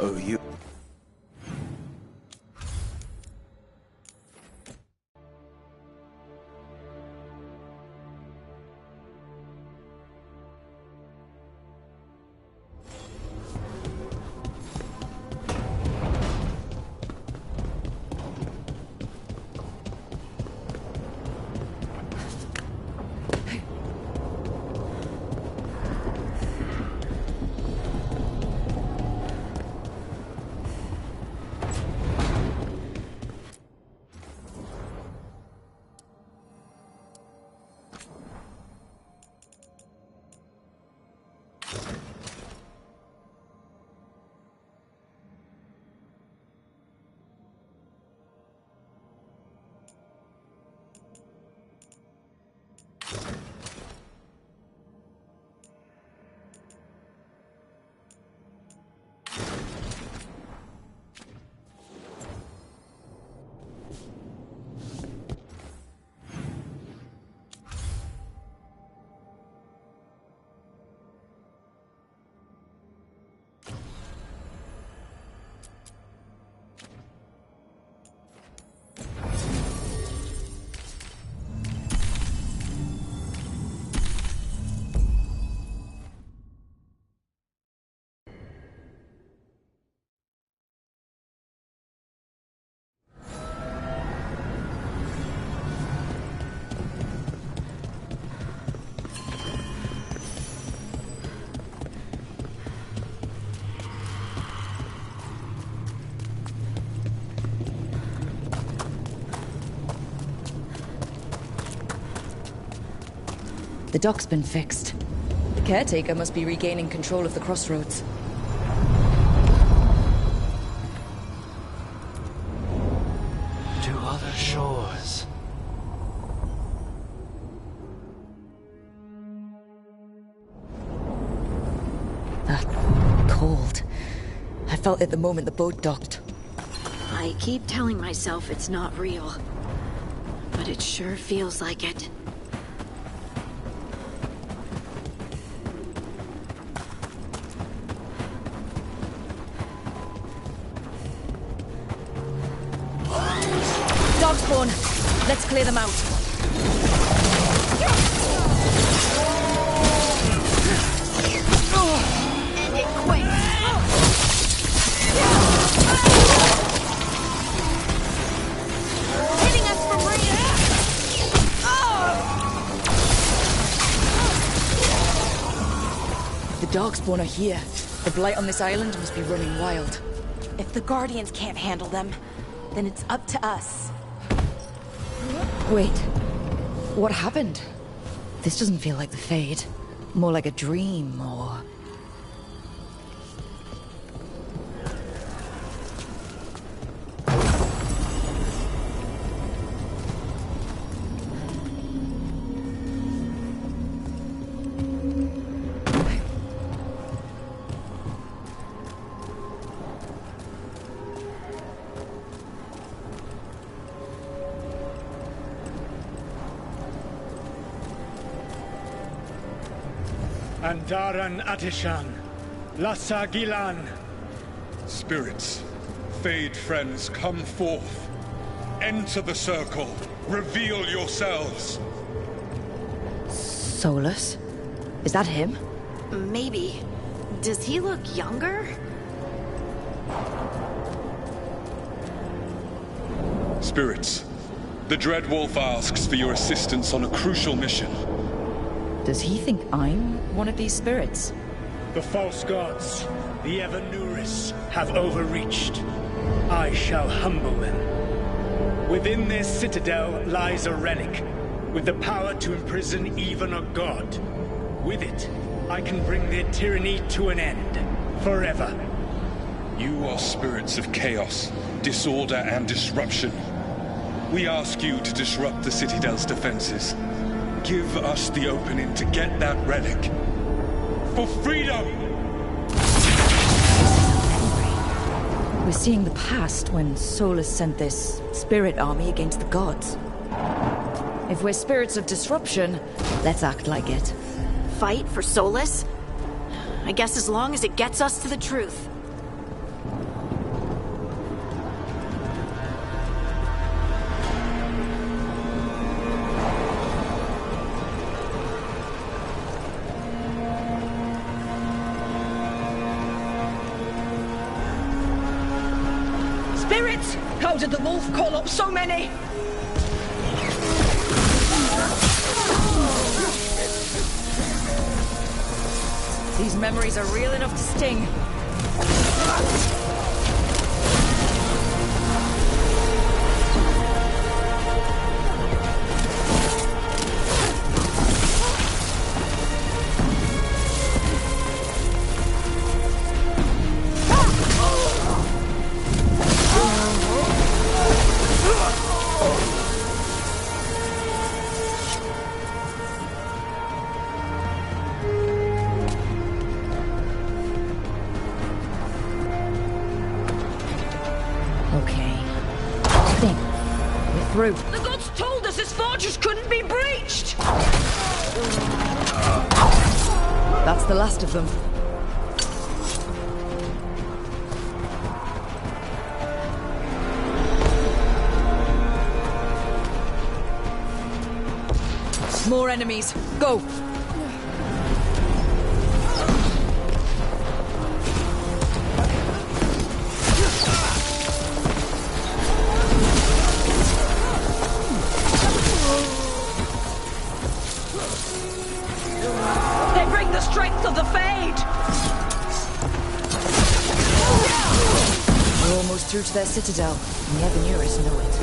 Oh, you... The dock's been fixed. The caretaker must be regaining control of the crossroads. To other shores. That cold. I felt it the moment the boat docked. I keep telling myself it's not real, but it sure feels like it. Dog spawn! Let's clear them out. End it quick! Hitting us from The dog spawn are here. The blight on this island must be running wild. If the Guardians can't handle them, then it's up to us. Wait. What happened? This doesn't feel like the Fade. More like a dream, or... Andaran Atishan, Lassa Gilan. Spirits, Fade friends, come forth. Enter the circle. Reveal yourselves. Solus? Is that him? Maybe. Does he look younger? Spirits, the Dread Wolf asks for your assistance on a crucial mission. Does he think I'm one of these spirits? The false gods, the Evanuris, have overreached. I shall humble them. Within their citadel lies a relic, with the power to imprison even a god. With it, I can bring their tyranny to an end, forever. You are spirits of chaos, disorder, and disruption. We ask you to disrupt the Citadel's defenses. Give us the opening to get that relic. For freedom! We're seeing the past when Solus sent this spirit army against the gods. If we're spirits of disruption, let's act like it. Fight for Solus? I guess as long as it gets us to the truth. Spirits! How did the wolf call up so many? These memories are real enough to sting. Through. The gods told us his fortress couldn't be breached! That's the last of them. More enemies. Go! Strength of the Fade! We're almost through to their citadel, and the Evanuris know it.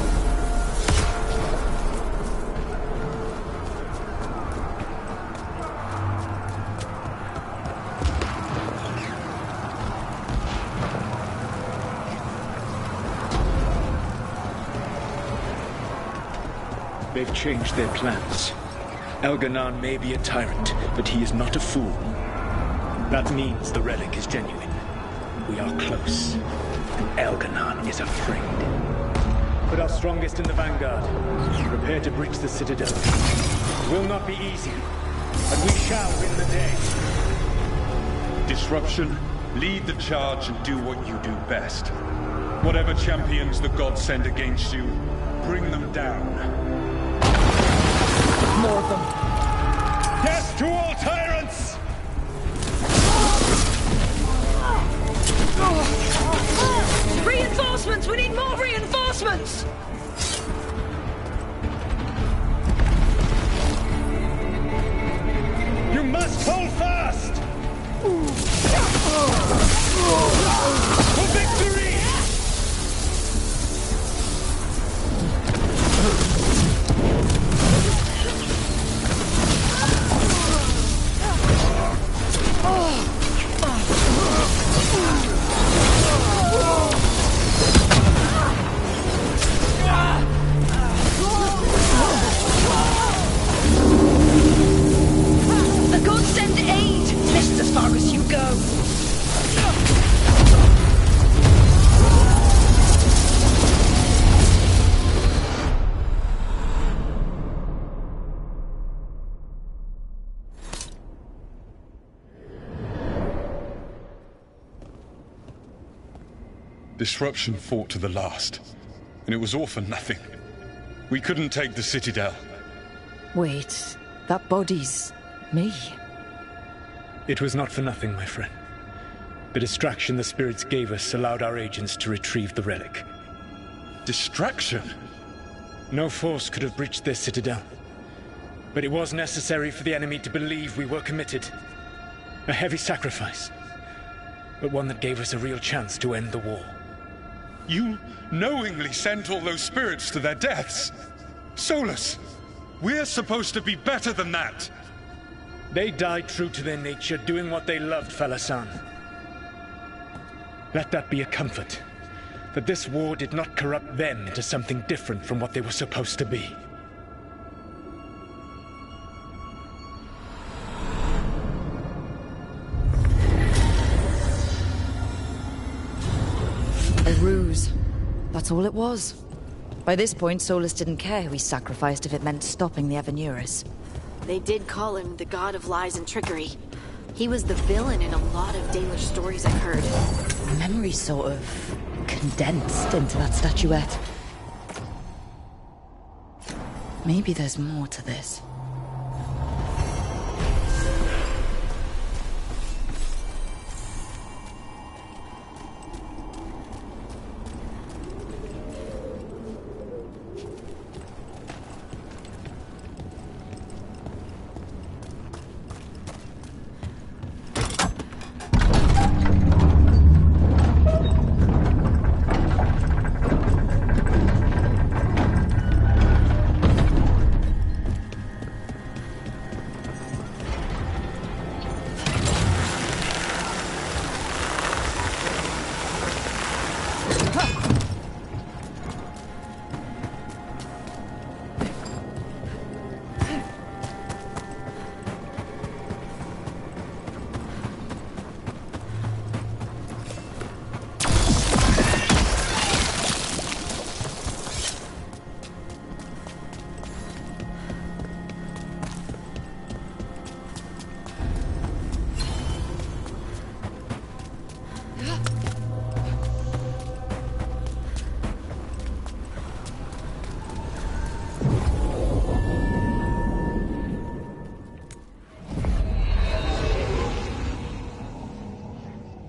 They've changed their plans. Elganon may be a tyrant, but he is not a fool. That means the relic is genuine. We are close, and Elganon is afraid. Put our strongest in the vanguard. Prepare to breach the citadel. It will not be easy, but we shall win the day. Disruption, lead the charge and do what you do best. Whatever champions the gods send against you, bring them down. More of them. Death to all tyrants! Reinforcements! We need more reinforcements! You must hold fast! For victory! The gods send aid! Just as far as you go! Disruption fought to the last, and it was all for nothing. We couldn't take the Citadel. Wait, that body's me. It was not for nothing, my friend. The distraction the spirits gave us allowed our agents to retrieve the relic. Distraction? No force could have breached this citadel. But it was necessary for the enemy to believe we were committed. A heavy sacrifice, but one that gave us a real chance to end the war. You knowingly sent all those spirits to their deaths? Solus, we're supposed to be better than that! They died true to their nature, doing what they loved, Falasan. Let that be a comfort, that this war did not corrupt them into something different from what they were supposed to be. A ruse. That's all it was. By this point, Solus didn't care who he sacrificed if it meant stopping the Evanurus. They did call him the god of lies and trickery. He was the villain in a lot of Dalish stories I've heard. Memory sort of condensed into that statuette. Maybe there's more to this.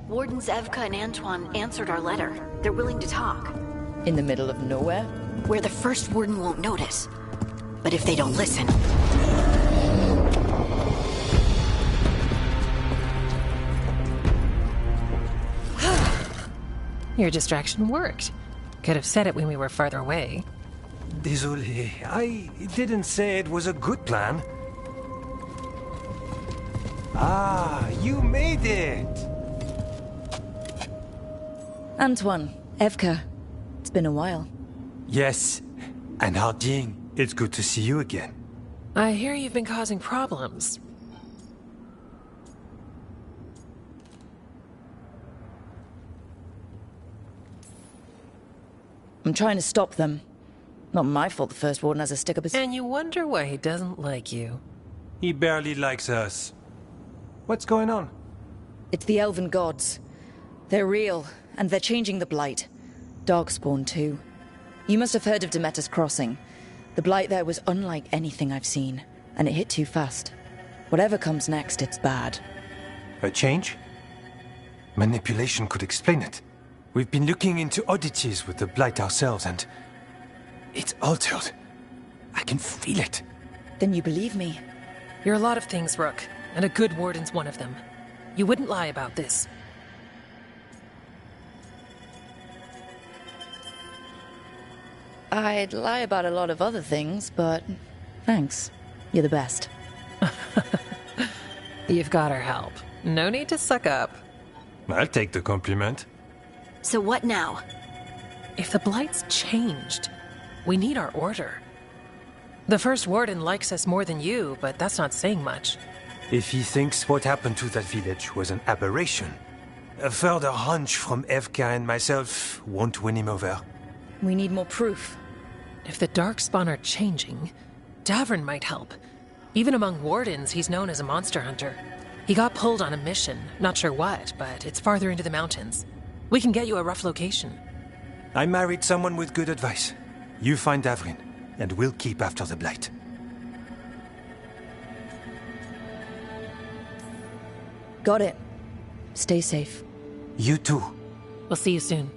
Wardens Evka and Antoine answered our letter. They're willing to talk. In the middle of nowhere? Where the first warden won't notice. But if they don't listen... Your distraction worked. Could have said it when we were farther away. Désolé, I didn't say it was a good plan. Ah, you made it! Antoine, Evka. It's been a while. Yes, and Harding. It's good to see you again. I hear you've been causing problems. I'm trying to stop them. Not my fault the First Warden has a stick up his... And you wonder why he doesn't like you. He barely likes us. What's going on? It's the Elven Gods. They're real, and they're changing the Blight. Darkspawn, too. You must have heard of Demeter's Crossing. The Blight there was unlike anything I've seen, and it hit too fast. Whatever comes next, it's bad. A change? Manipulation could explain it. We've been looking into oddities with the Blight ourselves, and... it's altered. I can feel it. Then you believe me? You're a lot of things, Rook, and a good warden's one of them. You wouldn't lie about this. I'd lie about a lot of other things, but thanks. You're the best. You've got our help. No need to suck up. I'll take the compliment. So what now? If the Blight's changed, we need our order. The First Warden likes us more than you, but that's not saying much. If he thinks what happened to that village was an aberration, a further hunch from Evka and myself won't win him over. We need more proof. If the Darkspawn are changing, Davrin might help. Even among wardens, he's known as a monster hunter. He got pulled on a mission, not sure what, but it's farther into the mountains. We can get you a rough location. I married someone with good advice. You find Davrin, and we'll keep after the Blight. Got it. Stay safe. You too. We'll see you soon.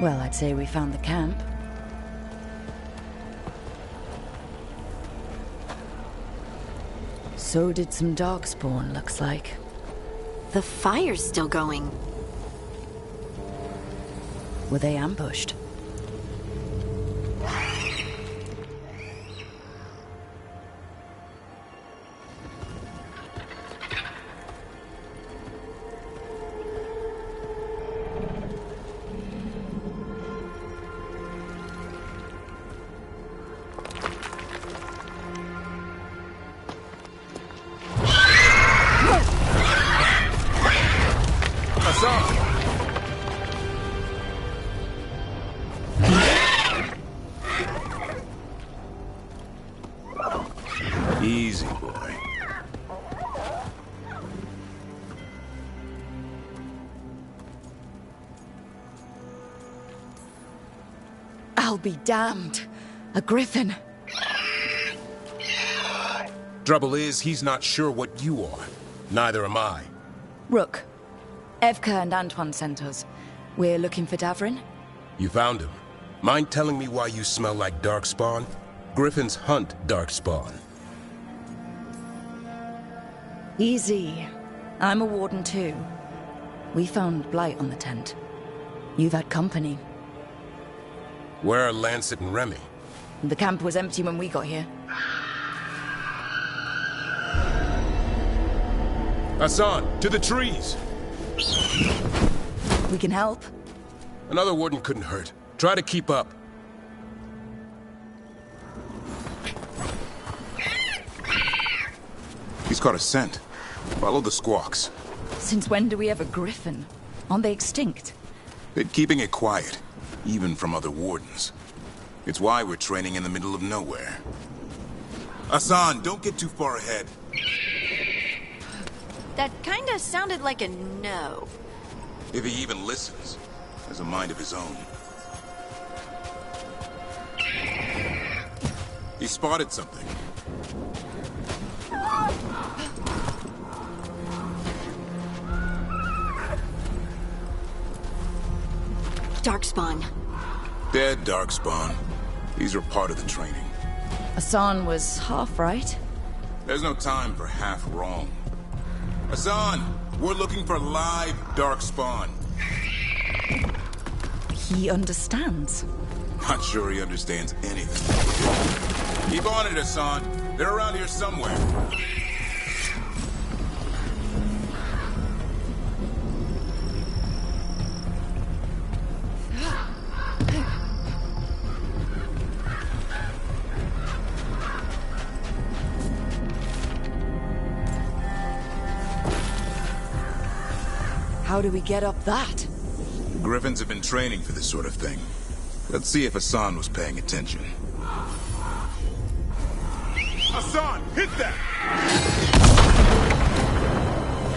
Well, I'd say we found the camp. So did some Darkspawn, looks like. The fire's still going. Were they ambushed? Easy, boy. I'll be damned. A griffin. Trouble is, he's not sure what you are. Neither am I. Rook. Evka and Antoine sent us. We're looking for Davrin. You found him. Mind telling me why you smell like Darkspawn? Griffins hunt Darkspawn. Easy. I'm a warden too. We found blight on the tent. You've had company. Where are Lancet and Remy? The camp was empty when we got here. Hassan, to the trees! We can help. Another warden couldn't hurt. Try to keep up. He's caught a scent. Follow the squawks. Since when do we have a griffin? Aren't they extinct? Been keeping it quiet, even from other wardens. It's why we're training in the middle of nowhere. Hassan, don't get too far ahead. That kinda sounded like a no. If he even listens, has a mind of his own. He spotted something. Darkspawn. Dead Darkspawn. These are part of the training. Hassan was half right. There's no time for half wrong. Hassan, we're looking for live Darkspawn. He understands. Not sure he understands anything. Keep on it, Hassan. They're around here somewhere. How do we get up that? The Griffins have been training for this sort of thing. Let's see if Hassan was paying attention. Hassan, hit that!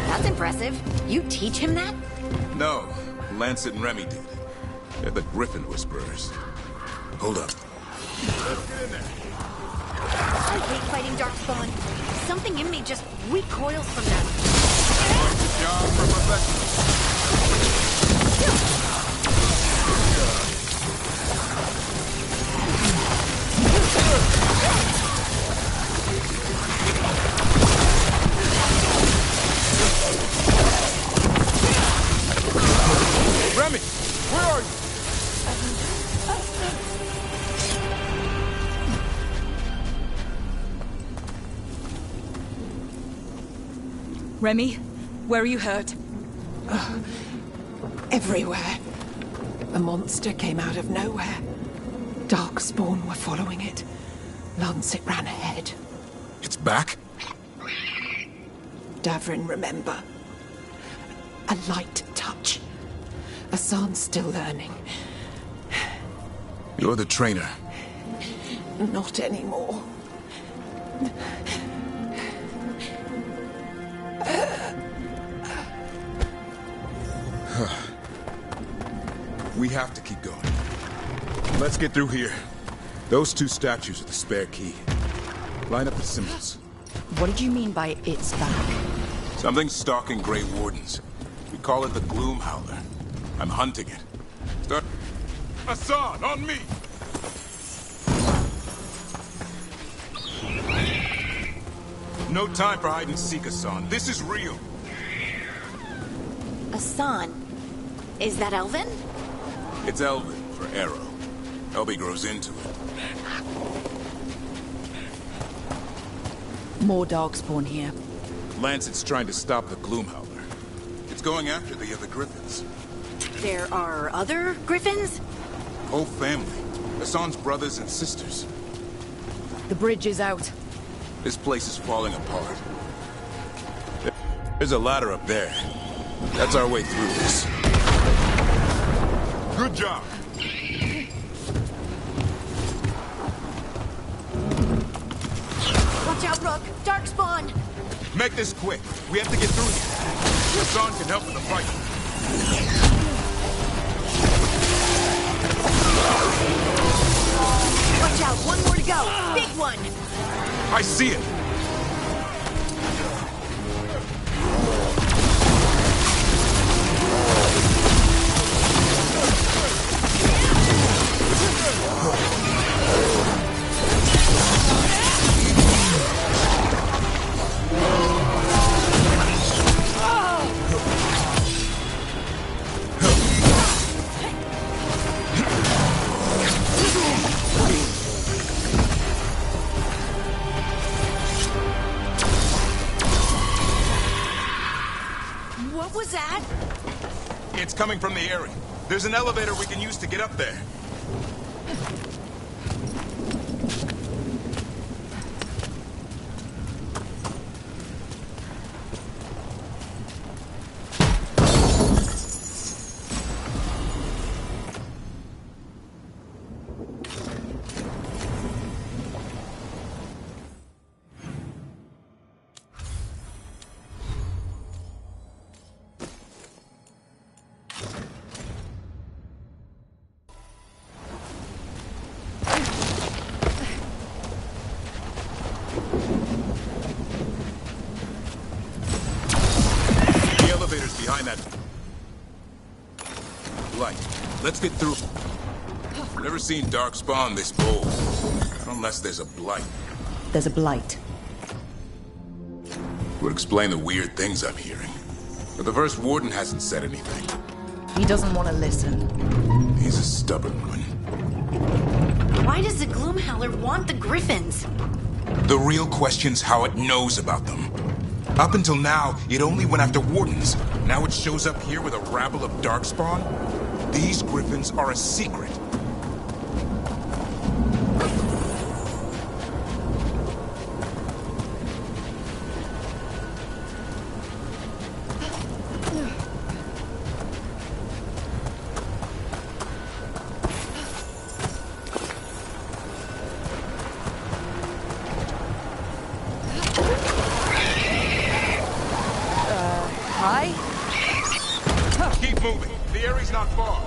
That's impressive. You teach him that? No, Lancet and Remy did. They're the Griffin Whisperers. Hold up. Let's get in there. I hate fighting Darkspawn. Something in me just recoils from them. Job for professionals. Remy, where are you? Remy, where are you hurt? Everywhere. A monster came out of nowhere. Darkspawn were following it. Lancet ran ahead. It's back? Davrin, remember. A light touch. Hassan's still learning. You're the trainer. Not anymore. We have to keep going. Let's get through here. Those two statues are the spare key. Line up the symbols. What did you mean by it's back? Something's stalking Grey Wardens. We call it the Gloom Howler. I'm hunting it. Start... Hassan, on me! No time for hide and seek, Hassan. This is real. Hassan? Is that Elven? It's Elven for arrow. Elby grows into it. More Darkspawn here. Lancet's trying to stop the Gloom Howler. It's going after the other Griffins. There are other Griffins? Whole family. Hassan's brothers and sisters. The bridge is out. This place is falling apart. There's a ladder up there. That's our way through this. Good job. Watch out, Rook! Darkspawn! Make this quick. We have to get through here. Hassan can help in the fight. Watch out, one more to go. Big one! I see it. What was that? It's coming from the area. There's an elevator we can use to get up there. Behind that light. Let's get through. Never seen Darkspawn this bold. Not unless there's a blight. There's a blight. Would explain the weird things I'm hearing. But the first warden hasn't said anything. He doesn't want to listen. He's a stubborn one. Why does the Gloomhowler want the Griffins? The real question's how it knows about them. Up until now, it only went after Wardens. Now it shows up here with a rabble of Darkspawn? These Griffins are a secret. Keep moving. The area's not far.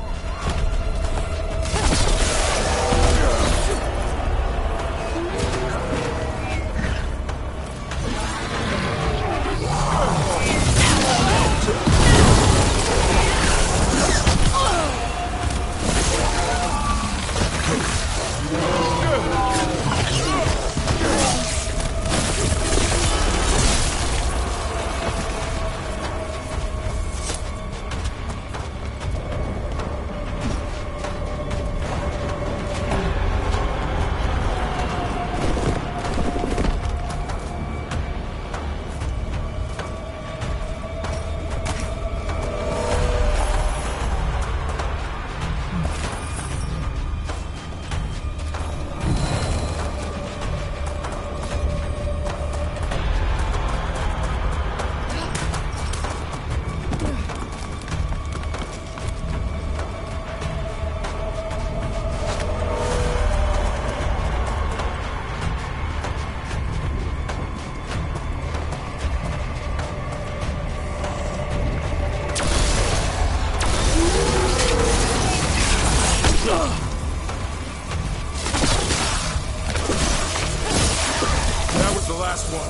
That was the last one.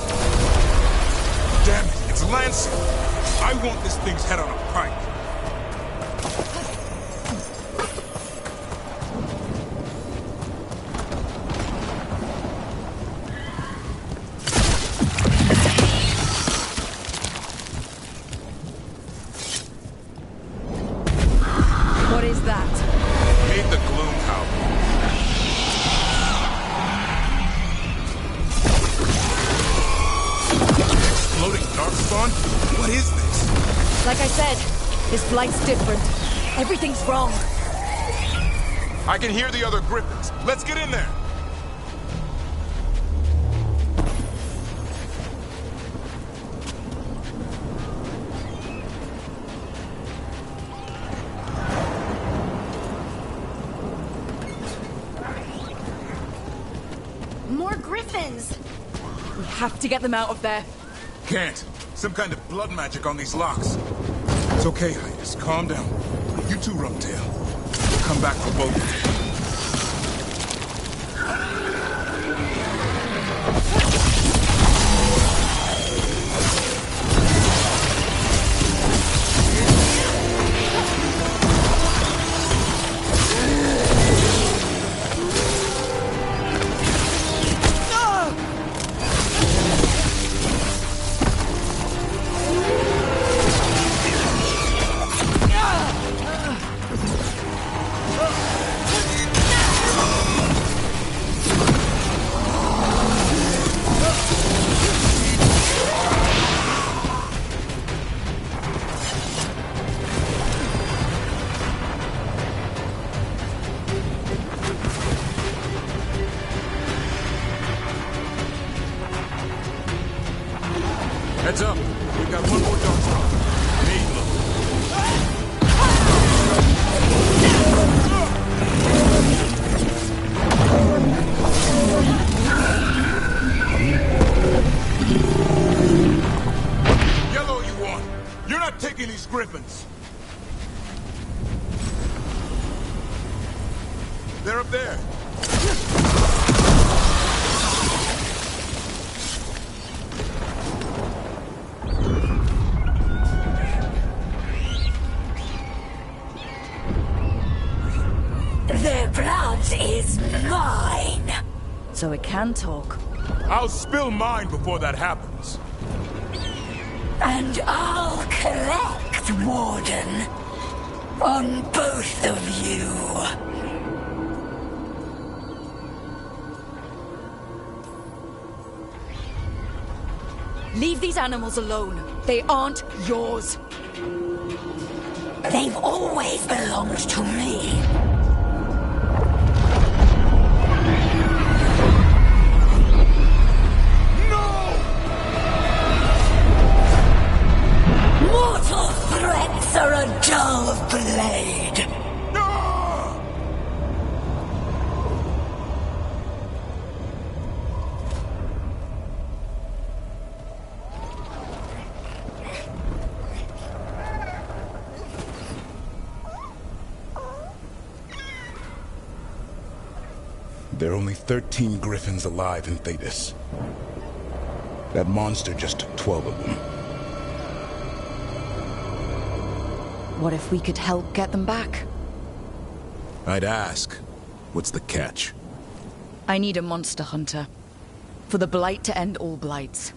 Damn it, it's Lancing. I want this thing's head on a pike. What is that? Meet the Gloom Howl. Exploding Darkspawn? What is this? Like I said, this flight's different. Everything's wrong. I can hear the other Griffins. Let's get in there. More Griffins! We have to get them out of there. Can't. Some kind of blood magic on these locks. It's okay, Highness. Calm down. You too, Rumtail. We'll come back for both of you. Heads up. We've got one more Darkspawn. Yellow you want. You're not taking these Griffins. They're up there. Their blood is mine. So it can talk. I'll spill mine before that happens. And I'll collect, Warden. On both of you. Leave these animals alone. They aren't yours. They've always belonged to me. Mortal threats are a dull blade. There are only 13 griffins alive in Thetis. That monster just took 12 of them. What if we could help get them back? I'd ask, what's the catch? I need a monster hunter. For the Blight to end all blights.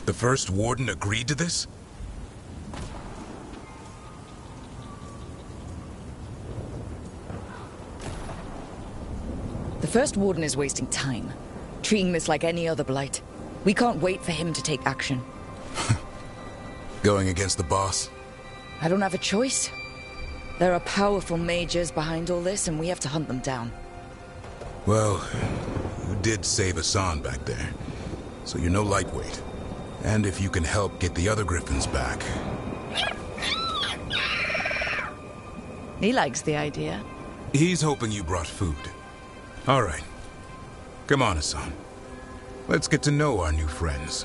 The first warden agreed to this? The first warden is wasting time, treating this like any other blight. We can't wait for him to take action. Going against the boss? I don't have a choice. There are powerful mages behind all this, and we have to hunt them down. Well, you did save Hassan back there, so you're no lightweight. And if you can help get the other griffins back... He likes the idea. He's hoping you brought food. All right. Come on, Hassan. Let's get to know our new friends.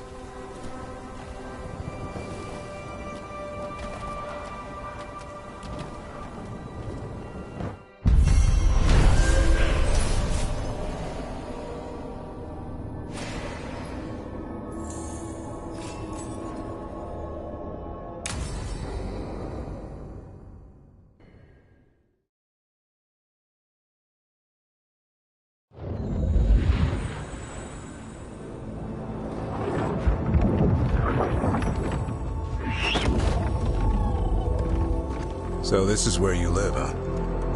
So this is where you live, huh?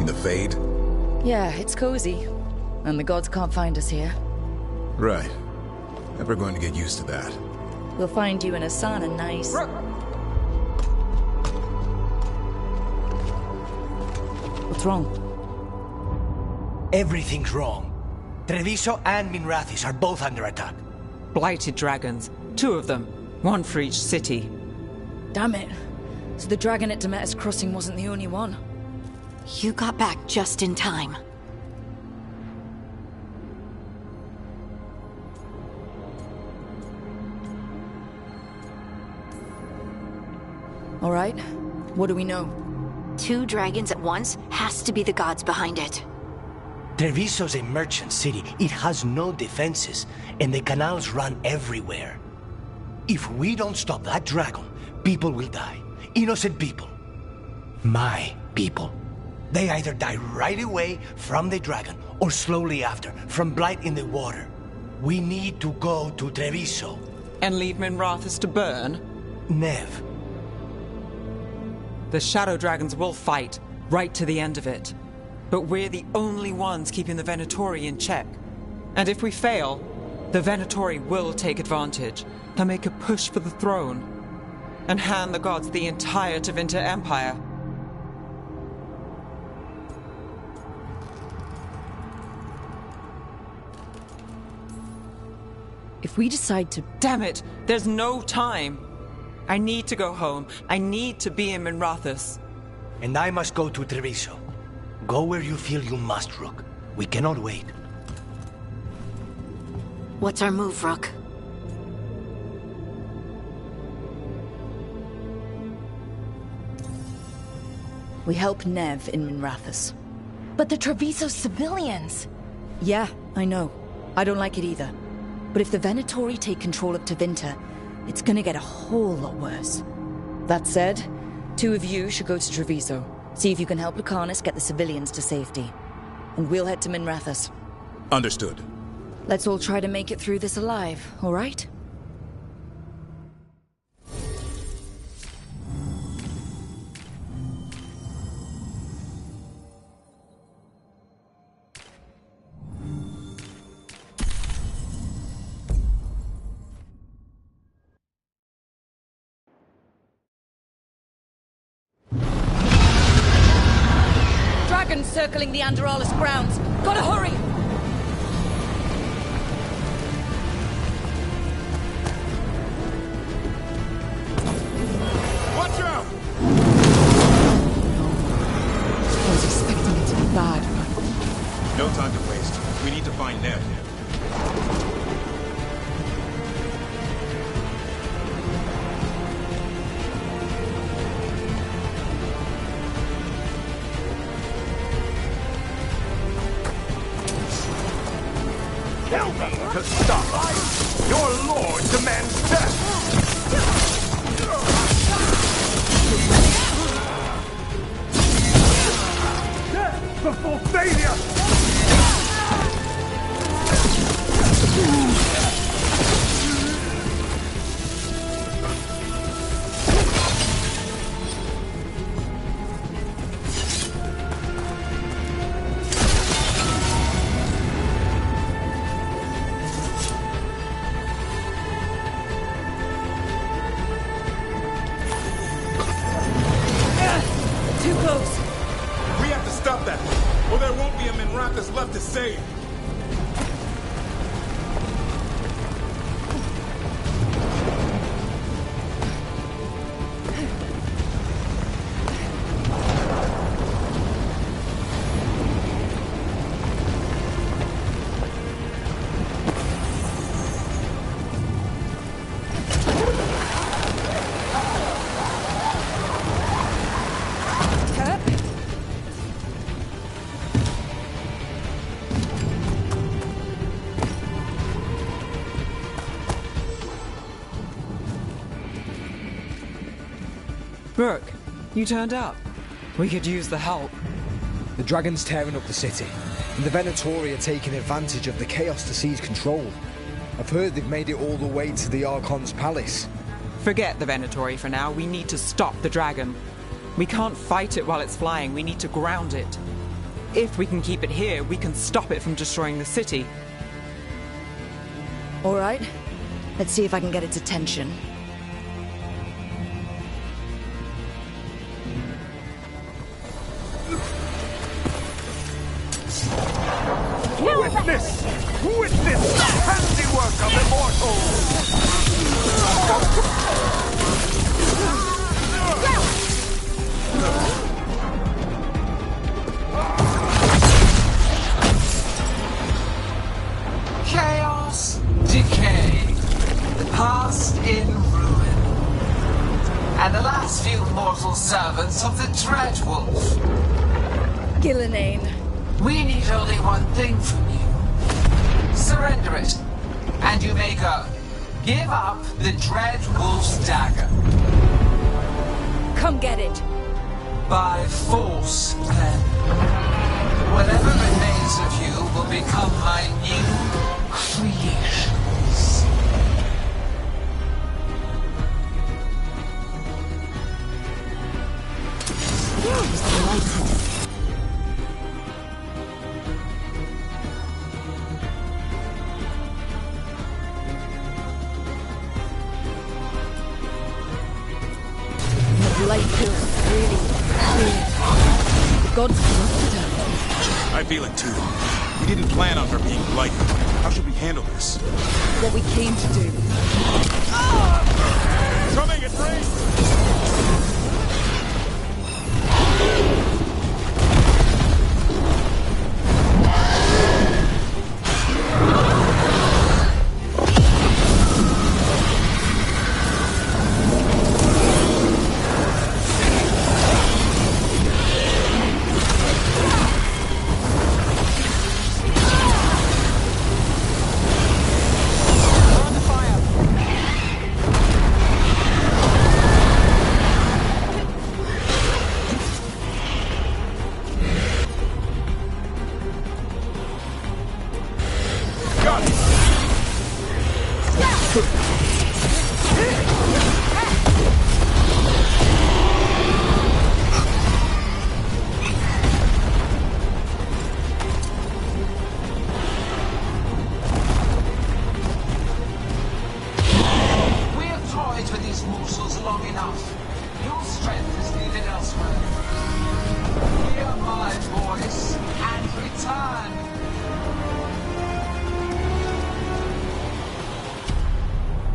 In the Fade? Yeah, it's cozy. And the gods can't find us here. Right. Never going to get used to that. We'll find you and Hassan a nice... What's wrong? Everything's wrong. Treviso and Minrathis are both under attack. Blighted dragons. 2 of them. 1 for each city. Damn it. So the dragon at Demeter's Crossing wasn't the only one. You got back just in time. All right. What do we know? 2 dragons at once has to be the gods behind it. Treviso's a merchant city. It has no defenses, and the canals run everywhere. If we don't stop that dragon, people will die. Innocent people. My people. They either die right away from the dragon, or slowly after, from blight in the water. We need to go to Treviso. And leave Minrathis to burn? Nev. The Shadow Dragons will fight, right to the end of it. But we're the only ones keeping the Venatori in check. And if we fail, the Venatori will take advantage. They'll make a push for the throne. And hand the gods the entire Tevinter Empire. If we decide to... Damn it! There's no time! I need to go home. I need to be in Minrathis. And I must go to Treviso. Go where you feel you must, Rook. We cannot wait. What's our move, Rook? We help Nev in Minrathis. But the Treviso civilians... Yeah, I know. I don't like it either. But if the Venatori take control of Tevinter, it's gonna get a whole lot worse. That said, 2 of you should go to Treviso. See if you can help Lucanus get the civilians to safety. And we'll head to Minrathis. Understood. Let's all try to make it through this alive, all right? circling the Andorralis grounds. Gotta hurry! Watch out! I was expecting it to be bad, but... No time to waste. We need to find Ned. Tell me to stop! Your lord demands death! Death before failure! Too close! We have to stop that, or there won't be a Minrathous left to save. Brooke, you turned up. We could use the help. The dragon's tearing up the city, and the Venatori are taking advantage of the chaos to seize control. I've heard they've made it all the way to the Archon's palace. Forget the Venatori for now. We need to stop the dragon. We can't fight it while it's flying. We need to ground it. If we can keep it here, we can stop it from destroying the city. All right. Let's see if I can get its attention. Witness! Witness the handiwork of immortals! Chaos, decay, the past in ruin, and the last few mortal servants of the Dreadwolf. Gillenane. We need only one thing from you. Surrender it, and you may go. Give up the Dreadwolf's dagger. Come get it. By force, then. Whatever remains of you will become my new creations. The light feels really clear. The gods corrupted her. I feel it too. We didn't plan on her being blighted. How should we handle this? What we came to do. Coming, it's rain!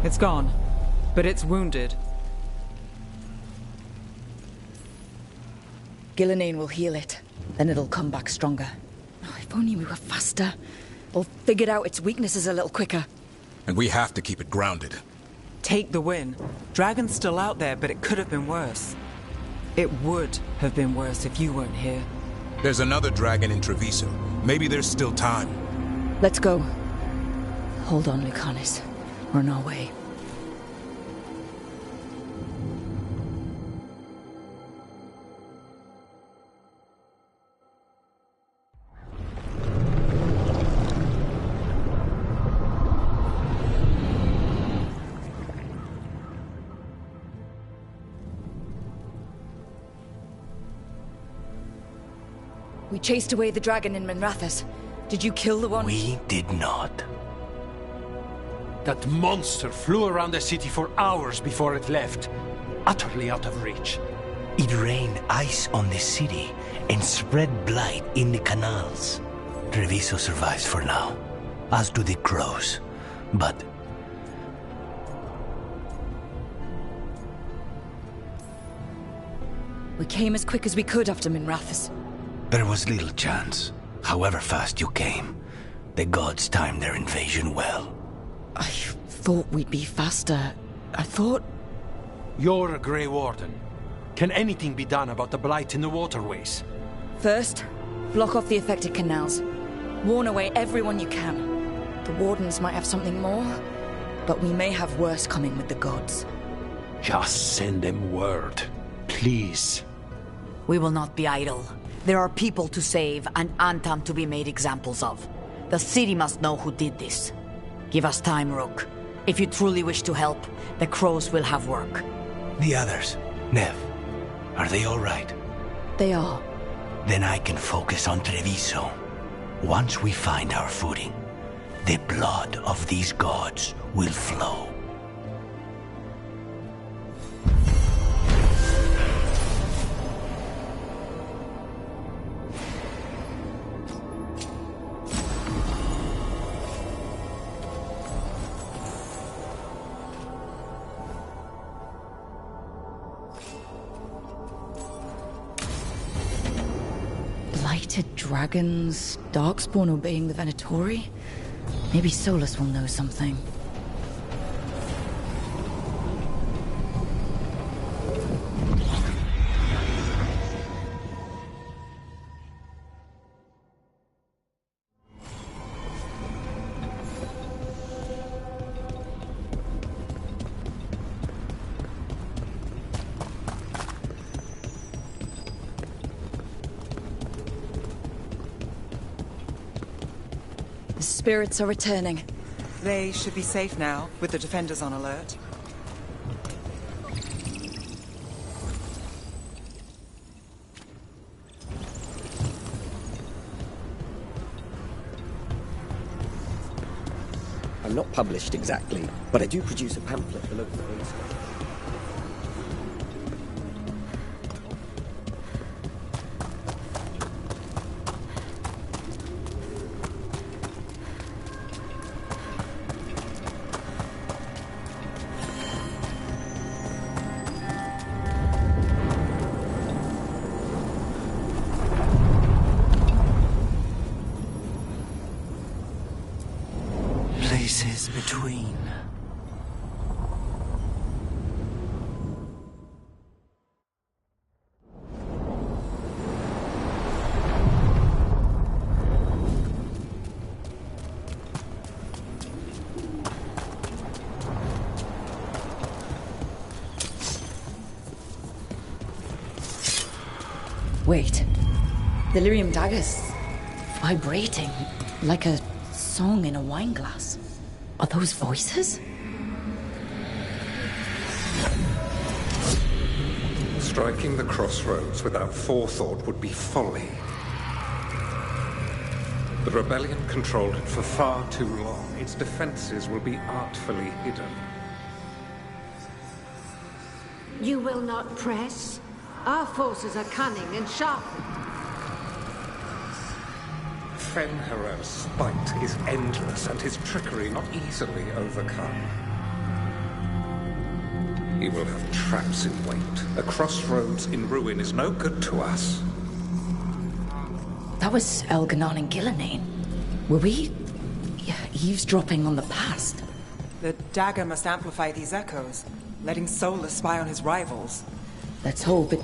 It's gone, but it's wounded. Gillenane will heal it. Then it'll come back stronger. Oh, if only we were faster. Or figured out its weaknesses a little quicker. And we have to keep it grounded. Take the win. Dragon's still out there, but it could have been worse. It would have been worse if you weren't here. There's another dragon in Treviso. Maybe there's still time. Let's go. Hold on, Lucanis. We're on our way. We chased away the dragon in Minrathous. Did you kill the one? We did not. That monster flew around the city for hours before it left, utterly out of reach. It rained ice on the city and spread blight in the canals. Treviso survives for now, as do the crows. But we came as quick as we could after Minrathous. there was little chance. However fast you came, the gods timed their invasion well. I thought we'd be faster. I thought... You're a Grey Warden. Can anything be done about the blight in the waterways? First, block off the affected canals. Warn away everyone you can. The Wardens might have something more, but we may have worse coming with the gods. Just send them word, please. We will not be idle. There are people to save and Antam to be made examples of. The city must know who did this. Give us time, Rook. If you truly wish to help, the crows will have work. The others, Nev, are they all right? They are. Then I can focus on Treviso. Once we find our footing, the blood of these gods will flow. Blighted dragons, Darkspawn obeying the Venatori? Maybe Solus will know something. The spirits are returning. They should be safe now, with the defenders on alert. I'm not published exactly, but I do produce a pamphlet for local police. Places between. Wait. The lyrium dagger's vibrating like a song in a wine glass. Are those voices? Striking the crossroads without forethought would be folly. The rebellion controlled it for far too long. Its defenses will be artfully hidden. You will not press? Our forces are cunning and sharpened. Fenrir's spite is endless and his trickery not easily overcome. He will have traps in wait. A crossroads in ruin is no good to us. That was Elganon and Gillenane. Were we eavesdropping on the past? The dagger must amplify these echoes, letting Solus spy on his rivals. Let's hope it...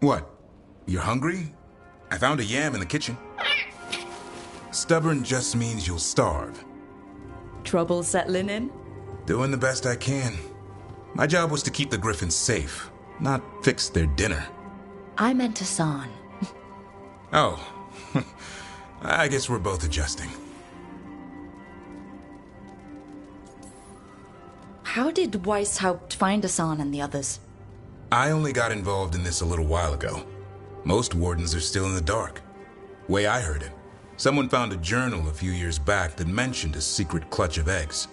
What? You're hungry? I found a yam in the kitchen. Stubborn just means you'll starve. Trouble settling in? Doing the best I can. My job was to keep the Griffins safe, not fix their dinner. I meant Hassan. Oh. I guess we're both adjusting. How did Weishaupt find Hassan and the others? I only got involved in this a little while ago. Most wardens are still in the dark. Way I heard it, someone found a journal a few years back that mentioned a secret clutch of eggs.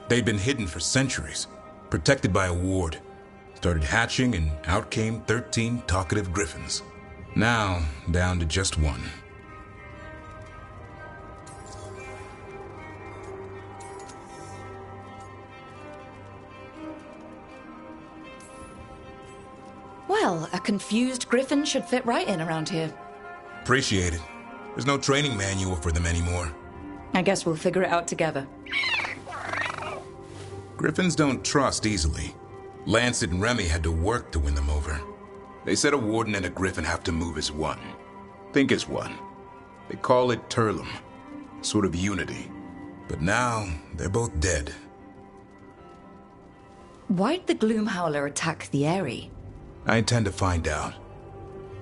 They'd been hidden for centuries, protected by a ward. Started hatching and out came 13 talkative griffins. Now, down to just one. Well, a confused griffin should fit right in around here. Appreciate it. There's no training manual for them anymore. I guess we'll figure it out together. Griffins don't trust easily. Lancet and Remy had to work to win them over. They said a warden and a griffin have to move as one. Think as one. They call it Turlum. Sort of unity. But now, they're both dead. Why'd the Gloomhowler attack the Eyrie? I intend to find out.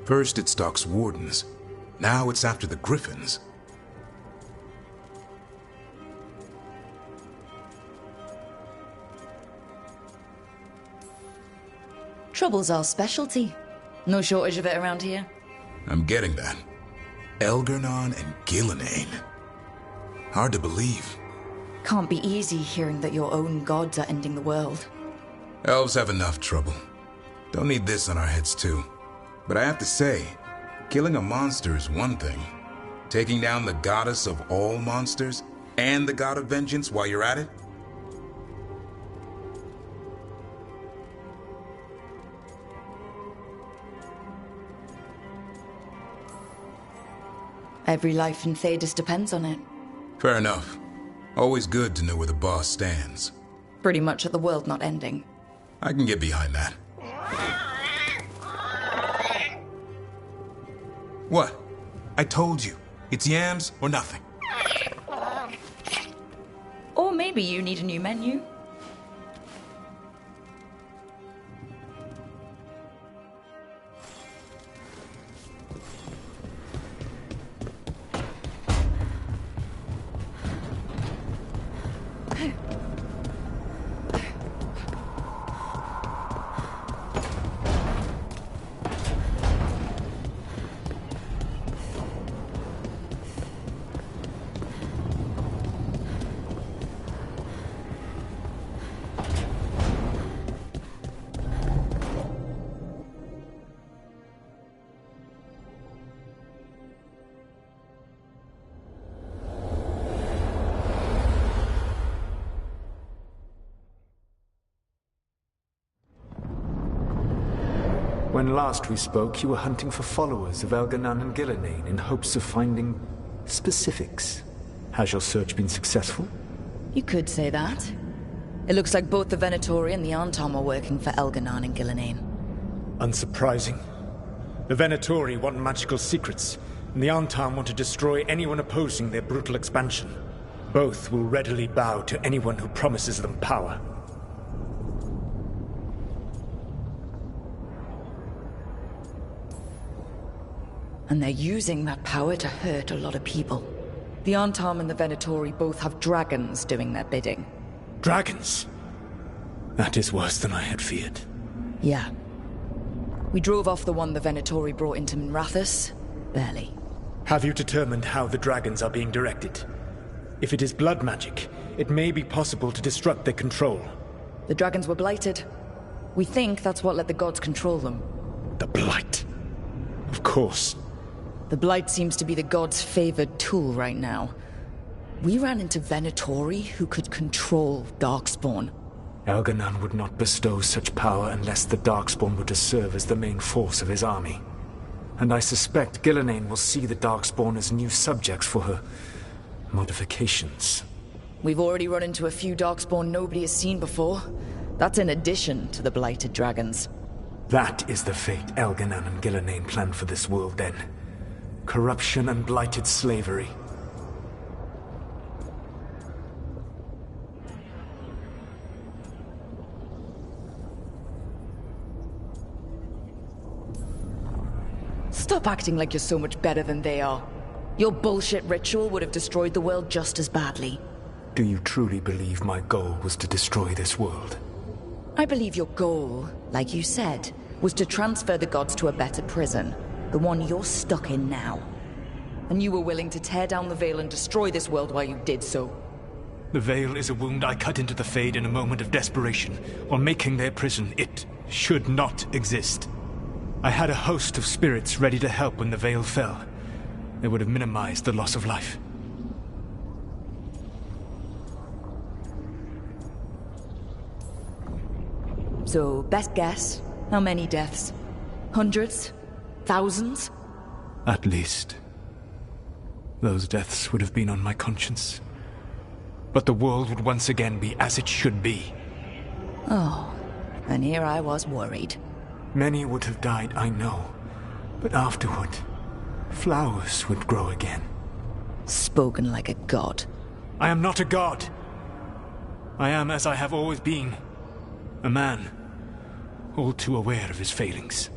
First it stalks wardens. Now it's after the griffins. Trouble's our specialty. No shortage of it around here. I'm getting that. Elganon and Gillenane. Hard to believe. Can't be easy hearing that your own gods are ending the world. Elves have enough trouble. Don't need this on our heads too. But I have to say, killing a monster is one thing. Taking down the goddess of all monsters and the god of vengeance while you're at it? Every life in Thedas depends on it. Fair enough. Always good to know where the boss stands. Pretty much at the world not ending. I can get behind that. What? I told you. It's yams or nothing. Or maybe you need a new menu. When last we spoke, you were hunting for followers of Elganon and Gillenane in hopes of finding specifics. Has your search been successful? You could say that. It looks like both the Venatori and the Antom are working for Elganon and Gillenane. Unsurprising. The Venatori want magical secrets, and the Antom want to destroy anyone opposing their brutal expansion. Both will readily bow to anyone who promises them power. And they're using that power to hurt a lot of people. The Antam and the Venatori both have dragons doing their bidding. Dragons? That is worse than I had feared. Yeah. We drove off the one the Venatori brought into Minrathous. Barely. Have you determined how the dragons are being directed? If it is blood magic, it may be possible to disrupt their control. The dragons were blighted. We think that's what let the gods control them. The Blight. Of course. The Blight seems to be the gods' favored tool right now. We ran into Venatori who could control Darkspawn. Elganon would not bestow such power unless the Darkspawn were to serve as the main force of his army. And I suspect Gillenane will see the Darkspawn as new subjects for her modifications. We've already run into a few Darkspawn nobody has seen before. That's in addition to the blighted dragons. That is the fate Elganon and Gillenane planned for this world then. Corruption and blighted slavery. Stop acting like you're so much better than they are. Your bullshit ritual would have destroyed the world just as badly. Do you truly believe my goal was to destroy this world? I believe your goal, like you said, was to transfer the gods to a better prison. The one you're stuck in now. And you were willing to tear down the veil and destroy this world while you did so. The veil is a wound I cut into the Fade in a moment of desperation, while making their prison. It should not exist. I had a host of spirits ready to help when the veil fell. They would have minimized the loss of life. So, best guess, how many deaths? Hundreds? Thousands? At least. Those deaths would have been on my conscience. But the world would once again be as it should be. Oh, and here I was worried. Many would have died, I know. But afterward, flowers would grow again. Spoken like a god. I am not a god. I am as I have always been. A man. All too aware of his failings.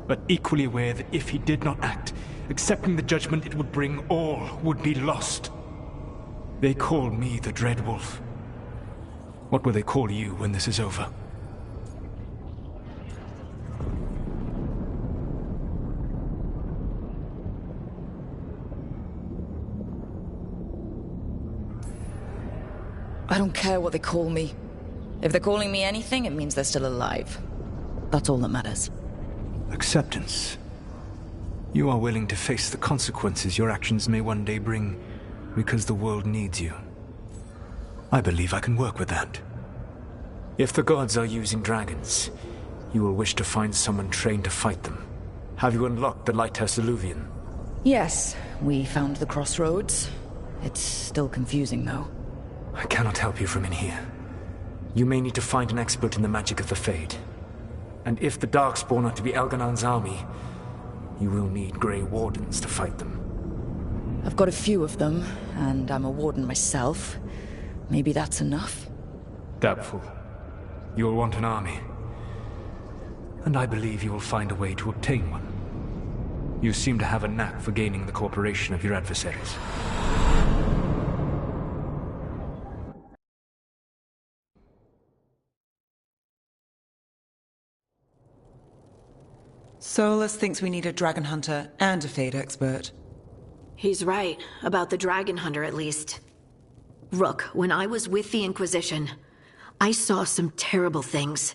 But equally aware that if he did not act, accepting the judgment it would bring, all would be lost. They call me the Dread Wolf. What will they call you when this is over? I don't care what they call me. If they're calling me anything, it means they're still alive. That's all that matters. Acceptance. You are willing to face the consequences your actions may one day bring because the world needs you. I believe I can work with that. If the gods are using dragons, you will wish to find someone trained to fight them. Have you unlocked the Lighthouse Illuvian? Yes, we found the crossroads. It's still confusing, though. I cannot help you from in here. You may need to find an expert in the magic of the Fade. And if the Darkspawn are to be Elganon's army, you will need Grey Wardens to fight them. I've got a few of them, and I'm a warden myself. Maybe that's enough? Doubtful. You will want an army. And I believe you will find a way to obtain one. You seem to have a knack for gaining the cooperation of your adversaries. Solus thinks we need a dragon hunter and a Fade expert. He's right, about the dragon hunter at least. Rook, when I was with the Inquisition, I saw some terrible things.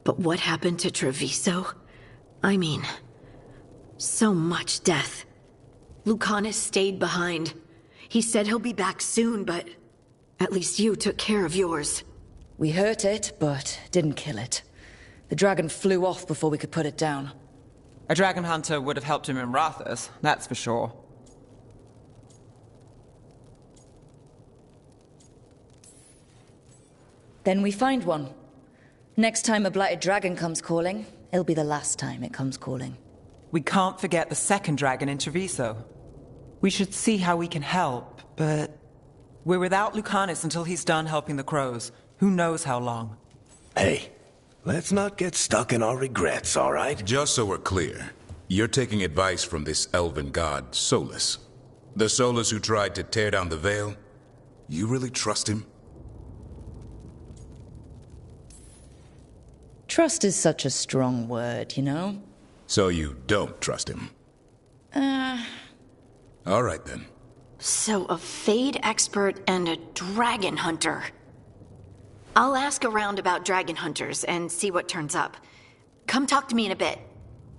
But what happened to Treviso? I mean, so much death. Lucanus stayed behind. He said he'll be back soon, but at least you took care of yours. We hurt it, but didn't kill it. The dragon flew off before we could put it down. A dragon hunter would have helped him in Rathus, that's for sure. Then we find one. Next time a blighted dragon comes calling, it'll be the last time it comes calling. We can't forget the second dragon in Treviso. We should see how we can help, but we're without Lucanus until he's done helping the crows. Who knows how long? Hey, let's not get stuck in our regrets, all right? Just so we're clear, You're taking advice from this elven god, Solus. The Solus who tried to tear down the veil? You really trust him? Trust is such a strong word, you know? So you don't trust him? All right then. So a Fade expert and a dragon hunter. I'll ask around about dragon hunters and see what turns up. Come talk to me in a bit.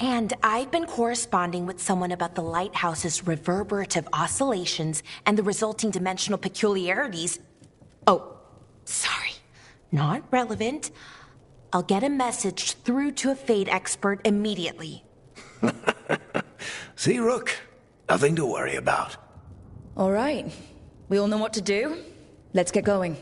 And I've been corresponding with someone about the lighthouse's reverberative oscillations and the resulting dimensional peculiarities. Oh, sorry. Not relevant. I'll get a message through to a Fade expert immediately. See, Rook? Nothing to worry about. All right. We all know what to do. Let's get going.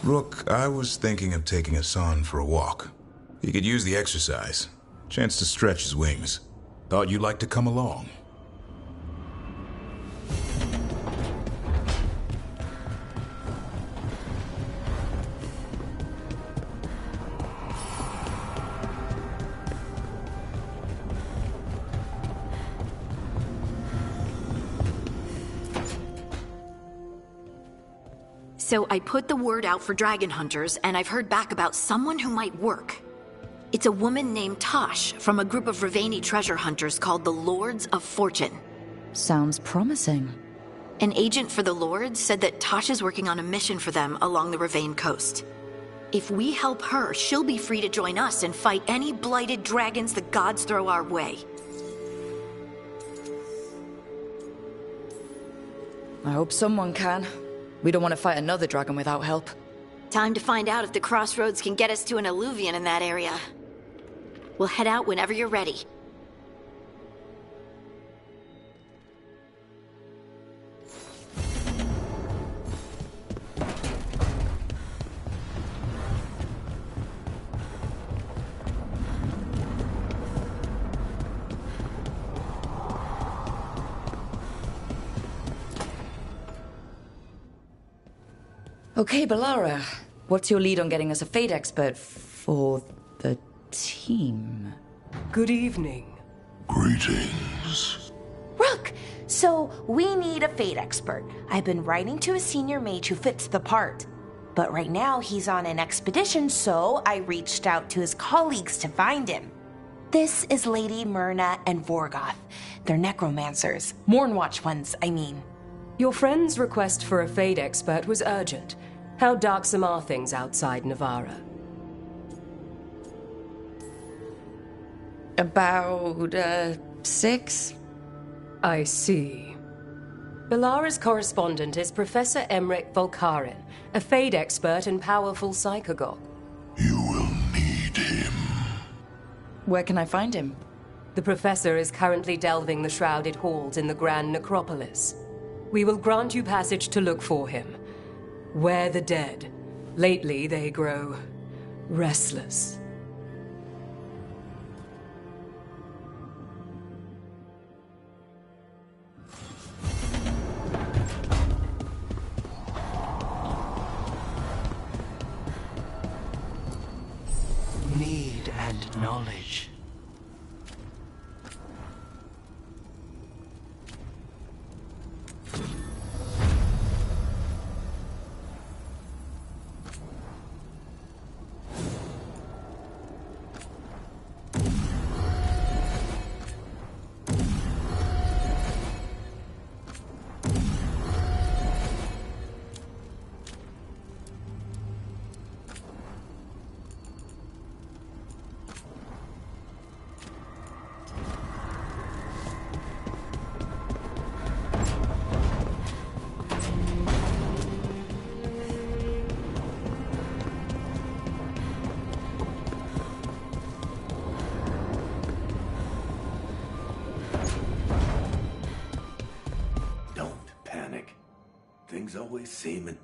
Rook, I was thinking of taking Hassan for a walk. He could use the exercise. Chance to stretch his wings. Thought you'd like to come along. So I put the word out for dragon hunters, and I've heard back about someone who might work. It's a woman named Tosh from a group of Ravani treasure hunters called the Lords of Fortune. Sounds promising. An agent for the Lords said that Tosh is working on a mission for them along the Ravane coast. If we help her, she'll be free to join us and fight any blighted dragons the gods throw our way. I hope someone can. We don't want to fight another dragon without help. Time to find out if the crossroads can get us to an alluvion in that area. We'll head out whenever you're ready. Okay, Balara. What's your lead on getting us a Fade expert for the team? Good evening. Greetings. Rook! So, we need a Fade expert. I've been writing to a senior mage who fits the part. But right now, he's on an expedition, so I reached out to his colleagues to find him. This is Lady Myrna and Vorgoth. They're necromancers. Mournwatch ones, I mean. Your friend's request for a Fade expert was urgent. How darksome are things outside Navara? About, 6? I see. Balara's correspondent is Professor Emmerich Volkaren, a Fade expert and powerful psychagogue. You will need him. Where can I find him? The professor is currently delving the shrouded halls in the Grand Necropolis. We will grant you passage to look for him. Where the dead. Lately they grow restless. Need and knowledge. Things always seeming.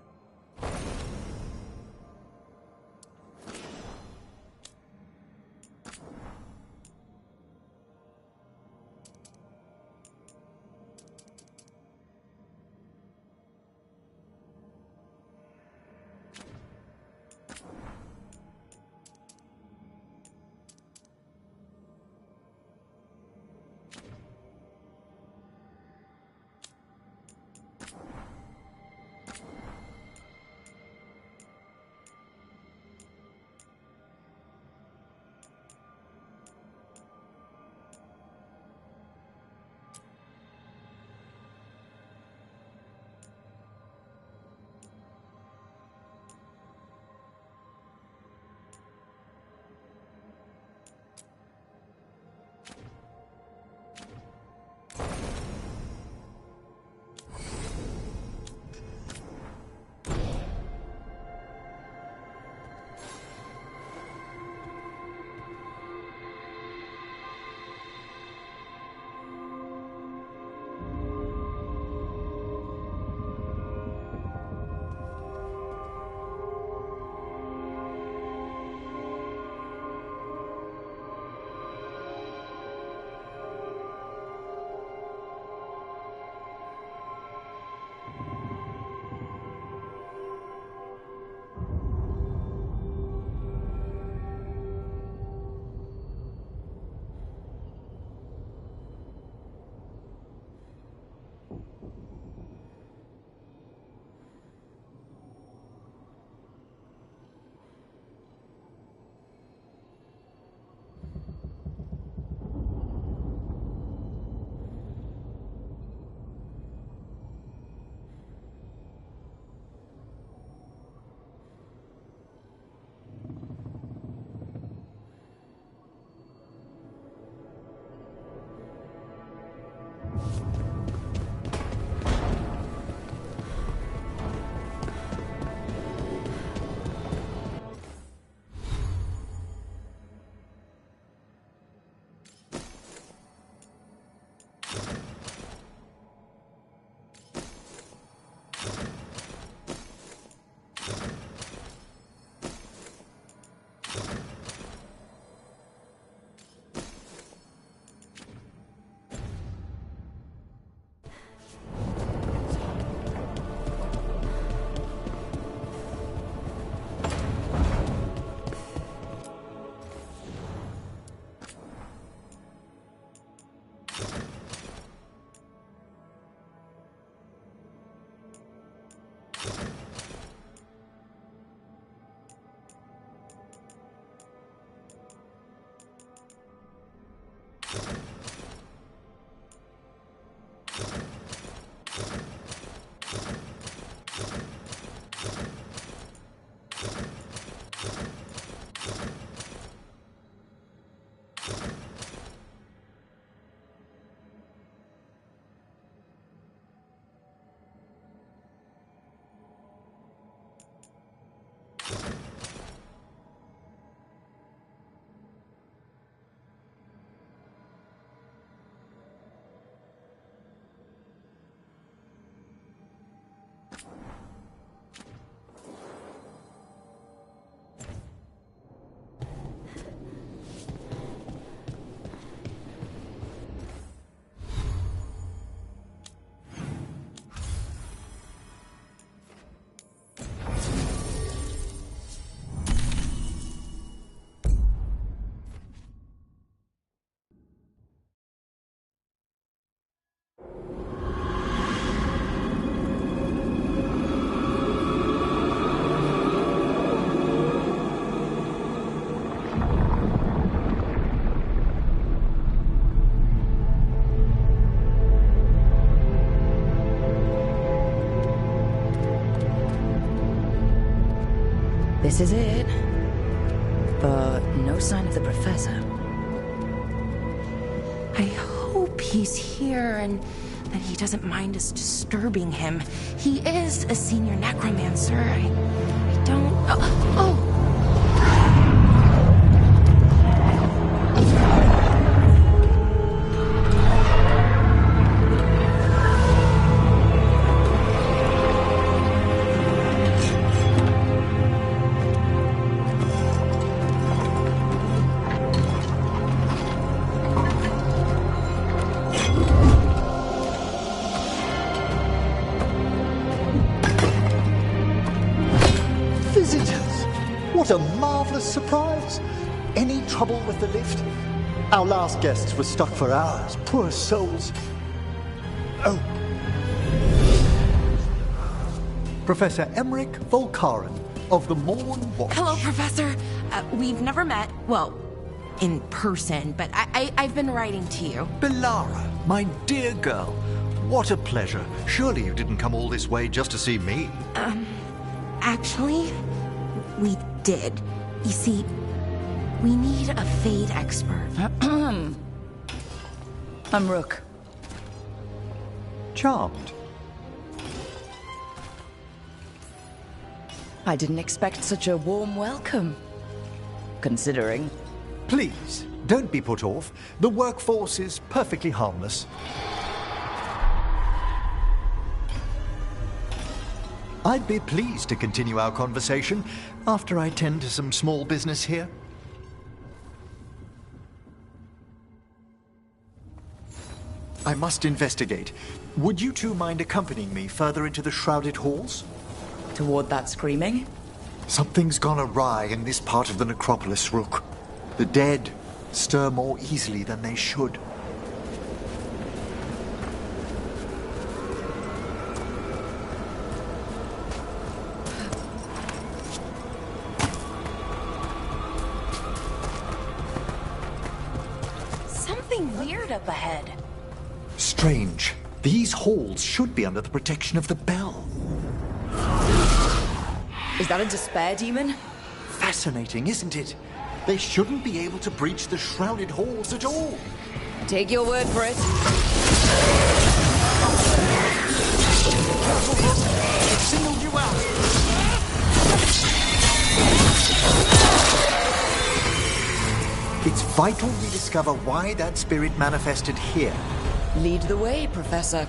This is it. But no sign of the professor. I hope he's here and that he doesn't mind us disturbing him. He is a senior necromancer. I don't... Oh! What a marvelous surprise! Any trouble with the lift? Our last guests were stuck for hours. Poor souls. Oh. Professor Emmerich Volkaren of the Morn Watch. Hello, Professor. We've never met. Well, in person, but I've been writing to you. Belara, my dear girl. What a pleasure. Surely you didn't come all this way just to see me. Actually, we did. You see, we need a Fade expert. I'm Rook. Charmed. I didn't expect such a warm welcome. Considering. Please, don't be put off. The workforce is perfectly harmless. I'd be pleased to continue our conversation after I tend to some small business here. I must investigate. Would you two mind accompanying me further into the shrouded halls? Toward that screaming? Something's gone awry in this part of the necropolis, Rook. The dead stir more easily than they should. Something weird up ahead. Strange. These halls should be under the protection of the bell. Is that a despair demon? Fascinating, isn't it? They shouldn't be able to breach the shrouded halls at all. Take your word for it. It singled you out. It's vital we discover why that spirit manifested here. Lead the way, Professor.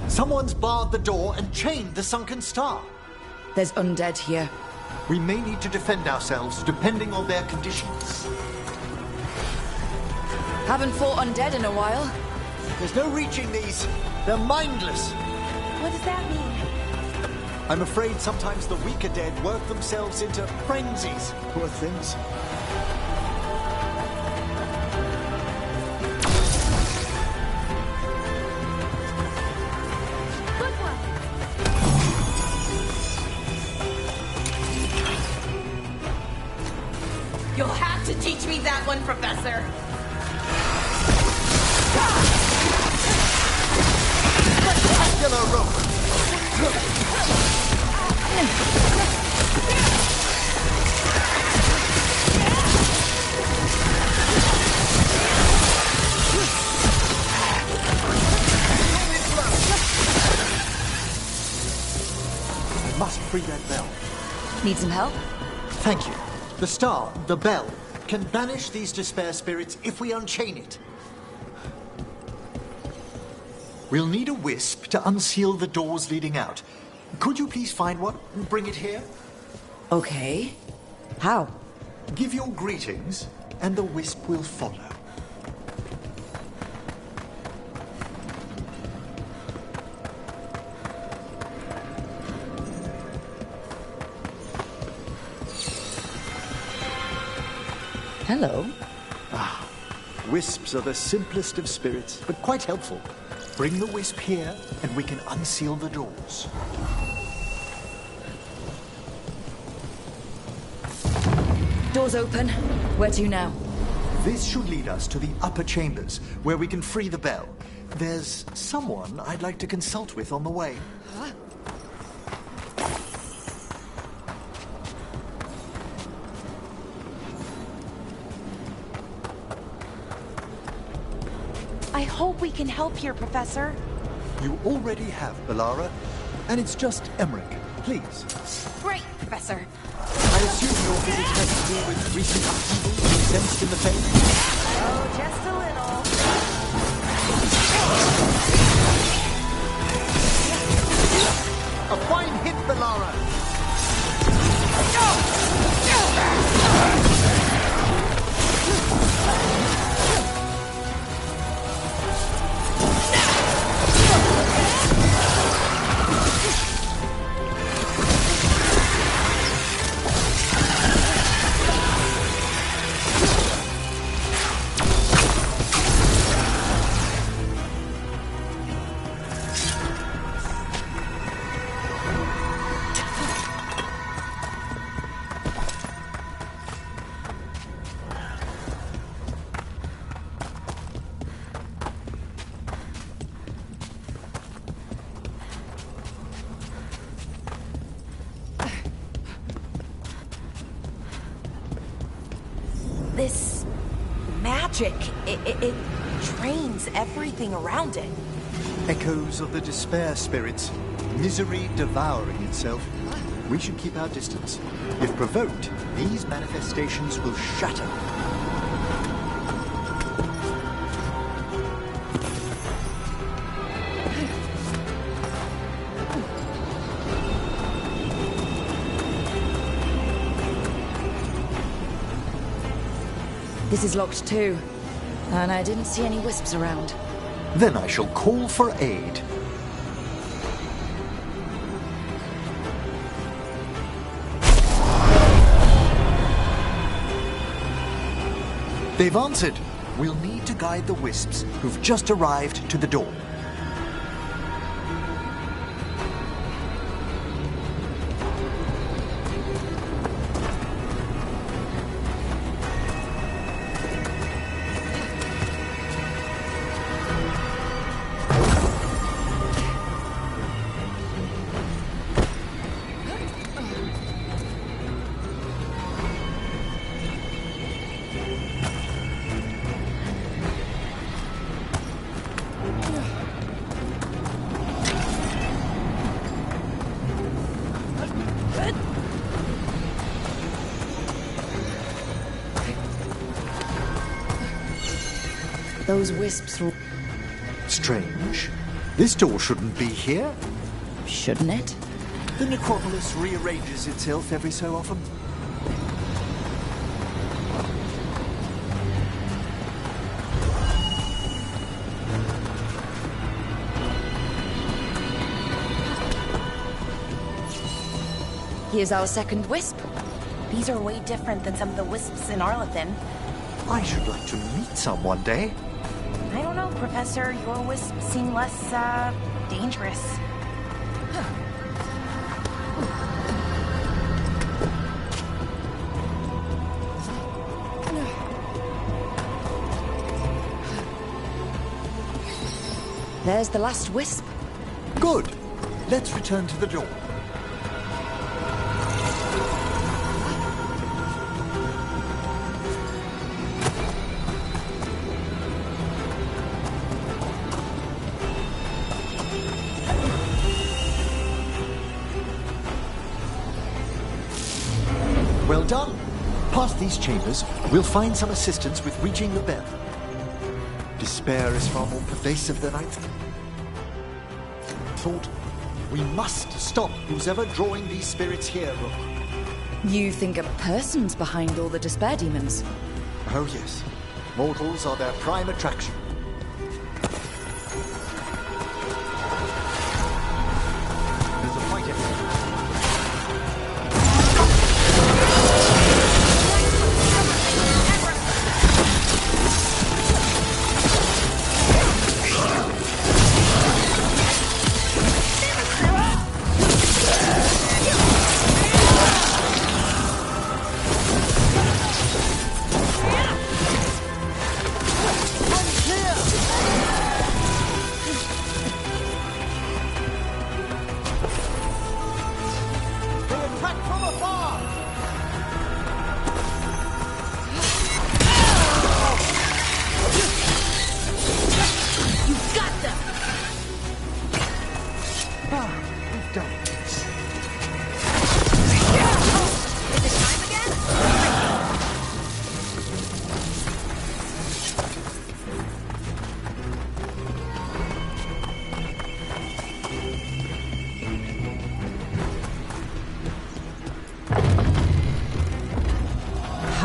Someone's barred the door and chained the sunken star. There's undead here. We may need to defend ourselves depending on their conditions. Haven't fought undead in a while. There's no reaching these. They're mindless. What does that mean? I'm afraid sometimes the weaker dead work themselves into frenzies. Poor things. You'll have to teach me that one, Professor. Spectacular rope. I must free that bell. Need some help? Thank you. The star, the bell, can banish these despair spirits if we unchain it. We'll need a wisp to unseal the doors leading out. Could you please find one and bring it here? Okay. How? Give your greetings, and the wisp will follow. Hello. Ah, wisps are the simplest of spirits, but quite helpful. Bring the wisp here, and we can unseal the doors. Doors open. Where to now? This should lead us to the upper chambers, where we can free the bell. There's someone I'd like to consult with on the way. Huh? hope we can help here, Professor. You already have, Bellara. And it's just Emmerich. Please. Great, Professor. I assume your visit has to do with recent upheaval sensed in the faith? Oh, just a little. A fine hit, Bellara! This magic, it drains everything around it. Echoes of the despair spirits, misery devouring itself. We should keep our distance. If provoked, these manifestations will shatter. This is locked too, and I didn't see any wisps around. Then I shall call for aid. They've answered. We'll need to guide the wisps who've just arrived to the door. Those wisps will... Strange. This door shouldn't be here. Shouldn't it? The necropolis rearranges itself every so often. Here's our second wisp. These are way different than some of the wisps in Arlethan. I should like to meet some one day. I don't know, Professor. Your wisps seem less, dangerous. There's the last wisp. Good. Let's return to the door. Well done. Past these chambers, we'll find some assistance with reaching the bell. Despair is far more pervasive than I thought. We must stop who's ever drawing these spirits here, Rook. You think a person's behind all the despair demons? Oh yes. Mortals are their prime attraction. There's a fight everywhere. Clear!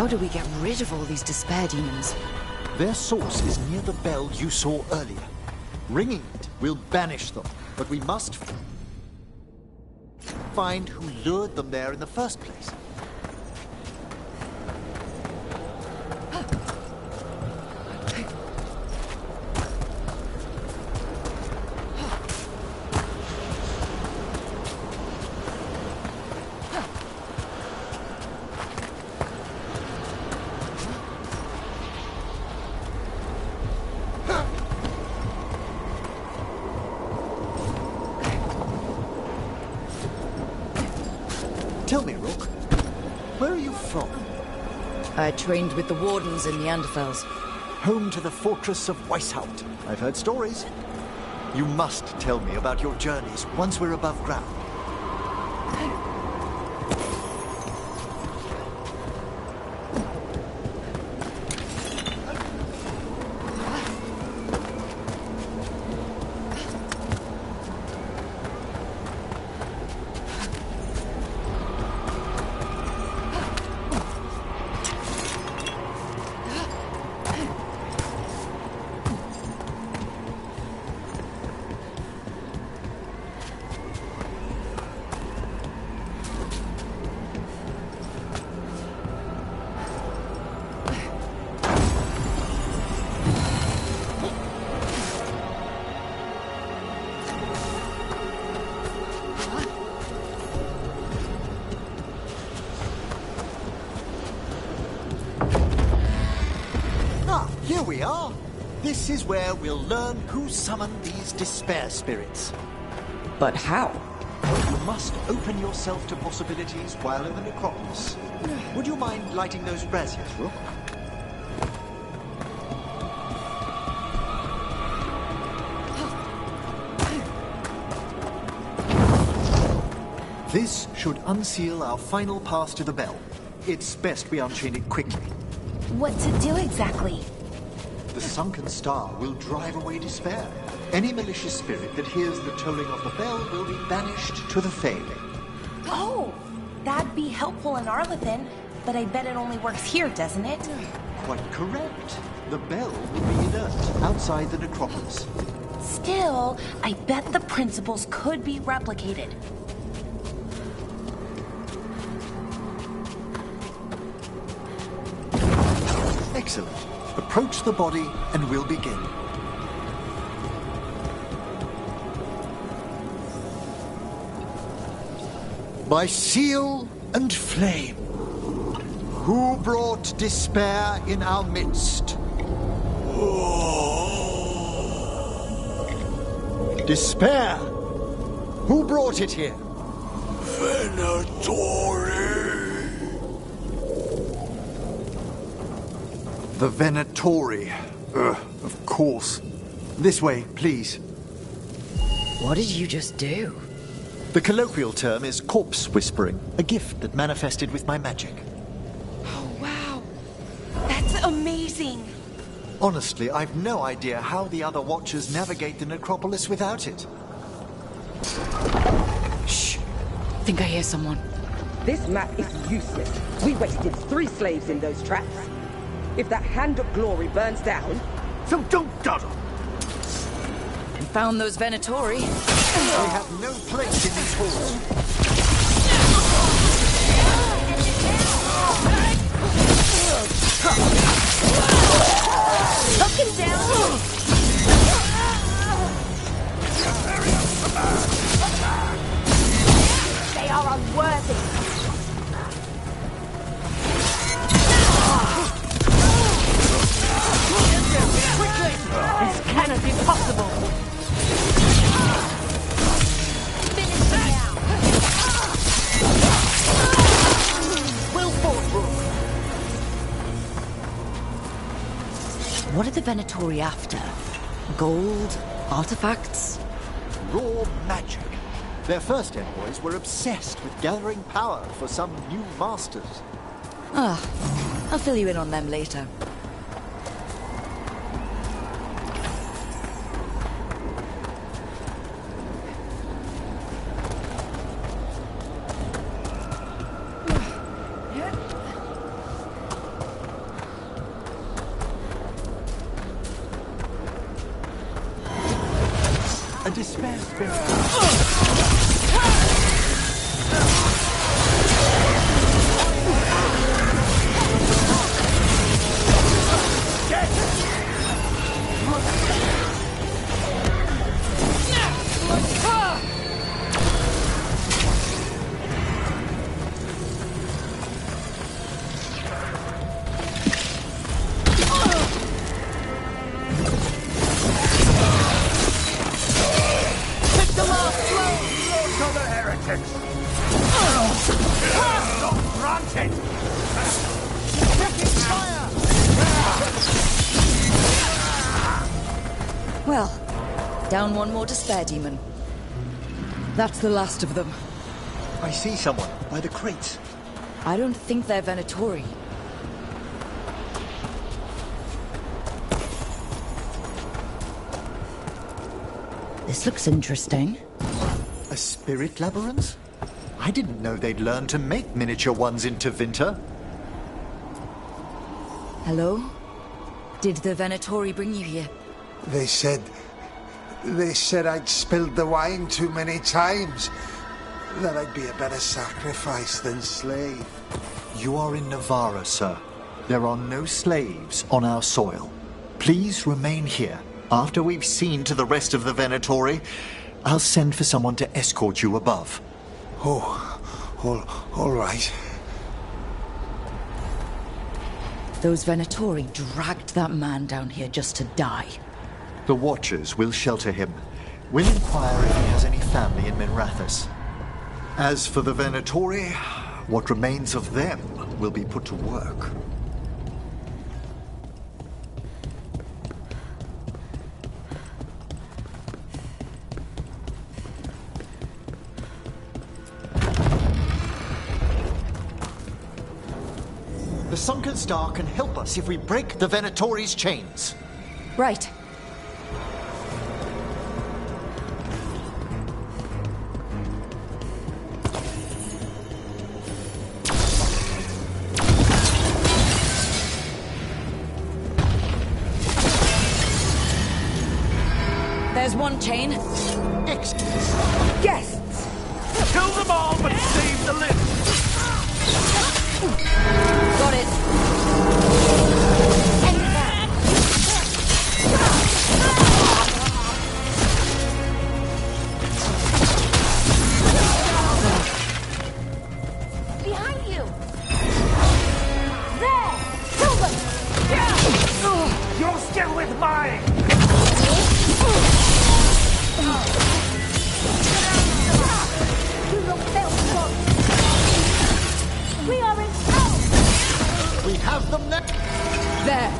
How do we get rid of all these despair demons? Their source is near the bell you saw earlier. Ringing it will banish them, but we must find who lured them there in the first place. Tell me, Rook, where are you from? I trained with the Wardens in Neanderthals. Home to the fortress of Weishaupt. I've heard stories. You must tell me about your journeys once we're above ground. Here we are. This is where we'll learn who summoned these despair spirits. But how? You must open yourself to possibilities while in the necropolis. Would you mind lighting those braziers, Rook? This should unseal our final pass to the bell. It's best we unchain it quickly. What to do exactly? The sunken star will drive away despair. Any malicious spirit that hears the tolling of the bell will be banished to the Fey. Oh, that'd be helpful in Arlethan, but I bet it only works here, doesn't it? Quite correct. The bell will be inert outside the necropolis. Still, I bet the principles could be replicated. Excellent. Approach the body and we'll begin. By seal and flame, who brought despair in our midst? Despair! Who brought it here? Venatori! The Venatori. Of course. This way, please. What did you just do? The colloquial term is corpse whispering, a gift that manifested with my magic. Oh, wow. That's amazing. Honestly, I've no idea how the other Watchers navigate the necropolis without it. Shh. Think I hear someone. This map is useless. We wasted 3 slaves in those traps. If that Hand of Glory burns down... So don't dawdle! We found those Venatori. They have no place in these halls. Looking down! They are unworthy. This cannot be possible. Finish them now. Will forward. What are the Venatori after? Gold? Artifacts? Raw magic. Their first envoys were obsessed with gathering power for some new masters. Ah, I'll fill you in on them later. Well, down one more despair demon. That's the last of them. I see someone by the crates. I don't think they're Venatori. This looks interesting. A spirit labyrinth? I didn't know they'd learned to make miniature ones in Tevinter. Hello? Did the Venatori bring you here? They said I'd spilled the wine too many times. That I'd be a better sacrifice than slave. You are in Navarra, sir. There are no slaves on our soil. Please remain here. After we've seen to the rest of the Venatori, I'll send for someone to escort you above. All right. Those Venatori dragged that man down here just to die. The Watchers will shelter him. We'll inquire if he has any family in Minrathous. As for the Venatori, what remains of them will be put to work. The sunken star can help us if we break the Venatori's chains. Right. There's one chain. Guests! Kill them all, but save the lift! Got it. Behind you! There! Kill them! You're still with mine! We are in hell! We have them next! There!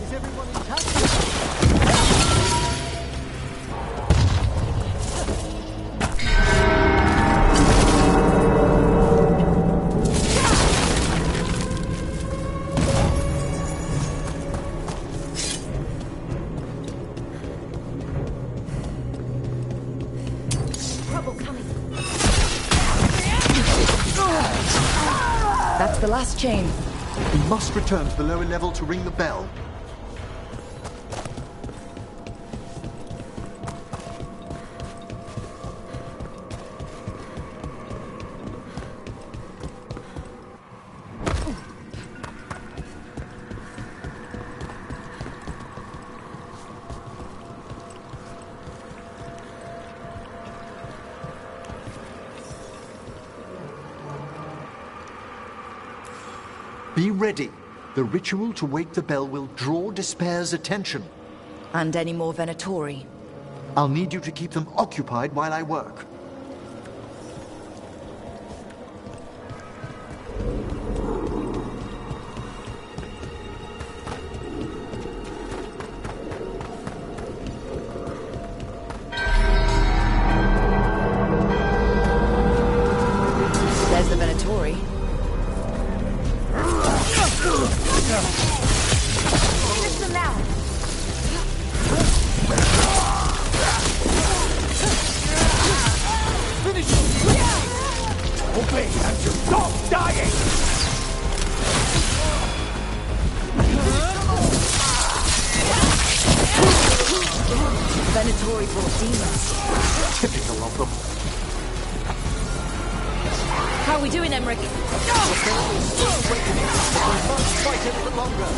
Is everyone intact? That's the last chain. We must return to the lower level to ring the bell. Be ready. The ritual to wake the bell will draw Despair's attention. And any more Venatori? I'll need you to keep them occupied while I work. There's the Venatori. Finish them now! Finish them! Obey and you stop dying! Venatori brought demons. Typical of them. How are we doing, Emmerich? We must fight a little longer.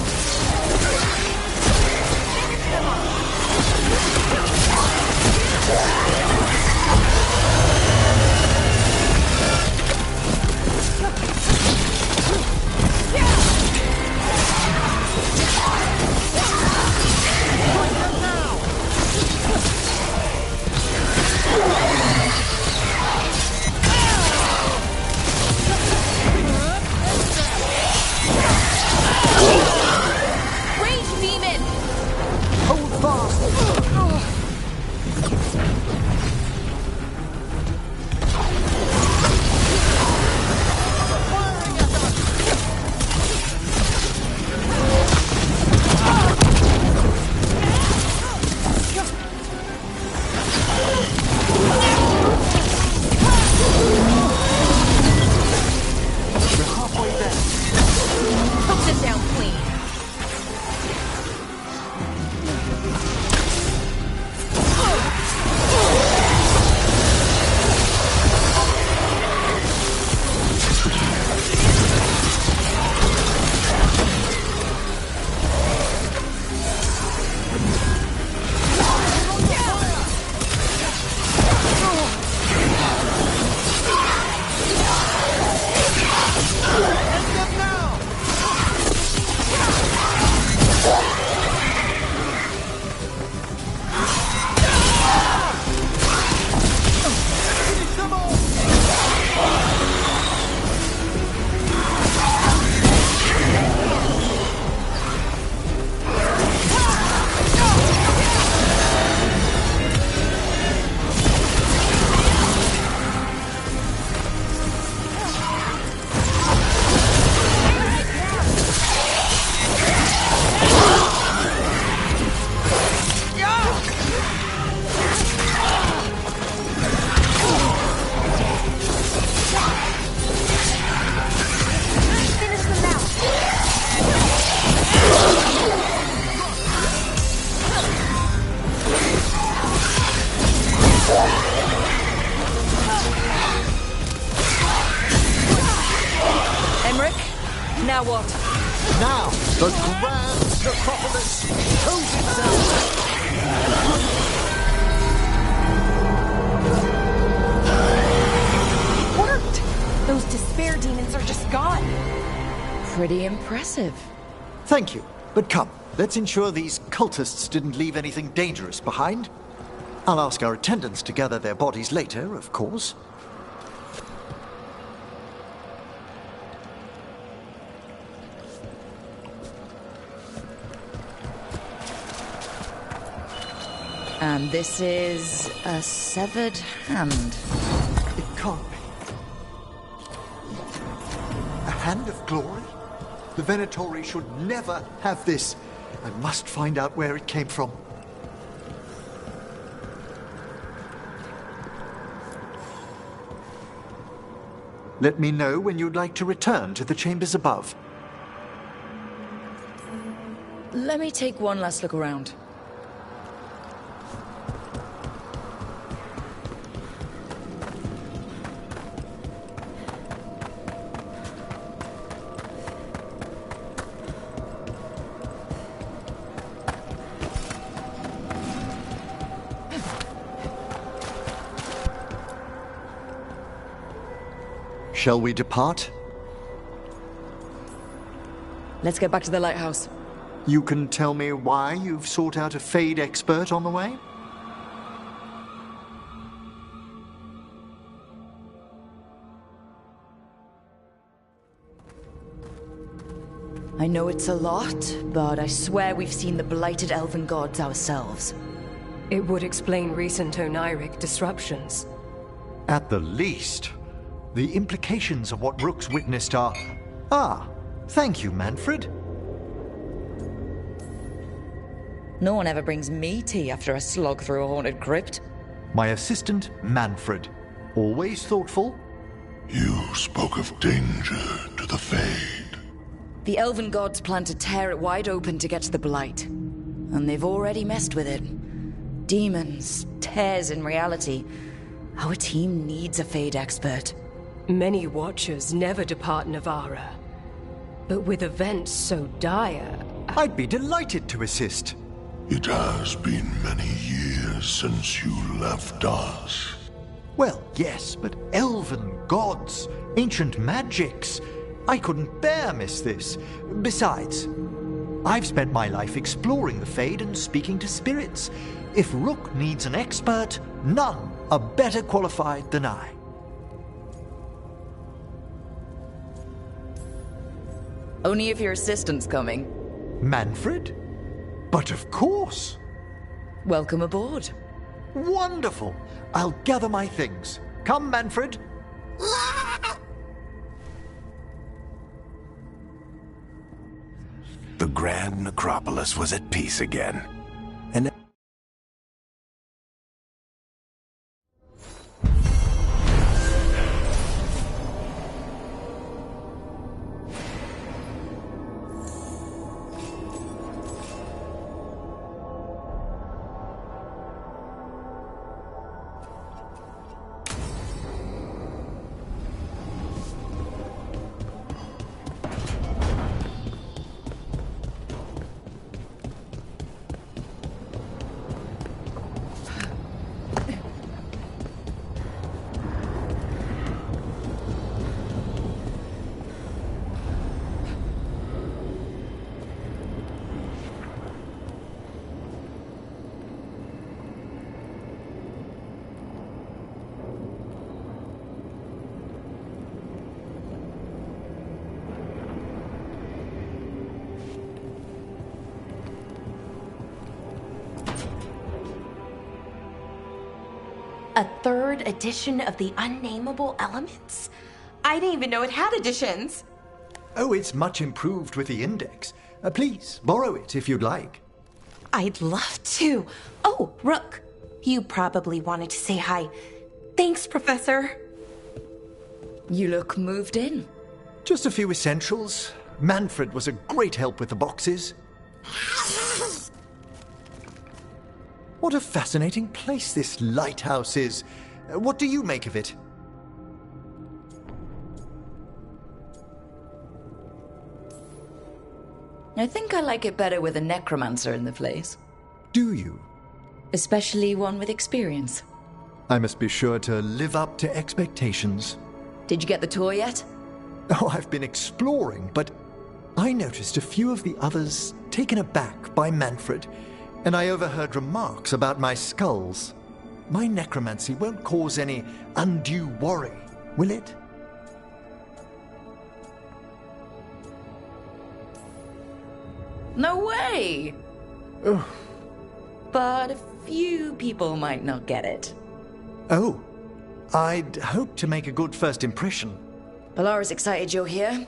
Rage demon! Hold fast! We're halfway there. Put this down clean. Emmerich, now what? Now, the grand necropolis shows itself! Worked! Those despair demons are just gone. Pretty impressive. Thank you, but come, let's ensure these cultists didn't leave anything dangerous behind. I'll ask our attendants to gather their bodies later, of course. And this is a severed hand. It can't be. A hand of glory? The Venatori should never have this. I must find out where it came from. Let me know when you'd like to return to the chambers above. Let me take one last look around. Shall we depart? Let's get back to the lighthouse. You can tell me why you've sought out a Fade expert on the way? I know it's a lot, but I swear we've seen the blighted elven gods ourselves. It would explain recent Oniric disruptions. At the least. The implications of what Rook's witnessed are... Ah, thank you, Manfred. No one ever brings me tea after a slog through a haunted crypt. My assistant, Manfred. Always thoughtful. You spoke of danger to the Fade. The elven gods plan to tear it wide open to get to the blight. And they've already messed with it. demons, tears in reality. Our team needs a Fade expert. Many Watchers never depart Navara. But with events so dire... I'd be delighted to assist. It has been many years since you left us. Well, yes, but elven gods, ancient magics. I couldn't bear miss this. Besides, I've spent my life exploring the Fade and speaking to spirits. If Rook needs an expert, none are better qualified than I. Only if your assistant's coming. Manfred? But of course. Welcome aboard. Wonderful. I'll gather my things. Come, Manfred. The Grand Necropolis was at peace again. And A third edition of the Unnameable Elements? I didn't even know it had editions. Oh, it's much improved with the index. Please, borrow it if you'd like. I'd love to. Oh, Rook, you probably wanted to say hi. Thanks, Professor. You look moved in. Just a few essentials. Manfred was a great help with the boxes. What a fascinating place this lighthouse is. What do you make of it? I think I like it better with a necromancer in the place. Do you? Especially one with experience. I must be sure to live up to expectations. Did you get the tour yet? Oh, I've been exploring, but I noticed a few of the others taken aback by Manfred, and I overheard remarks about my skulls. My necromancy won't cause any undue worry, will it? No way! Oh. But a few people might not get it. Oh, I'd hope to make a good first impression. Polara's excited you're here.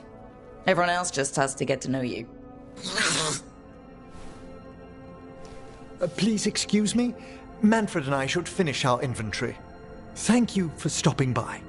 Everyone else just has to get to know you. Please excuse me. Manfred and I should finish our inventory. Thank you for stopping by.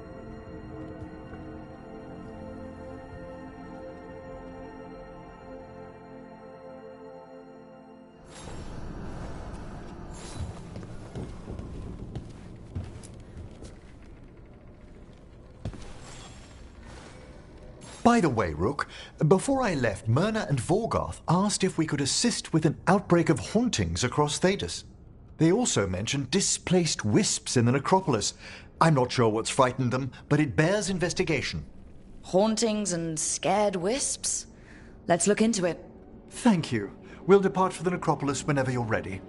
By the way, Rook, before I left, Myrna and Vorgoth asked if we could assist with an outbreak of hauntings across Thedas. They also mentioned displaced wisps in the necropolis. I'm not sure what's frightened them, but it bears investigation. Hauntings and scared wisps? Let's look into it. Thank you. We'll depart for the necropolis whenever you're ready.